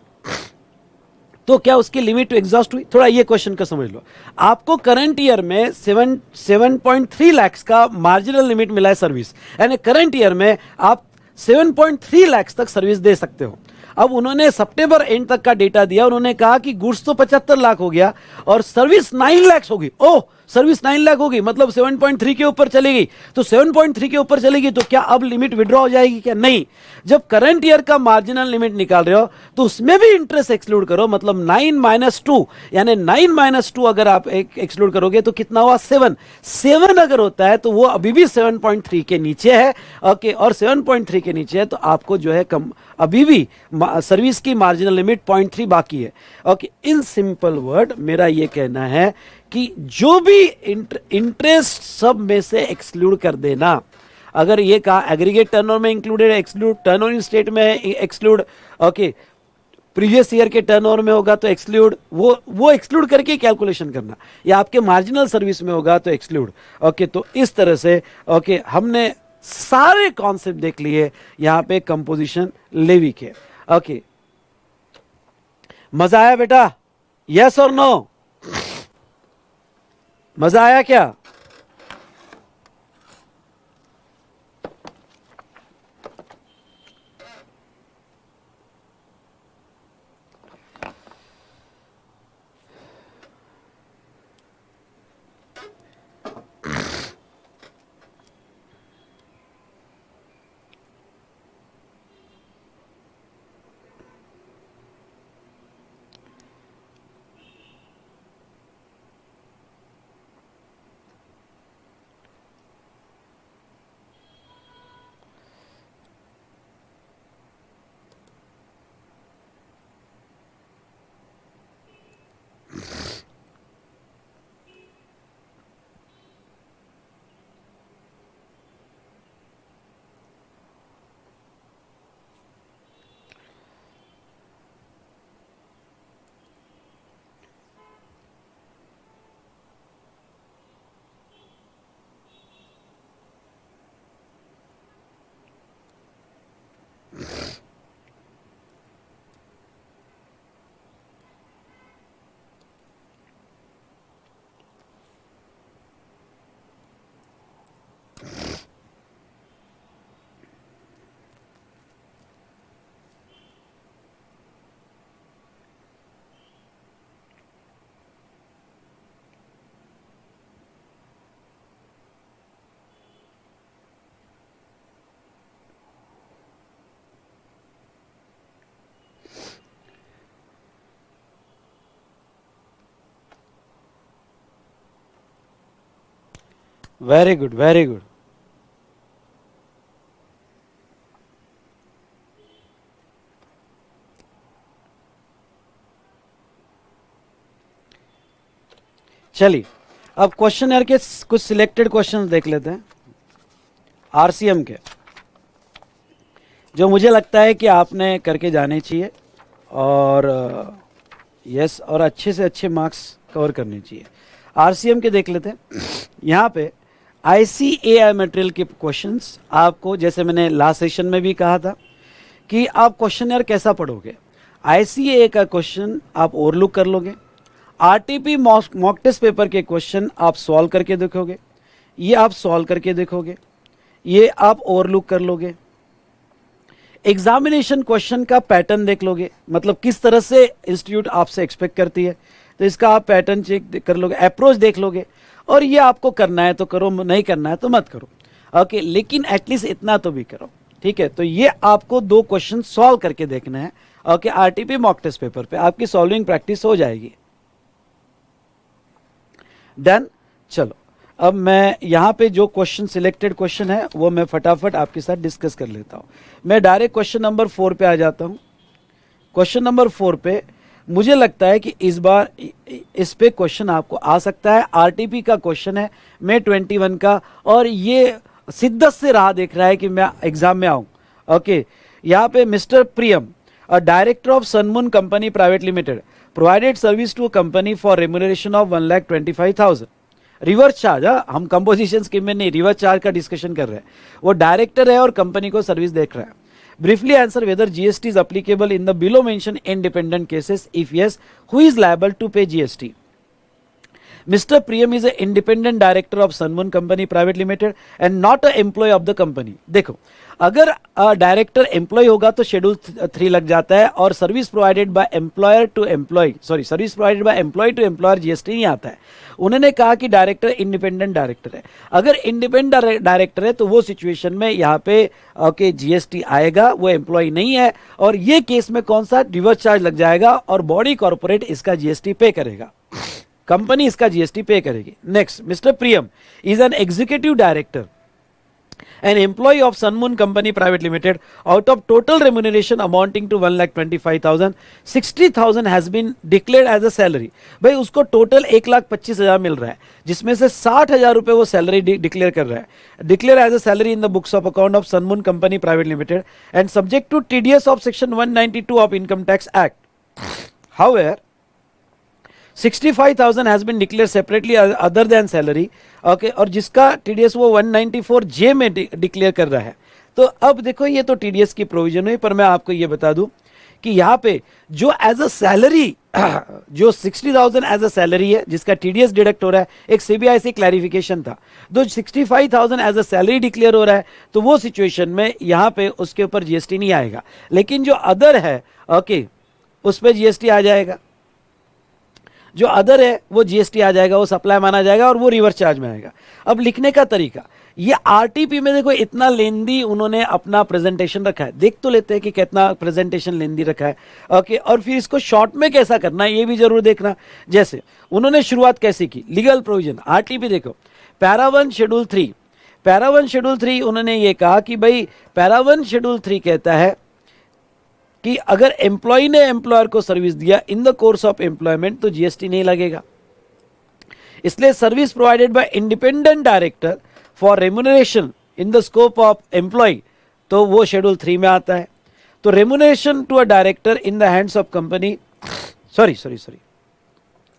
तो क्या उसकी limit exhaust हुई? थोड़ा ये question का समझ लो, आपको करंट ईयर में 7.3 lakhs का मार्जिनल लिमिट मिला है सर्विस, यानी करंट ईयर में आप 7.3 लाख तक सर्विस दे सकते हो। अब उन्होंने सितंबर एंड तक का डेटा दिया, उन्होंने कहा कि गुड्स तो 75 लाख हो गया और सर्विस 9 लाख होगी। ओह, सर्विस 9 लाख होगी मतलब 7.3 के ऊपर चलेगी, तो 7.3 के ऊपर चलेगी तो क्या अब लिमिट विड्रॉ हो जाएगी क्या? नहीं। जब करंट ईयर का मार्जिनल लिमिट निकाल रहे हो तो उसमें भी इंटरेस्ट एक्सक्लूड करो, मतलब 9 माइनस 2 यानी 9 माइनस 2 अगर आप एक्सक्लूड करोगे तो कितना हुआ, 7 अगर होता है तो वो अभी भी 7.3 के नीचे है। ओके, और 7.3 के नीचे है तो आपको जो है कम अभी भी सर्विस की मार्जिनल लिमिट 0.3 बाकी है। ओके, इन सिंपल वर्ड मेरा ये कहना है कि जो भी इंटरेस्ट सब में से एक्सक्लूड कर देना। अगर ये कहा एग्रीगेट टर्नओवर में included exclude, turnover in state में एक्सक्लूड, ओके, प्रीवियस ईयर के टर्नओवर में होगा तो एक्सक्लूड, वो एक्सक्लूड करके कैलकुलेशन करना, या आपके मार्जिनल सर्विस में होगा तो एक्सक्लूड। ओके, तो इस तरह से ओके हमने सारे कॉन्सेप्ट देख लिए यहां पे कंपोजिशन लेवी के। ओके, मजा आया बेटा? यस और नो? मजा आया क्या? Very good, very good. चलिए अब क्वेश्चन के कुछ सिलेक्टेड क्वेश्चंस देख लेते हैं आरसीएम के, जो मुझे लगता है कि आपने करके जाने चाहिए और यस और अच्छे से अच्छे मार्क्स कवर करने चाहिए। आरसीएम के देख लेते हैं। यहाँ पे आईसीएआई मटेरियल के क्वेश्चंस आपको, जैसे मैंने लास्ट सेशन में भी कहा था कि आप क्वेश्चन कैसा पढ़ोगे। आईसीएआई का क्वेश्चन आप ओवरलुक कर लोगे, आरटीपी मॉक टेस्ट पेपर के क्वेश्चन आप सॉल्व करके देखोगे, ये आप सॉल्व करके देखोगे, ये आप ओवरलुक कर लोगे। एग्जामिनेशन क्वेश्चन का पैटर्न देख लोगे, मतलब किस तरह से इंस्टीट्यूट आपसे एक्सपेक्ट करती है, तो इसका आप पैटर्न चेक कर लोगे, अप्रोच देख लोगे, और ये आपको करना है तो करो, नहीं करना है तो मत करो। ओके, लेकिन एटलीस्ट इतना तो भी करो, ठीक है। तो ये आपको 2 क्वेश्चन सॉल्व करके देखना है। Okay, RTP mock test paper पे आपकी सॉल्विंग प्रैक्टिस हो जाएगी। डन। चलो अब मैं यहाँ पे जो क्वेश्चन सिलेक्टेड क्वेश्चन है वो मैं फटाफट आपके साथ डिस्कस कर लेता हूँ। मैं डायरेक्ट क्वेश्चन नंबर 4 पे आ जाता हूँ। क्वेश्चन नंबर 4 पे मुझे लगता है कि इस बार इस पे क्वेश्चन आपको आ सकता है। आरटीपी का क्वेश्चन है May 21 का, और ये शिद्दत से राह देख रहा है कि मैं एग्जाम में आऊँ। ओके, यहाँ पे mister Priyam, a director of Sunmoon Company Private Limited, provided service to a company for remuneration of 1,25,000. Reverse charge, हम कंपोजिशन स्कीम में नहीं, रिवर्स चार्ज का डिस्कशन कर रहे हैं। वो डायरेक्टर है और कंपनी को सर्विस देख रहा है। Briefly answer whether GST is applicable in the below mention independent cases, if yes who is liable to pay GST. Mr. Priyam is an independent director of Sunmoon Company Private Limited and not a employee of the company. देखो, अगर director employ होगा तो schedule 3 लग जाता है, और service provided by employer to employ, sorry service provided by employ to employer GST नहीं आता है। उन्होंने कहा कि डायरेक्टर इंडिपेंडेंट डायरेक्टर है। अगर इंडिपेंडेंट डायरेक्टर है तो वो सिचुएशन में यहाँ पे ओके जीएसटी आएगा, वो एम्प्लॉय नहीं है, और ये केस में कौन सा रिवर्स चार्ज लग जाएगा, और बॉडी कॉर्पोरेट इसका जीएसटी पे करेगा, कंपनी इसका जीएसटी पे करेगी। Next, mister Priyam is an executive director an employ of Sunmoon company private limited. Out of total remuneration amounting to 1,25,000, 60,000 has been declared as a salary. भाई उसको total 1,25,000 मिल रहा है, जिसमें से 60,000 रुपए वो सैलरी डिक्लेयर कर रहा है। Declare as a salary in the books of account of Sunmoon company private limited and subject to TDS of section 192 of income tax act. However 65,000 has been declared separately other than salary, okay, और जिसका TDS वो 194J में declare कर रहा है। तो अब देखो ये तो टीडीएस की प्रोविजन हुई, पर मैं आपको ये बता दूं कि यहाँ पे जो एज अ सैलरी जो 60,000 एज अ सैलरी है जिसका टीडीएस डिडक्ट हो रहा है, एक सीबीआईसी क्लैरिफिकेशन था, तो 65,000 एज अ सैलरी डिक्लेयर हो रहा है, तो वो सिचुएशन में यहाँ पे उसके ऊपर जीएसटी नहीं आएगा। लेकिन जो अदर है ओके उस पर जीएसटी आ जाएगा, जो अदर है वो जीएसटी आ जाएगा, वो सप्लाई माना जाएगा और वो रिवर्स चार्ज में आएगा। अब लिखने का तरीका, ये आरटीपी में देखो इतना लेंदी उन्होंने अपना प्रेजेंटेशन रखा है, देख तो लेते हैं कि कितना प्रेजेंटेशन लेंदी रखा है। ओके, और फिर इसको शॉर्ट में कैसा करना है ये भी जरूर देखना। जैसे उन्होंने शुरुआत कैसी की, लीगल प्रोविजन आरटीपी देखो, पैरा 1 शेड्यूल 3, पैरा 1 शेड्यूल 3 उन्होंने ये कहा कि भाई पैरा 1 शेड्यूल 3 कहता है कि अगर एम्प्लॉय ने एम्प्लॉयर को सर्विस दिया in the course of employment तो जीएसटी नहीं लगेगा। इसलिए service provided by independent director for remuneration in the scope of employ, तो वो शेड्यूल 3 में आता है। तो remuneration to a director in the hands of company, sorry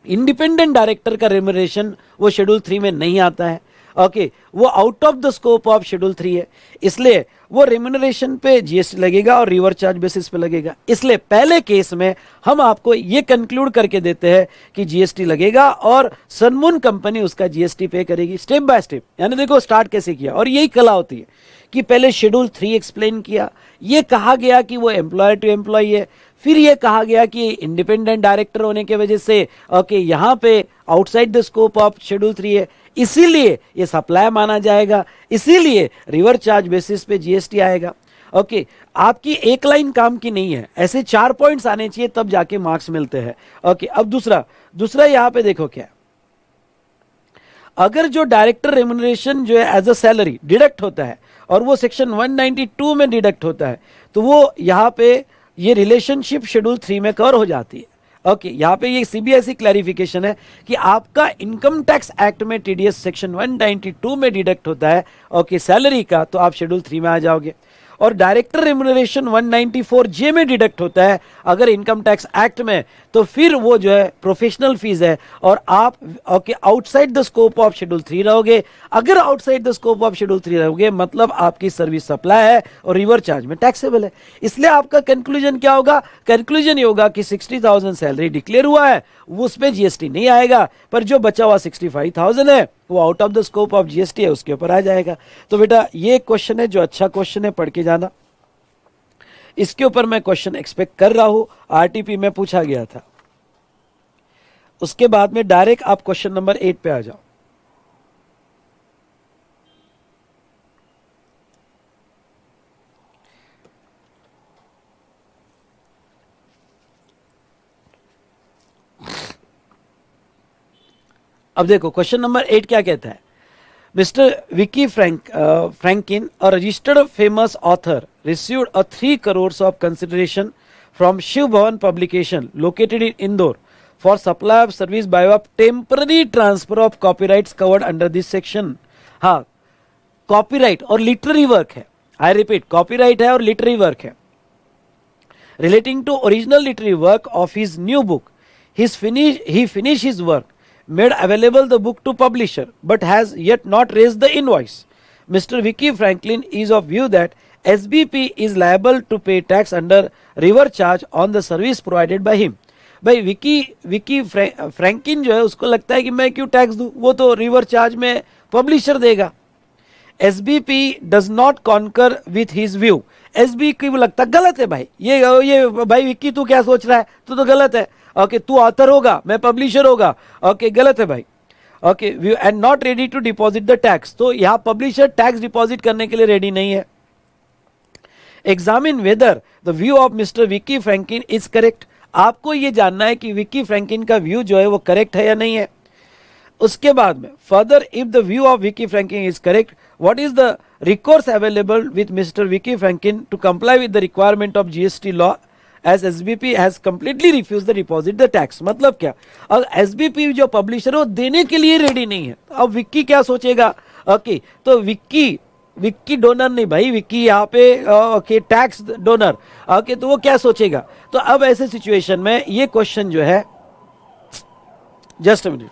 independent director का रेम्यूनरेशन वो शेड्यूल 3 में नहीं आता है। ओके, वो out of the scope of schedule 3 है, इसलिए वो रेम्यूनरेशन पे जीएसटी लगेगा और रिवर्स चार्ज बेसिस पे लगेगा। इसलिए पहले केस में हम आपको ये कंक्लूड करके देते हैं कि जीएसटी लगेगा और सनमून कंपनी उसका जीएसटी पे करेगी स्टेप बाय स्टेप। यानी देखो स्टार्ट कैसे किया, और यही कला होती है कि पहले शेड्यूल 3 एक्सप्लेन किया, ये कहा गया कि वो एम्प्लॉयर टू एम्प्लॉय है, फिर ये कहा गया कि इंडिपेंडेंट डायरेक्टर होने की वजह से ओके यहाँ पे outside the scope of schedule 3 है, इसीलिए ये सप्लाई माना जाएगा, इसीलिए रिवर्स चार्ज बेसिस पे जीएसटी आएगा। ओके, आपकी एक लाइन काम की नहीं है, ऐसे 4 पॉइंट्स आने चाहिए तब जाके मार्क्स मिलते हैं। ओके, अब दूसरा यहाँ पे देखो क्या, अगर जो डायरेक्टर रेम्यूनरेशन जो है एज अ सैलरी डिडक्ट होता है और वो सेक्शन 192 में डिडक्ट होता है, तो वो यहाँ पे ये रिलेशनशिप शेड्यूल 3 में कवर हो जाती है। ओके, यहाँ पे ये सीबीएसई क्लैरिफिकेशन है कि आपका इनकम टैक्स एक्ट में टीडीएस सेक्शन 192 में डिडक्ट होता है ओके सैलरी का, तो आप शेड्यूल 3 में आ जाओगे। और डायरेक्टर रेम्यूनरेशन 194J में डिडक्ट होता है अगर इनकम टैक्स एक्ट में, तो फिर वो जो है प्रोफेशनल फीस है और आप okay outside the scope of schedule 3 रहोगे। अगर outside the scope of schedule 3 रहोगे मतलब आपकी सर्विस सप्लाई है और रिवर चार्ज में टैक्सेबल है। इसलिए आपका कंक्लूजन क्या होगा? कंक्लूजन ये होगा कि 60,000 सैलरी डिक्लेयर हुआ है, वो उस पर जीएसटी नहीं आएगा, पर जो बचा हुआ 65,000 है वो out of the scope of GST है, उसके ऊपर आ जाएगा। तो बेटा ये क्वेश्चन है जो अच्छा क्वेश्चन है, पढ़ के जाना। इसके ऊपर मैं क्वेश्चन एक्सपेक्ट कर रहा हूं, आरटीपी में पूछा गया था। उसके बाद में डायरेक्ट आप क्वेश्चन नंबर 8 पे आ जाओ। अब देखो क्वेश्चन नंबर 8 क्या कहता है। Mr Vicky Frankin, a registered famous author, received a 3 crores of consideration from Shiv Bhavan publication located in Indore for supply of service by a temporary transfer of copyrights covered under this section। हाँ, copyright और literary work है, I repeat copyright है और literary work है। Relating to original literary work of his new book, he finished his work, made available the book to publisher, but has yet not raised the invoice. Mr. Vicky Franklin is of view that SBP is liable to pay tax under river charge on the service provided by him। भाई विकी फ्रैंकिन जो है उसको लगता है कि मैं क्यों tax दूं, वो तो रिवर चार्ज में पब्लिशर देगा। SBP does not concur with his view। SBP को लगता गलत है भाई, ये भाई विक्की तू क्या सोच रहा है, तू तो गलत है। ओके, तू ऑथर होगा, मैं पब्लिशर होगा। ओके, गलत है भाई। Okay, and not ready to deposit the tax, तो यहां पब्लिशर टैक्स डिपॉजिट करने के लिए रेडी नहीं है। Examine whether the view of Mr Vicky Frankin is correct. आपको यह जानना है कि विकी फ्रैंकिन का व्यू जो है वो करेक्ट है या नहीं है। उसके बाद में further, if the view of Vicky Frankin is correct, what is the recourse available with Mr Vicky Frankin to comply with the requirement of GST law as SBP has completely refused to deposit the tax। मतलब क्या, अगर SBP जो publisher है वो देने के लिए ready नहीं है, अब विक्की क्या सोचेगा? ओके, तो विक्की डोनर नहीं भाई, विक्की यहाँ पे ओके टैक्स डोनर। ओके, तो वो क्या सोचेगा? तो अब ऐसे सिचुएशन में ये क्वेश्चन जो है, जस्ट अ मिनट,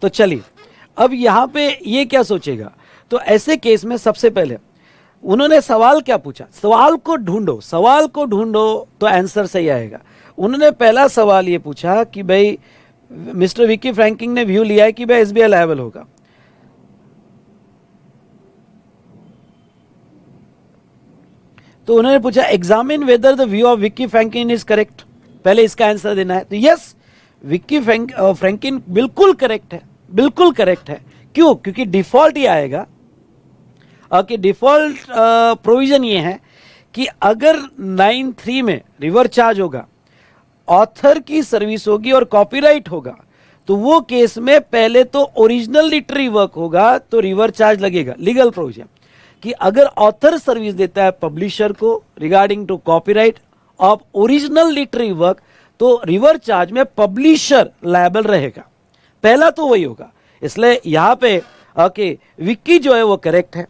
तो चलिए अब यहां पे ये क्या सोचेगा। तो ऐसे केस में सबसे पहले उन्होंने सवाल क्या पूछा, सवाल को ढूंढो तो आंसर सही आएगा। उन्होंने पहला सवाल ये पूछा कि भाई मिस्टर विकी फ्रैंकिन ने व्यू लिया है कि भाई एसबीआई लायबल होगा। तो उन्होंने पूछा examine whether the view of Vicky Frankin is correct, पहले इसका आंसर देना है। तो यस, विकी फ्रैंकिन बिल्कुल करेक्ट है, बिल्कुल करेक्ट है। क्यों? क्योंकि डिफॉल्ट ये आएगा कि डिफॉल्ट प्रोविजन ये है कि अगर 9(3) में रिवर चार्ज होगा, ऑथर की सर्विस होगी और कॉपीराइट होगा, तो वो केस में पहले तो ओरिजिनल लिटरेरी वर्क होगा तो रिवर चार्ज लगेगा। लीगल प्रोविजन कि अगर ऑथर सर्विस देता है पब्लिशर को regarding to copyright of original literary work, तो रिवर चार्ज में पब्लिशर लायबल रहेगा, पहला तो वही होगा। इसलिए यहां पे ओके विक्की जो है वो करेक्ट है।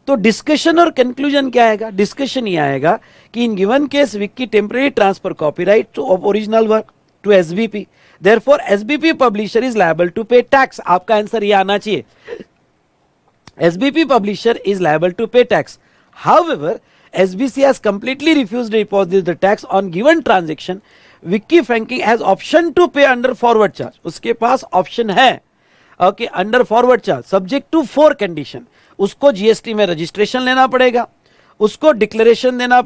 तो डिस्कशन और कंक्लूजन क्या आएगा? डिस्कशन ये आएगा कि in given case Vicky temporary transfer copyright of original work to SBP, therefore SBP publisher is liable to pay tax. आपका आंसर ये आना चाहिए, SBP publisher is liable to pay tax. However, SBC has completely refused to deposit the tax on given transaction. Vicky Franklin has option to pay under forward charge. उसके पास option है okay under forward charge subject to 4 condition. उसको GST में registration लेना पड़ेगा, उसको declaration देना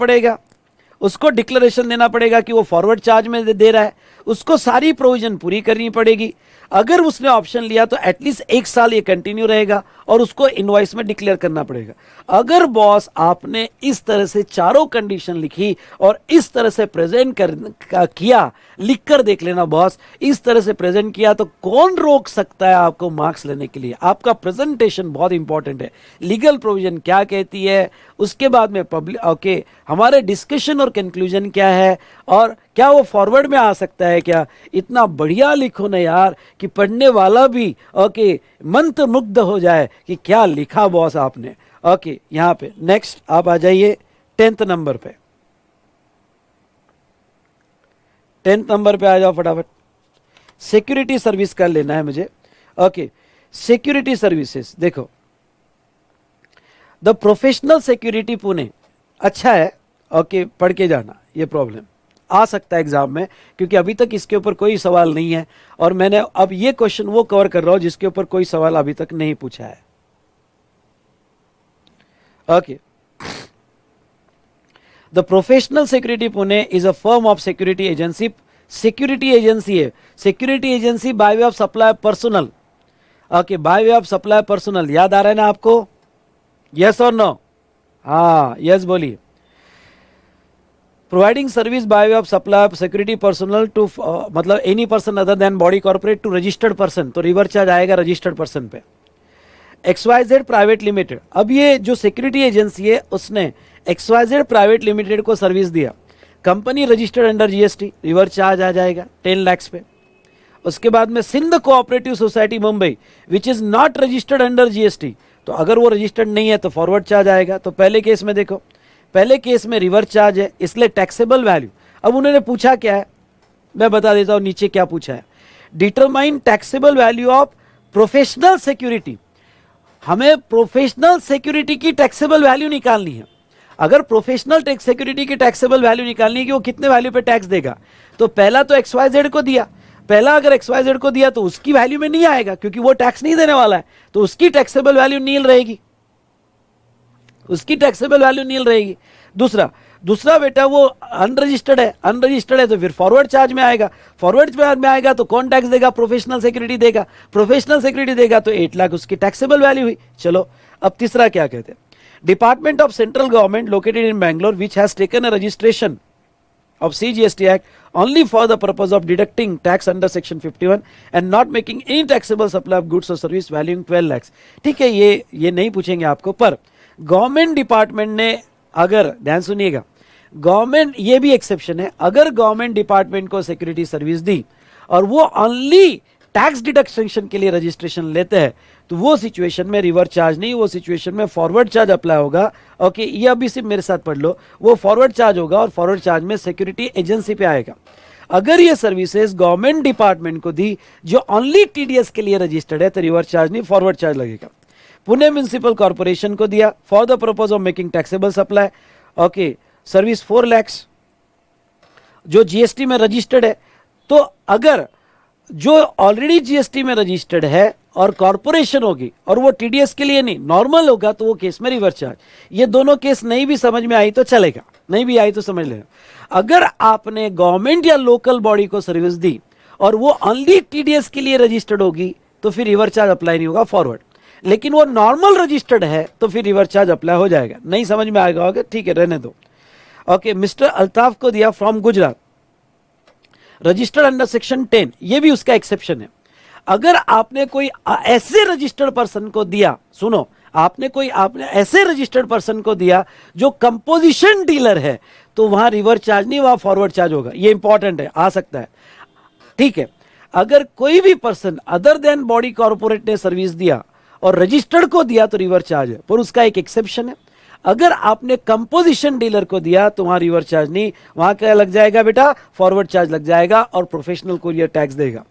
पड़ेगा, कि वो फॉरवर्ड चार्ज में दे रहा है, उसको सारी प्रोविजन पूरी करनी पड़ेगी। अगर उसने ऑप्शन लिया तो एटलीस्ट 1 साल ये कंटिन्यू रहेगा और उसको इनवॉइस में डिक्लेयर करना पड़ेगा। अगर बॉस आपने इस तरह से चारों कंडीशन लिखी और इस तरह से प्रेजेंट किया, लिख कर देख लेना बॉस, इस तरह से प्रेजेंट किया तो कौन रोक सकता है आपको मार्क्स लेने के लिए। आपका प्रेजेंटेशन बहुत इंपॉर्टेंट है, लीगल प्रोविजन क्या कहती है, उसके बाद में पब्लिक हमारे डिस्कशन और कंक्लूजन क्या है, और क्या वो फॉरवर्ड में आ सकता है क्या। इतना बढ़िया लिखो ना यार कि पढ़ने वाला भी मंत्रमुग्ध हो जाए कि क्या लिखा बॉस आपने। यहाँ पे नेक्स्ट आप आ जाइए 10th नंबर पे, 10th नंबर पे आ जाओ फटाफट। सिक्योरिटी सर्विस का लेना है मुझे। सिक्योरिटी सर्विसेज देखो, द प्रोफेशनल सिक्योरिटी पुणे अच्छा है, पढ़ के जाना, ये प्रॉब्लम आ सकता है एग्जाम में, क्योंकि अभी तक इसके ऊपर कोई सवाल नहीं है और मैंने अब ये क्वेश्चन वो कवर कर रहा हूं जिसके ऊपर कोई सवाल अभी तक नहीं पूछा है। The professional security Pune is a firm of security agency. Security agency है, security agency by way of supply personnel. By way of supply personnel, याद आ रहा है ना आपको? यस और नो? हाँ यस बोलिए। Providing service by way of supply of security personnel to मतलब any person other than body corporate to registered person, तो रिवर्स चार्ज आएगा रजिस्टर्ड पर्सन पे। XYZ प्राइवेट लिमिटेड, अब ये जो सिक्योरिटी एजेंसी है उसने XYZ प्राइवेट लिमिटेड को सर्विस दिया, company registered under GST, reverse charge आ जाएगा 10 लाख पे। उसके बाद में Sindh cooperative society Mumbai which is not registered under GST, तो अगर वो रजिस्टर्ड नहीं है तो फॉरवर्ड चार्ज आएगा। तो पहले केस में देखो, पहले केस में रिवर्स चार्ज है, इसलिए टैक्सेबल वैल्यू। अब उन्होंने पूछा क्या है, मैं बता देता हूं नीचे क्या पूछा है। Determine taxable value of professional security, हमें प्रोफेशनल सिक्योरिटी की टैक्सेबल वैल्यू निकालनी है। अगर प्रोफेशनल सिक्योरिटी की टैक्सेबल वैल्यू निकालनी है कि वो कितने वैल्यू पे टैक्स देगा, तो पहला तो XYZ को दिया, पहला अगर XYZ को दिया तो उसकी वैल्यू में नहीं आएगा क्योंकि वो टैक्स नहीं देने वाला है, तो उसकी टैक्सेबल वैल्यू नील रहेगी, उसकी टैक्सेबल वैल्यू नील रहेगी। दूसरा बेटा वो अनरजिस्टर्ड है तो फिर फॉरवर्ड चार्ज में आएगा, फॉरवर्ड चार्ज में आएगा तो कौन टैक्स देगा? प्रोफेशनल सिक्योरिटी देगा, प्रोफेशनल सिक्योरिटी देगा तो 8 लाख उसकी टैक्सेबल वैल्यू हुई। चलो अब तीसरा क्या कहते हैं, department of central government located in Bangalore which has taken a registration of CGST Act only for the purpose of deducting tax under section 51 and not making any taxable supply of goods or service valuing 12 lakhs। ठीक है, ये नहीं पूछेंगे आपको, पर government department ने, अगर ध्यान सुनिएगा, गवर्नमेंट, ये भी एक्सेप्शन है, अगर गवर्नमेंट डिपार्टमेंट को सिक्योरिटी सर्विस दी और वो ओनली टैक्स डिडक्शन के लिए रजिस्ट्रेशन लेते हैं तो वो सिचुएशन में रिवर्स चार्ज नहीं, वो सिचुएशन में फॉरवर्ड चार्ज अप्लाई होगा। ये अभी सिर्फ मेरे साथ पढ़ लो, वो फॉरवर्ड चार्ज होगा और फॉरवर्ड चार्ज में सिक्योरिटी एजेंसी पे आएगा। अगर ये सर्विसेज गवर्नमेंट डिपार्टमेंट को दी जो ओनली TDS के लिए रजिस्टर्ड है तो रिवर्स चार्ज नहीं, फॉरवर्ड चार्ज लगेगा। पुणे म्युनिसिपल कॉर्पोरेशन को दिया for the purpose of making taxable supply, service 4 lakh जो GST में रजिस्टर्ड है, तो अगर जो ऑलरेडी GST में रजिस्टर्ड है और कॉर्पोरेशन होगी और वो TDS के लिए नहीं, नॉर्मल होगा, तो वो केस में रिवर्स चार्ज। ये दोनों केस नहीं भी समझ में आई तो चलेगा, नहीं भी आई तो समझ लेना। अगर आपने गवर्नमेंट या लोकल बॉडी को सर्विस दी और वो ओनली TDS के लिए रजिस्टर्ड होगी तो फिर रिवर्स चार्ज अप्लाई नहीं होगा, फॉरवर्ड। लेकिन वो नॉर्मल रजिस्टर्ड है तो फिर रिवर्स चार्ज अप्लाई हो जाएगा। नहीं समझ में आएगा होगा, ठीक है, रहने दो। मिस्टर अल्ताफ को दिया from Gujarat, registered under section 10, ये भी उसका एक्सेप्शन है। अगर आपने कोई ऐसे रजिस्टर्ड पर्सन को दिया, सुनो, आपने ऐसे रजिस्टर्ड पर्सन को दिया जो कंपोजिशन डीलर है, तो वहां रिवर्स चार्ज नहीं, वहां फॉरवर्ड चार्ज होगा। ये इंपॉर्टेंट है, आ सकता है, ठीक है। अगर कोई भी person other than body corporate ने सर्विस दिया और रजिस्टर्ड को दिया तो रिवर्स चार्ज है, पर उसका एक एक्सेप्शन है। अगर आपने कंपोजिशन डीलर को दिया तो वहां रिवर्स चार्ज नहीं, वहां क्या लग जाएगा बेटा? फॉरवर्ड चार्ज लग जाएगा और प्रोफेशनल कोरियर टैक्स देगा।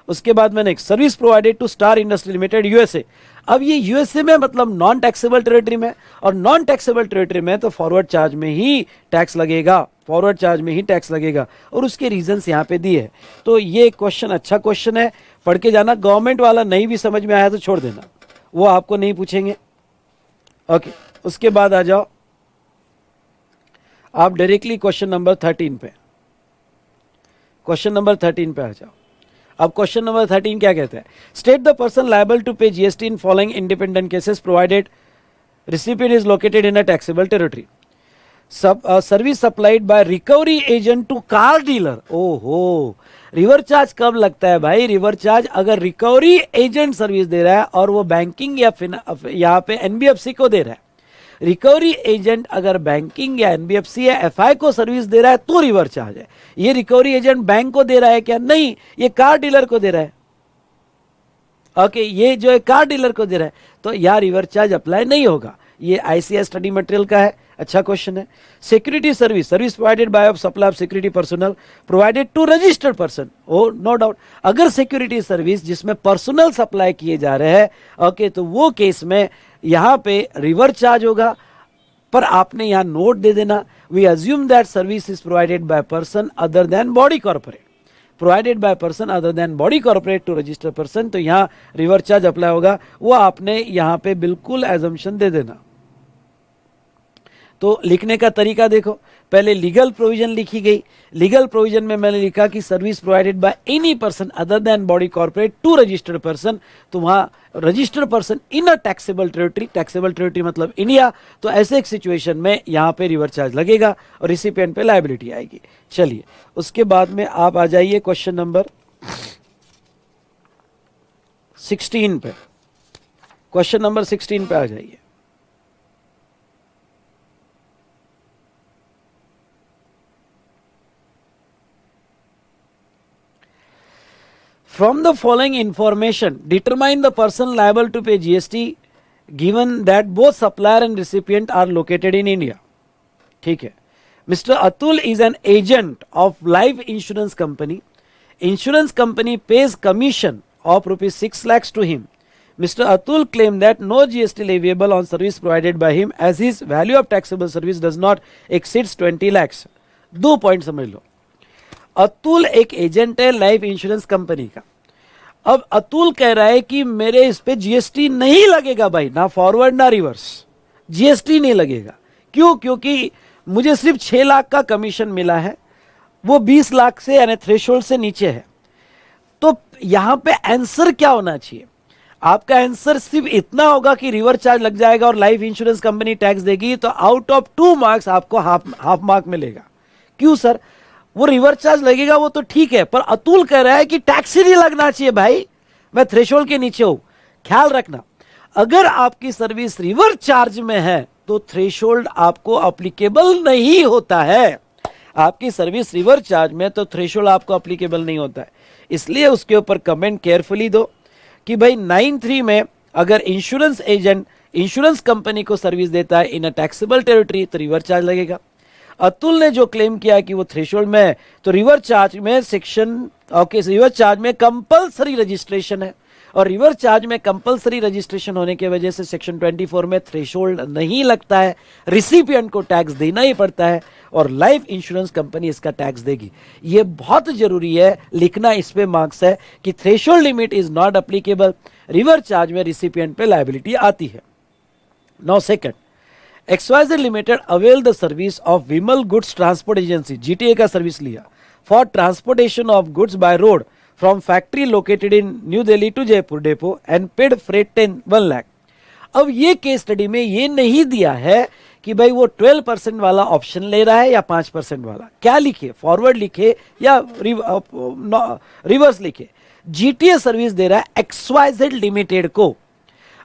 उसके बाद में next, service provided to star industry limited USA। अब ये USA में मतलब नॉन टैक्सेबल टेरिटरी में, और नॉन टैक्सेबल टेरिटरी में तो फॉरवर्ड चार्ज में ही टैक्स लगेगा, फॉरवर्ड चार्ज में ही टैक्स लगेगा, और उसके रीजंस यहाँ पे दिए है। तो ये क्वेश्चन अच्छा क्वेश्चन है, पढ़ के जाना। गवर्नमेंट वाला नहीं भी समझ में आया तो छोड़ देना, वो आपको नहीं पूछेंगे। उसके बाद आ जाओ आप डायरेक्टली क्वेश्चन नंबर 13 पे, क्वेश्चन नंबर 13 पे आ जाओ। अब क्वेश्चन नंबर 13 क्या कहता है? State the person liable to pay GST in following independent cases provided recipient is located in a taxable territory. Service supplied by recovery agent to car dealer. ओहो, reverse charge कब लगता है भाई? Reverse charge अगर recovery agent service दे रहा है और वो बैंकिंग या यहाँ पे एनबीएफसी को दे रहा है. रिकवरी एजेंट अगर बैंकिंग या एनबीएफसी या एफआई को सर्विस दे रहा है तो रिवर चार्ज है. ये रिकवरी एजेंट बैंक को दे रहा है क्या? नहीं, ये कार डीलर को दे रहा है. ओके, ये जो है कार डीलर को दे रहा है, तो यार रिवर चार्ज अप्लाई नहीं होगा. ये आईसीएस स्टडी मटेरियल का है. अच्छा क्वेश्चन है. Security service provided by of supply of security personnel provided to registered person. Oh no doubt, अगर सिक्योरिटी सर्विस जिसमें पर्सनल सप्लाई किए जा रहे हैं, ओके, तो वो केस में यहां पे रिवर चार्ज होगा. पर आपने यहां नोट दे देना, we assume that service is provided by person other than body corporate. Provided by person other than body corporate to registered person, तो यहां रिवर चार्ज अप्लाई होगा. वो आपने यहां पे बिल्कुल एजम्पशन दे देना. तो लिखने का तरीका देखो, पहले लीगल प्रोविजन लिखी गई. लीगल प्रोविजन में मैंने लिखा कि service provided by any person other than body corporate to registered person, तो वहां registered person in a taxable territory, taxable territory मतलब इंडिया, तो ऐसे एक सिचुएशन में यहां पे रिवर चार्ज लगेगा और रिसिपिएंट पे लायबिलिटी आएगी. चलिए, उसके बाद में आप आ जाइए क्वेश्चन नंबर 16 पे. क्वेश्चन नंबर 16 पे आ जाइए. From the following information, determine the person liable to pay GST given that both supplier and recipient are located in India. ठीक है. Mr. Atul is an agent of life insurance company. Insurance company pays commission of rupees 6 lakhs to him. Mr. Atul claimed that no GST leviable on service provided by him as his value of taxable service does not exceeds 20 lakhs. 2 point समझ लो. अतुल एक agent है life insurance company का. अब अतुल कह रहा है कि मेरे इस पे जीएसटी नहीं लगेगा भाई, ना फॉरवर्ड ना रिवर्स, जीएसटी नहीं लगेगा. क्यों? क्योंकि मुझे सिर्फ 6 लाख का कमीशन मिला है, वो 20 लाख से यानी थ्रेशोल्ड से नीचे है. तो यहां पे आंसर क्या होना चाहिए? आपका आंसर सिर्फ इतना होगा कि रिवर चार्ज लग जाएगा और लाइफ इंश्योरेंस कंपनी टैक्स देगी, तो आउट ऑफ 2 मार्क्स आपको हाफ मार्क मिलेगा. क्यों सर? वो रिवर चार्ज लगेगा वो तो ठीक है, पर अतुल कह रहा है कि टैक्स ही नहीं लगना चाहिए भाई, मैं थ्रेशोल्ड के नीचे हूं. ख्याल रखना, अगर आपकी सर्विस रिवर चार्ज में है तो थ्रेशोल्ड आपको अप्लीकेबल नहीं होता है. आपकी सर्विस रिवर चार्ज में तो थ्रेशोल्ड आपको अप्लीकेबल नहीं होता है. इसलिए उसके ऊपर कमेंट केयरफुली दो कि भाई 9(3) में अगर इंश्योरेंस एजेंट इंश्योरेंस कंपनी को सर्विस देता है इन अ टैक्सेबल टेरिटरी तो रिवर चार्ज लगेगा. अतुल ने जो क्लेम किया कि वो थ्रेशोल्ड में है, तो रिवर चार्ज में रिवर चार्ज में कंपलसरी रजिस्ट्रेशन है, और रिवर चार्ज में कंपलसरी रजिस्ट्रेशन होने की वजह से सेक्शन 24 में थ्रेशोल्ड नहीं लगता है. रिसिपिएंट को टैक्स देना ही पड़ता है और लाइफ इंश्योरेंस कंपनी इसका टैक्स देगी. ये बहुत जरूरी है लिखना, इस पे मार्क्स है कि threshold limit is not applicable, reverse charge में रिसिपिएंट पे लायबिलिटी आती है. Now second, XYZ limited avail the service of Vimal goods transport agency, GTA का सर्विस लिया for transportation of goods by road from factory located in New Delhi to Jaipur depot and paid freight 1 lakh. अब ये case study में ये नहीं दिया है कि भाई वो 12% वाला ऑप्शन ले रहा है या 5% वाला. क्या लिखे? फॉरवर्ड लिखे या रिवर्स लिखे? जीटीए सर्विस दे रहा है XYZ लिमिटेड को.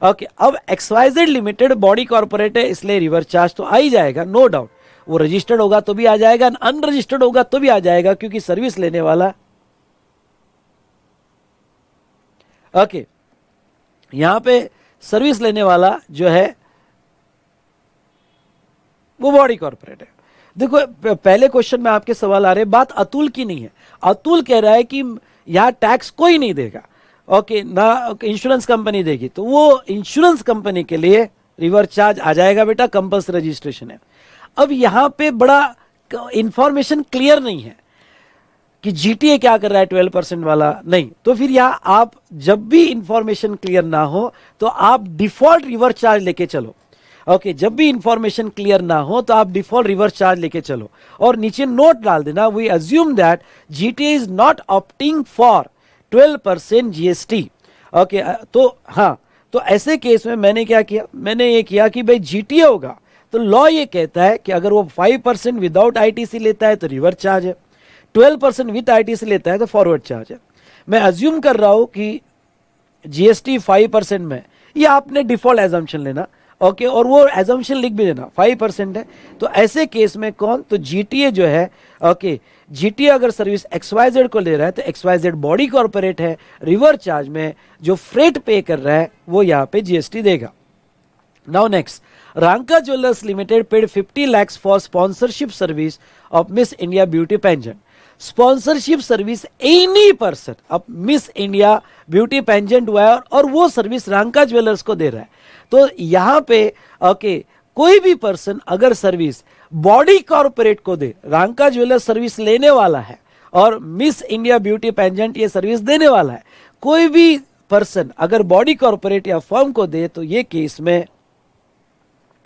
ओके, अब XYZ लिमिटेड बॉडी कॉर्पोरेट है, इसलिए रिवर चार्ज तो आ ही जाएगा, नो डाउट. वो रजिस्टर्ड होगा तो भी आ जाएगा, अनरजिस्टर्ड होगा तो भी आ जाएगा, क्योंकि सर्विस लेने वाला ओके यहां पे सर्विस लेने वाला जो है वो बॉडी कॉर्पोरेट है. देखो, पहले क्वेश्चन में आपके सवाल आ रहे हैं, बात अतुल की नहीं है. अतुल कह रहा है कि यहां टैक्स कोई नहीं देगा, ओके, ना इंश्योरेंस कंपनी देगी, तो वो इंश्योरेंस कंपनी के लिए रिवर चार्ज आ जाएगा बेटा, कंपल्सरी रजिस्ट्रेशन है. अब यहां पे बड़ा इंफॉर्मेशन क्लियर नहीं है कि जीटीए क्या कर रहा है 12% वाला नहीं. तो फिर यहां आप जब भी इंफॉर्मेशन क्लियर ना हो तो आप डिफॉल्ट रिवर चार्ज लेके चलो. ओके, जब भी इंफॉर्मेशन क्लियर ना हो तो आप डिफॉल्ट रिवर चार्ज लेके चलो और नीचे नोट डाल देना, we assume that GTA is not opting for 12% GST. Okay, तो हाँ, तो ऐसे केस में मैंने क्या किया, मैंने ये किया कि भाई जीटीए होगा तो लॉ ये कहता है कि अगर वो 5% विदाउट आईटीसी लेता है तो रिवर्स चार्ज है, 12% विद आईटीसी लेता है तो फॉरवर्ड चार्ज है। मैं अज्यूम कर रहा हूं कि जीएसटी 5% में, ये आपने डिफॉल्ट एजम्पशन लेना, ओके, और वो एजम्पशन लिख भी देना 5% है। तो ऐसे केस में कौन, तो जीटीए जो है, ओके, जीटीए अगर सर्विस एक्सवाइजेड को ले रहा है तो एक्सवाइजेड बॉडी कॉर्पोरेट है, रिवर्स चार्ज में जो फ्रेट पे कर रहा है वो यहाँ पे जीएसटी देगा। Now next, Ranka jewellers limited paid 50 lakhs for sponsorship service of Miss India beauty pageant. Sponsorship service any person, अब मिस इंडिया ब्यूटी पेंजेंट हुआ है और वो सर्विस रांका ज्वेलर्स को दे रहा है, तो यहां पे ओके, कोई भी पर्सन अगर सर्विस बॉडी कॉर्पोरेट को दे, रांका ज्वेलर्स सर्विस लेने वाला है और मिस इंडिया ब्यूटी पेंजेंट ये सर्विस देने वाला है, कोई भी पर्सन अगर बॉडी कॉर्पोरेट या फर्म को दे तो ये केस में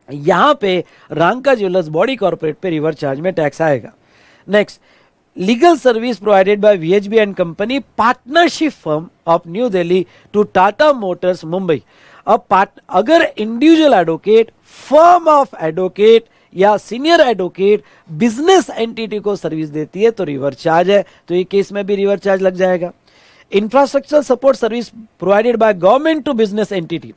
यहां पे रांका ज्वेलर्स बॉडी कॉर्पोरेट पे रिवर्स चार्ज में टैक्स आएगा। Next, legal service provided by VHB and company partnership firm of new Delhi to Tata motors Mumbai. अब अगर individual advocate, firm of advocate या सीनियर एडवोकेट बिजनेस एंटिटी को सर्विस देती है तो रिवर्स चार्ज है, तो ये केस में भी रिवर्स चार्ज लग जाएगा। Infrastructure support service provided by government to business entity,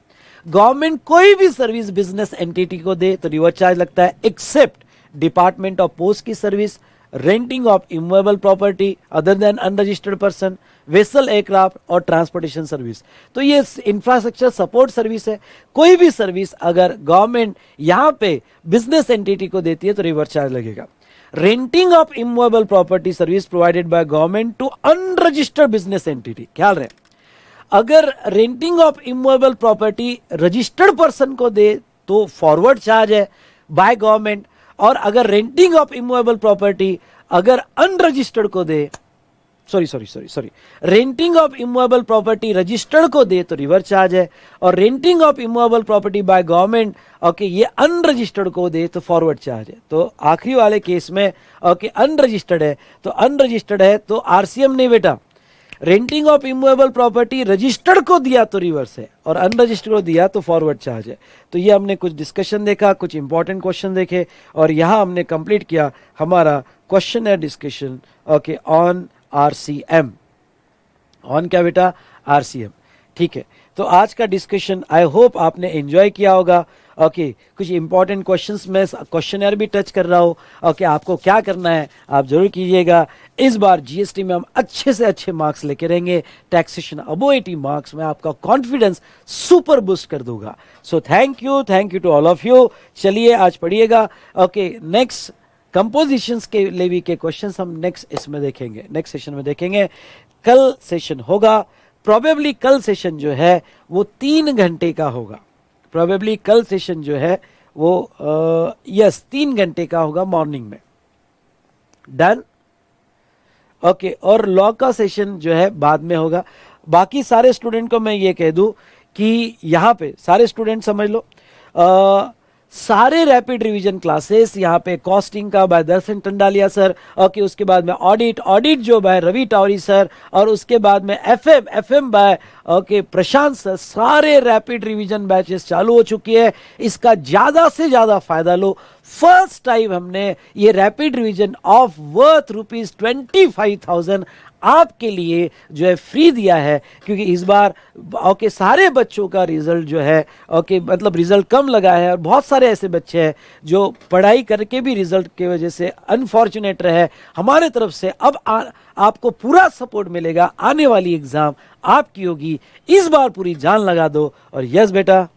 government कोई भी सर्विस बिजनेस एंटिटी को दे तो रिवर्स चार्ज लगता है, एक्सेप्ट डिपार्टमेंट ऑफ पोस्ट की service, renting of immovable property other than unregistered person, vessel aircraft और ट्रांसपोर्टेशन सर्विस। तो ये इंफ्रास्ट्रक्चर सपोर्ट सर्विस है, कोई भी सर्विस अगर गवर्नमेंट यहां पे बिजनेस एंटिटी को देती है तो रिवर्स चार्ज लगेगा। Renting of immovable property service provided by government to unregistered business entity, ख्याल रहे, अगर renting of immovable property registered person को दे तो फॉरवर्ड चार्ज है बाय गवर्नमेंट, और अगर रेंटिंग ऑफ इमूवेबल प्रॉपर्टी अगर अनरजिस्टर्ड को दे, sorry, renting of immovable property registered को दे तो रिवर्स चार्ज है, और renting of immovable property by government okay ये अनरजिस्टर्ड को दे तो फॉरवर्ड चार्ज है। तो आखिरी वाले केस में ओके अनरजिस्टर्ड है तो आरसीएम नहीं बेटा, renting of immovable property registered को दिया तो रिवर्स है और अनरजिस्टर्ड को दिया तो फॉरवर्ड चार्ज है। तो ये हमने कुछ डिस्कशन देखा, कुछ इंपॉर्टेंट क्वेश्चन देखे, और यहां हमने कंप्लीट किया हमारा क्वेश्चन है discussion okay on RCM, on क्या बेटा, आरसीएम। ठीक है, तो आज का डिस्कशन आई होप आपने एंजॉय किया होगा। ओके, कुछ इंपॉर्टेंट क्वेश्चंस में क्वेश्चनर भी टच कर रहा हूं। ओके, आपको क्या करना है आप जरूर कीजिएगा। इस बार जीएसटी में हम अच्छे से अच्छे मार्क्स लेके रहेंगे, टैक्सेशन अबो 80 मार्क्स में आपका कॉन्फिडेंस सुपर बूस्ट कर दूंगा। So thank you to all of you. चलिए आज पढ़िएगा। ओके, नेक्स्ट कंपोजिशंस के लेवी के क्वेश्चंस हम नेक्स्ट इसमें देखेंगे, नेक्स्ट सेशन में देखेंगे। कल सेशन होगा, प्रोबेबली कल सेशन जो है वो 3 घंटे का होगा, प्रोबेबली कल सेशन जो है वो 3 घंटे का होगा मॉर्निंग में। डन, ओके, और लॉ का सेशन जो है बाद में होगा। बाकी सारे स्टूडेंट को मैं ये कह दूं कि यहाँ पे सारे स्टूडेंट समझ लो, सारे रैपिड रिवीजन क्लासेस यहाँ पे कॉस्टिंग का बाय दर्शन टंडालिया सर, ओके, उसके बाद में ऑडिट जो बाय रवि टावरी सर, और उसके बाद में एफएम बाय ओके प्रशांत सर। सारे रैपिड रिवीजन बैचेस चालू हो चुकी है, इसका ज्यादा से ज्यादा फायदा लो। फर्स्ट टाइम हमने ये रैपिड रिवीजन ऑफ वर्थ ₹25,000 आपके लिए जो है फ्री दिया है, क्योंकि इस बार ओके सारे बच्चों का रिजल्ट जो है ओके मतलब रिजल्ट कम लगा है, और बहुत सारे ऐसे बच्चे हैं जो पढ़ाई करके भी रिजल्ट की वजह से अनफॉर्चुनेट रहे। हमारे तरफ से अब आपको पूरा सपोर्ट मिलेगा, आने वाली एग्जाम आपकी होगी, इस बार पूरी जान लगा दो। और यस बेटा,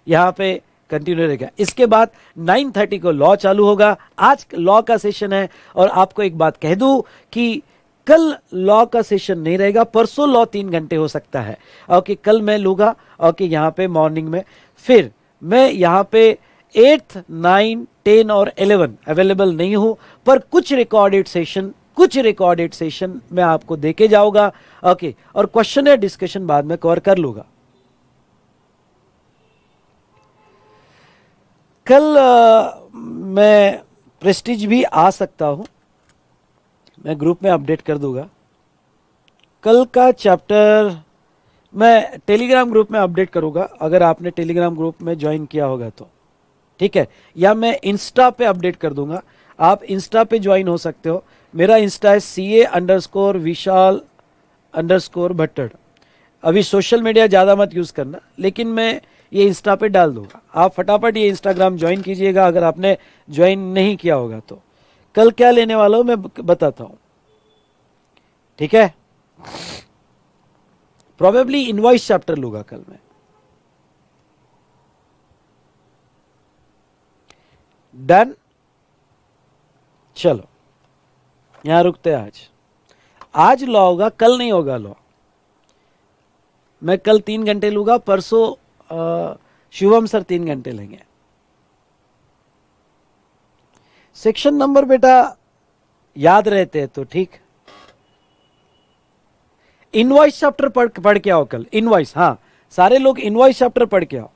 यहाँ पे कंटिन्यू रहेगा। इसके बाद 9:30 को लॉ चालू होगा, आज लॉ का सेशन है। और आपको एक बात कह दूं कि कल लॉ का सेशन नहीं रहेगा, परसों लॉ 3 घंटे हो सकता है। ओके, कल मैं लूंगा ओके यहाँ पे मॉर्निंग में, फिर मैं यहाँ पे 8th, 9, 10 और 11 अवेलेबल नहीं हूं, पर कुछ रिकॉर्डेड सेशन मैं आपको देके जाऊंगा। ओके, और क्वेश्चन है डिस्कशन बाद में कवर कर लूंगा। कल मैं प्रेस्टीज भी आ सकता हूं, मैं ग्रुप में अपडेट कर दूंगा। कल का चैप्टर मैं टेलीग्राम ग्रुप में अपडेट करूंगा, अगर आपने टेलीग्राम ग्रुप में ज्वाइन किया होगा तो, ठीक है, या मैं इंस्टा पे अपडेट कर दूंगा, आप इंस्टा पे ज्वाइन हो सकते हो। मेरा इंस्टा है CA_विशाल_भट्टड़। अभी सोशल मीडिया ज़्यादा मत यूज़ करना, लेकिन मैं ये इंस्टा पे डाल दूंगा, आप फटाफट ये इंस्टाग्राम ज्वाइन कीजिएगा अगर आपने ज्वाइन नहीं किया होगा तो। कल क्या लेने वाला हूं मैं बताता हूं, ठीक है। प्रोबेबली इनवॉइस चैप्टर लूंगा कल मैं। डन, चलो यहां रुकते हैं। आज लॉ होगा, कल नहीं होगा लॉ। मैं कल 3 घंटे लूंगा, परसों शिवम सर 3 घंटे लेंगे। सेक्शन नंबर बेटा याद रहते हैं तो ठीक। इनवॉइस चैप्टर पढ़ के आओ कल, इनवॉइस, हाँ सारे लोग इनवॉइस चैप्टर पढ़ के आओ,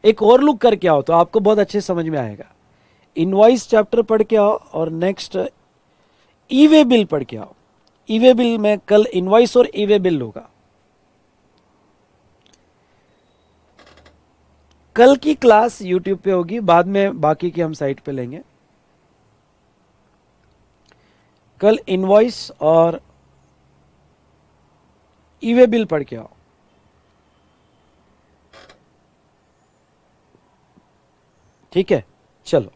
एक और लुक करके आओ तो आपको बहुत अच्छे समझ में आएगा। इनवॉइस चैप्टर पढ़ के आओ और नेक्स्ट ई वे बिल पढ़ के आओ। ई वे बिल में कल इनवॉइस और ई वे बिल लूंगा। कल की क्लास यूट्यूब पे होगी, बाद में बाकी की हम साइट पे लेंगे। कल इनवॉइस और ई वे बिल पढ़ के आओ, ठीक है। चलो।